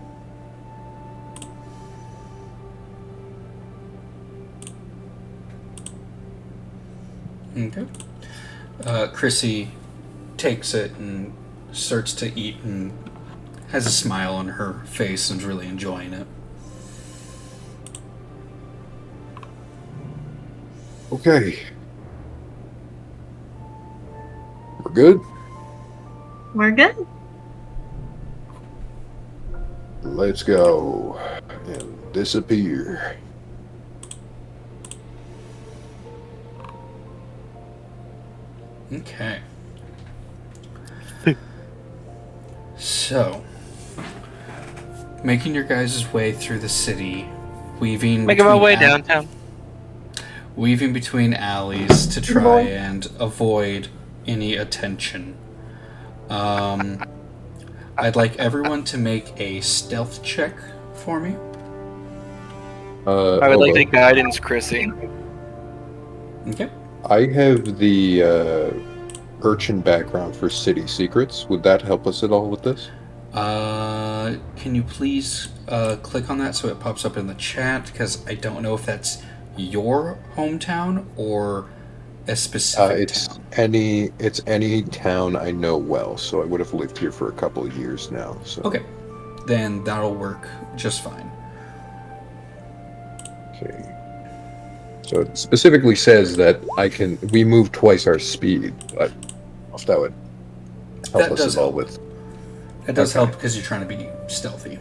Okay. Chrissy takes it and starts to eat and has a smile on her face and is really enjoying it. Okay. We're good? We're good. Let's go and disappear. Okay. So, making your guys' way through the city, weaving Making my between way downtown. weaving between alleys to try and avoid any attention. I'd like everyone to make a stealth check for me. I would like Obo, to guidance Chrissy. Okay. I have the urchin background for city secrets. Would that help us at all with this? Can you please click on that so it pops up in the chat? Because I don't know if that's your hometown or a specific town. It's any town I know well. So I would have lived here for a couple of years now. So Okay, then that'll work just fine. okay. So it specifically says that we move twice our speed, but if that would help That us does at all help. with. It does Okay. help because you're trying to be stealthy.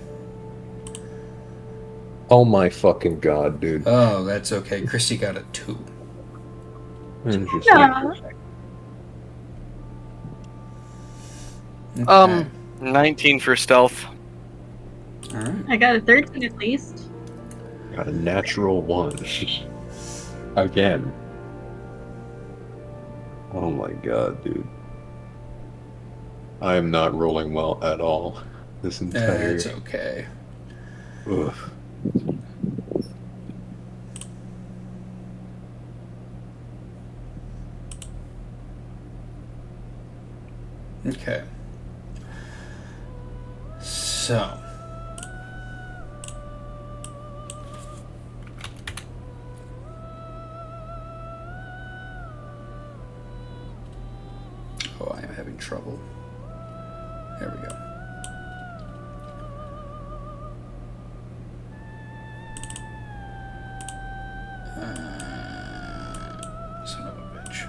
Oh my fucking god, dude! Oh, that's okay. Christy got a 2. Interesting. Yeah. Okay. 19 for stealth. All right. I got a 13 at least. Got a natural 1 again. Oh my god, dude! I am not rolling well at all. This entire. It's okay. Ugh. Okay. So. Oh, I am having trouble. There we go. Son of a bitch.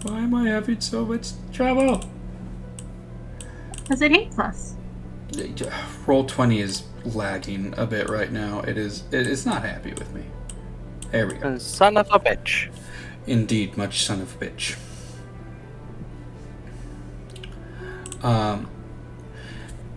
Why am I having so much trouble? Because it hates us. Roll 20 is lagging a bit right now. It's not happy with me. There we go. Son of a bitch. Indeed, much son of a bitch.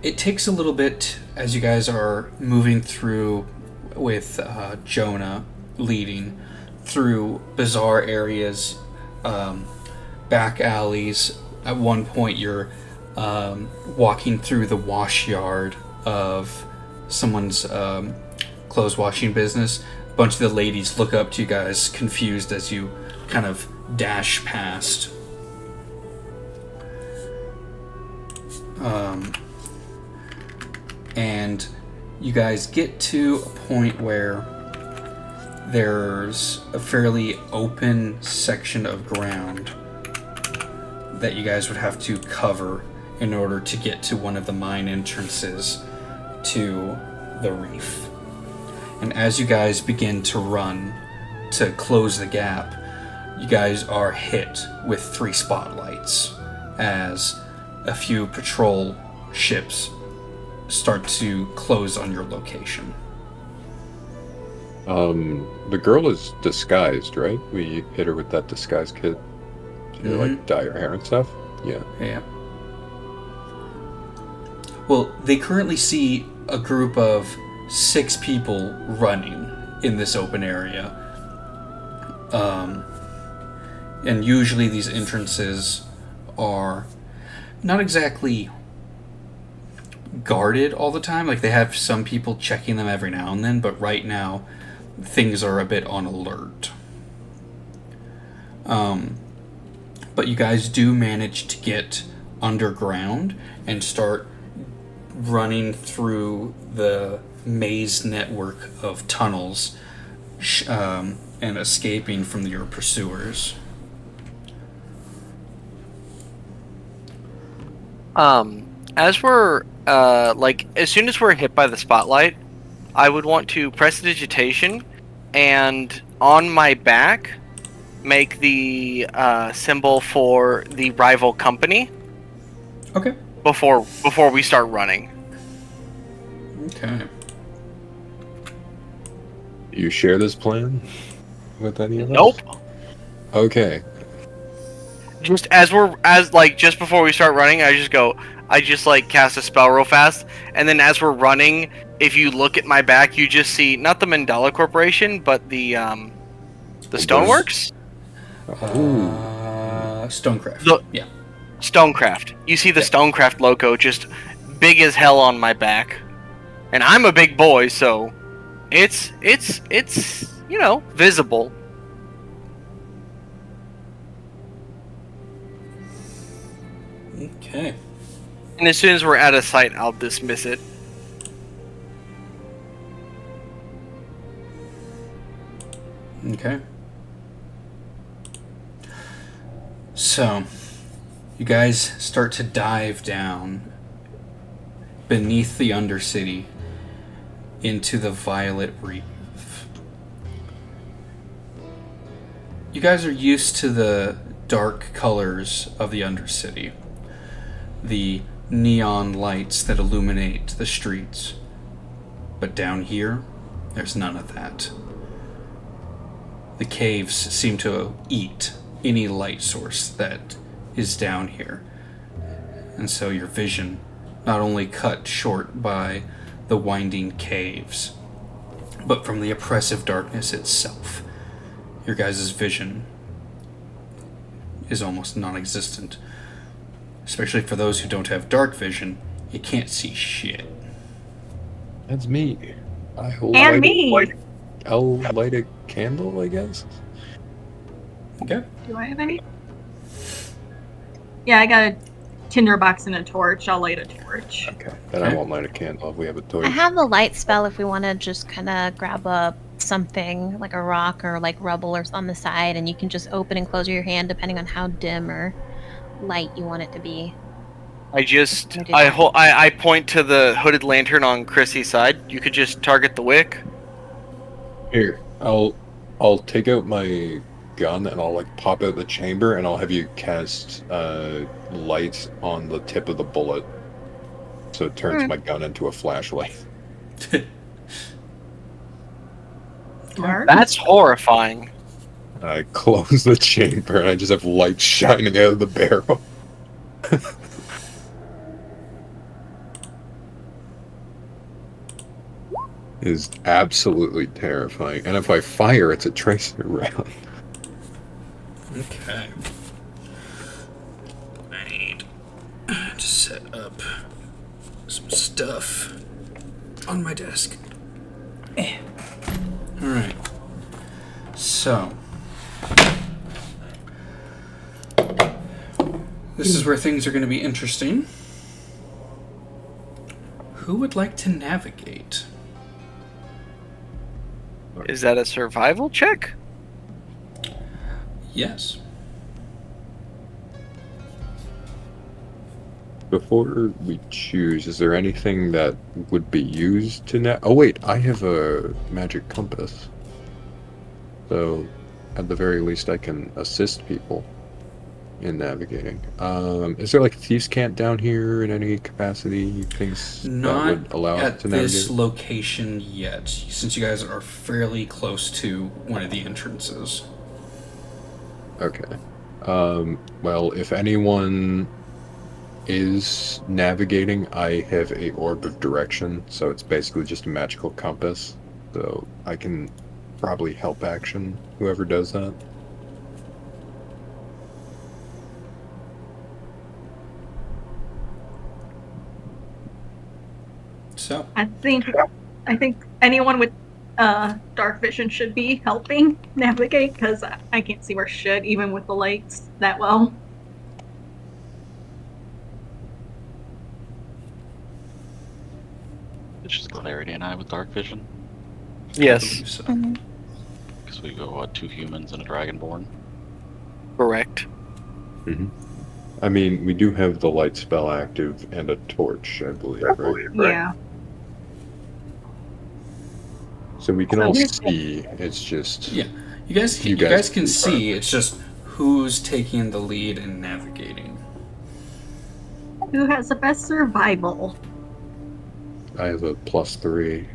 It takes a little bit as you guys are moving through with Jonah leading through bizarre areas, back alleys. At one point, you're walking through the wash yard of someone's clothes washing business. A bunch of the ladies look up to you guys, confused as you kind of dash past. And you guys get to a point where there's a fairly open section of ground that you guys would have to cover in order to get to one of the mine entrances to the reef. And as you guys begin to run to close the gap, you guys are hit with 3 spotlights as a few patrol ships start to close on your location. The girl is disguised, right? We hit her with that disguise kit to like dye her hair and stuff. Yeah. Yeah. Well, they currently see a group of 6 people running in this open area. And usually these entrances are not exactly guarded all the time. Like, they have some people checking them every now and then, but right now things are a bit on alert. But you guys do manage to get underground and start running through the maze network of tunnels and escaping from your pursuers. As we're as soon as we're hit by the spotlight, I would want to prestidigitation, and on my back, make the symbol for the rival company. Okay. Before we start running. Okay. You share this plan with any of us? Nope. Okay. just just before we start running, I just like cast a spell real fast, and then as we're running, if you look at my back, you just see not the Mandala Corporation, but the Stoneworks. Stonecraft. Yeah. Stonecraft. You see the Stonecraft logo just big as hell on my back, and I'm a big boy, so it's visible. Okay. And as soon as we're out of sight, I'll dismiss it. Okay. So, you guys start to dive down beneath the Undercity into the Violet Reef. You guys are used to the dark colors of the Undercity, the neon lights that illuminate the streets. But down here, there's none of that. The caves seem to eat any light source that is down here. And so your vision not only cut short by the winding caves, but from the oppressive darkness itself. Your guys' vision is almost non-existent. Especially for those who don't have dark vision, you can't see shit. That's me. And me! I'll light a candle, I guess. Okay. Do I have any? Yeah, I got a tinderbox and a torch. I'll light a torch. Okay. Then I won't light a candle if we have a torch. I have the light spell if we want to just kind of grab something like a rock or like rubble or on the side, and you can just open and close your hand depending on how dim or light you want it to be. I point to the hooded lantern on Chrissy's side. You could just target the wick. Here, I'll take out my gun and I'll like pop out the chamber and I'll have you cast light on the tip of the bullet, so it turns my gun into a flashlight. That's horrifying. I close the chamber and I just have light shining out of the barrel. It is absolutely terrifying. And if I fire, it's a tracer round. Okay. I need to set up some stuff on my desk. Alright. So. This is where things are going to be interesting. Who would like to navigate? Is that a survival check? Yes. Before we choose, is there anything that would be used to oh wait, I have a magic compass. So, at the very least, I can assist people in navigating. Is there like a thieves' cant down here in any capacity? Things that would allow us to navigate? Not at this location yet, since you guys are fairly close to one of the entrances. Okay. Well, if anyone is navigating, I have a orb of direction, so it's basically just a magical compass. So I can probably help action whoever does that. So I think anyone with dark vision should be helping navigate, because I can't see where shit, even with the lights, that well. It's just Clarity and I with dark vision. Yes. So. Because we go, 2 humans and a dragonborn. Correct. Mm-hmm. I mean, we do have the light spell active and a torch, I believe, right? Yeah. So we can all see. It's just Yeah, you guys can see. It's just who's taking the lead in navigating. Who has the best survival? I have a +3.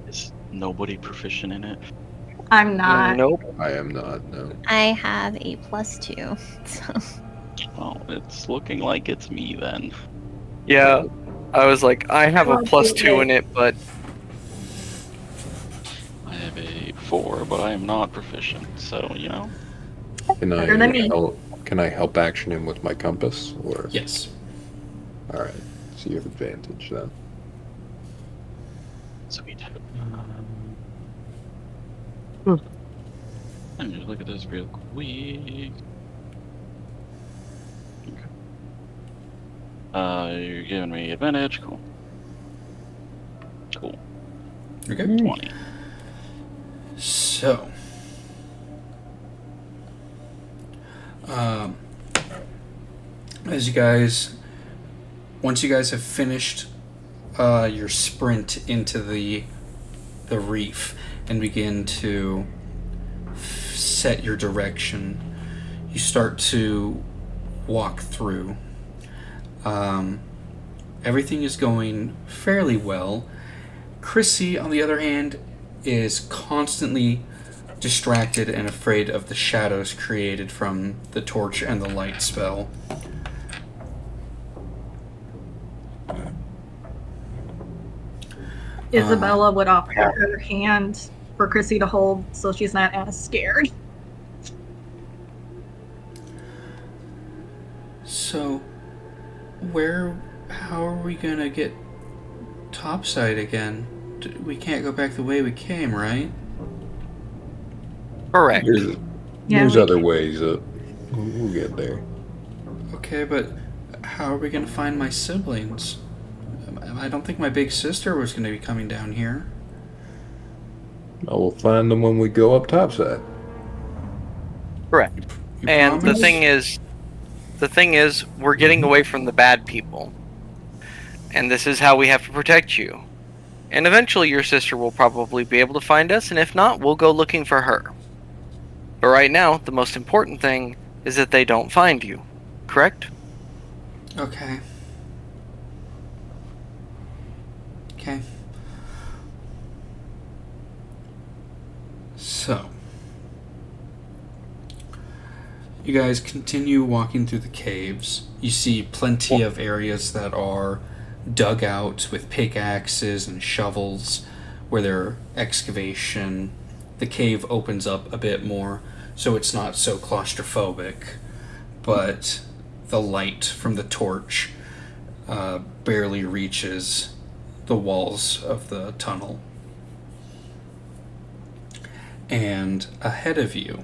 Is nobody proficient in it? I'm not. Nope. I am not, no. I have a +2. So. Well, it's looking like it's me then. Yeah. I was like, I have a +2 in it, but I have a 4, but I am not proficient, so, you know. Better than me. Can I help action him with my compass? Or Yes. Alright. So you have advantage then. Sweet. Let me just look at this real quick. Okay. You're giving me advantage. Cool. Cool. Okay. 20. So, once you guys have finished your sprint into the reef and begin to set your direction, you start to walk through. Everything is going fairly well. Chrissy, on the other hand, is constantly distracted and afraid of the shadows created from the torch and the light spell. Isabella would offer her hand for Chrissy to hold so she's not as scared. So, how are we gonna get topside again? We can't go back the way we came, right? correct. There's other ways up. We'll get there. Okay, but how are we gonna find my siblings? I don't think my big sister was gonna be coming down here. Well, we'll find them when we go up topside. Correct. You And promise? the thing is, we're getting away from the bad people. And this is how we have to protect you. And eventually your sister will probably be able to find us, and if not, we'll go looking for her. But right now, the most important thing is that they don't find you. Correct? Okay. Okay. So, you guys continue walking through the caves. You see plenty of areas that are dug out with pickaxes and shovels where they're excavation. The cave opens up a bit more, so it's not so claustrophobic, but the light from the torch barely reaches the walls of the tunnel. And ahead of you,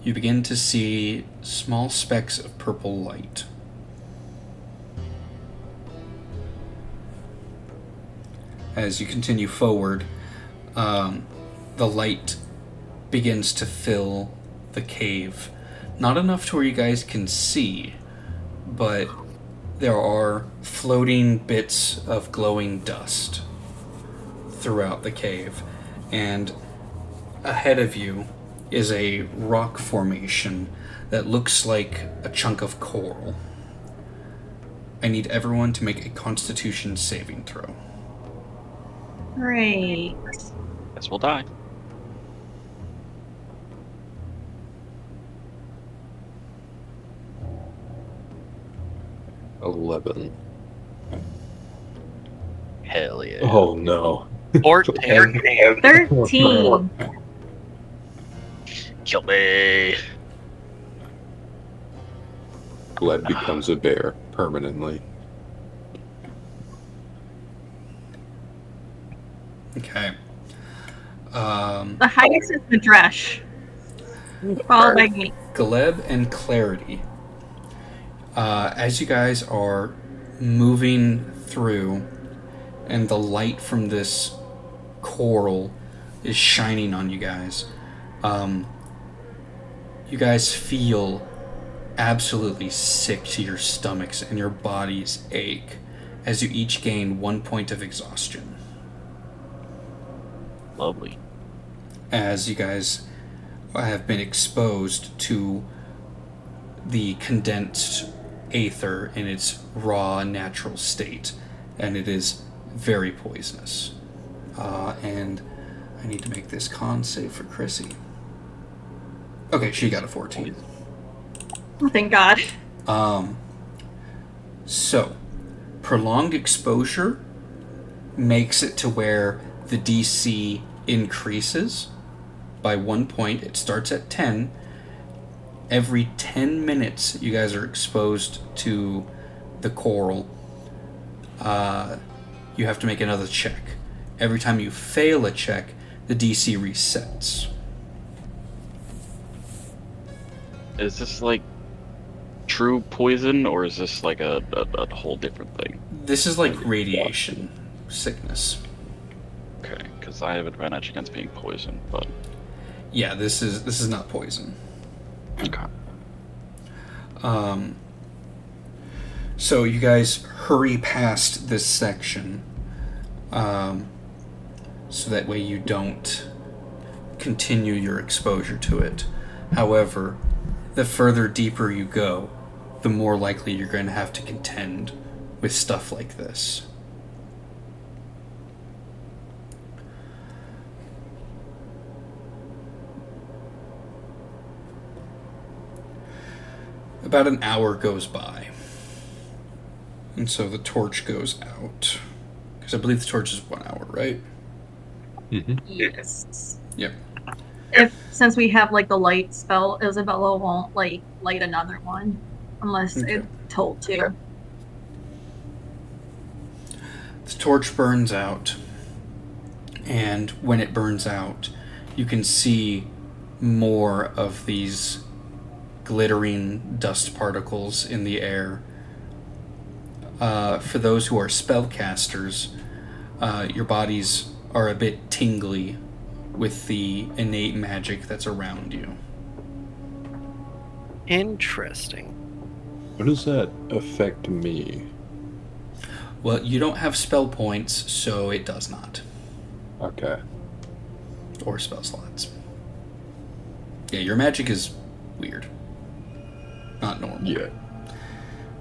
you begin to see small specks of purple light. As you continue forward, the light begins to fill the cave. Not enough to where you guys can see, but there are floating bits of glowing dust throughout the cave. And ahead of you is a rock formation that looks like a chunk of coral. I need everyone to make a Constitution saving throw. Great. Guess we'll die. $11. Hell yeah. Oh no. 14. 13. Kill me. Gleb becomes a bear permanently. Okay. The highest is the Dresh. Followed by me. Gleb and Clarity. As you guys are moving through, and the light from this coral is shining on you guys, you guys feel absolutely sick to your stomachs, and your bodies ache as you each gain 1 point of exhaustion. Lovely. As you guys have been exposed to the condensed aether in its raw, natural state, and it is very poisonous. And I need to make this con save for Chrissy. Okay, she got a 14. Oh, thank God. So, prolonged exposure makes it to where the DC increases by 1 point. It starts at 10. Every 10 minutes you guys are exposed to the coral, you have to make another check. Every time you fail a check, the DC resets. Is this like true poison, or is this like a whole different thing? This is like radiation sickness. Okay, because I have advantage against being poisoned, but Yeah, this is not poison. okay. So you guys hurry past this section, so that way you don't continue your exposure to it. However, the further deeper you go, the more likely you're going to have to contend with stuff like this. About an hour goes by. And so the torch goes out. Because I believe the torch is 1 hour, right? Mm-hmm. Yes. Yep. Since we have like the light spell, Isabella won't like light another one unless Okay. it's told to. The torch burns out. And when it burns out, you can see more of these glittering dust particles in the air. For those who are spellcasters, your bodies are a bit tingly with the innate magic that's around you. Interesting. How does that affect me? Well, you don't have spell points, so it does not. Okay. Or spell slots. Yeah, your magic is weird. Not normal. Yeah.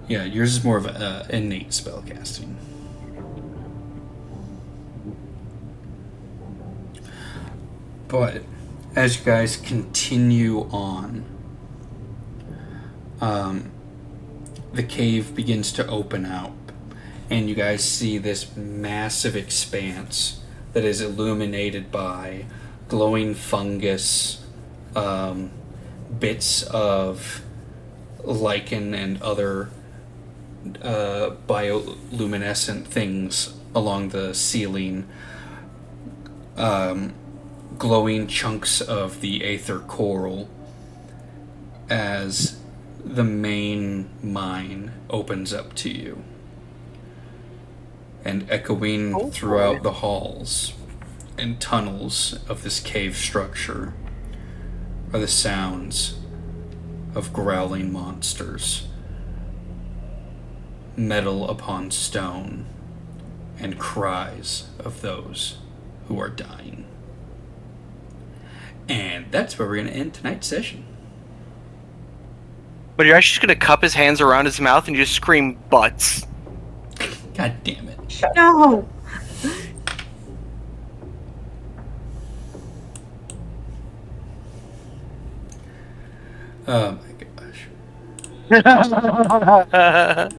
Yeah, yours is more of an innate spellcasting. But as you guys continue on, the cave begins to open out, and you guys see this massive expanse that is illuminated by glowing fungus, bits of lichen and other bioluminescent things along the ceiling, glowing chunks of the aether coral as the main mine opens up to you. And echoing throughout the halls and tunnels of this cave structure are the sounds of growling monsters, metal upon stone, and cries of those who are dying. And that's where we're going to end tonight's session. But you're actually just gonna cup his hands around his mouth and just scream butts. God damn it. No! Oh my gosh.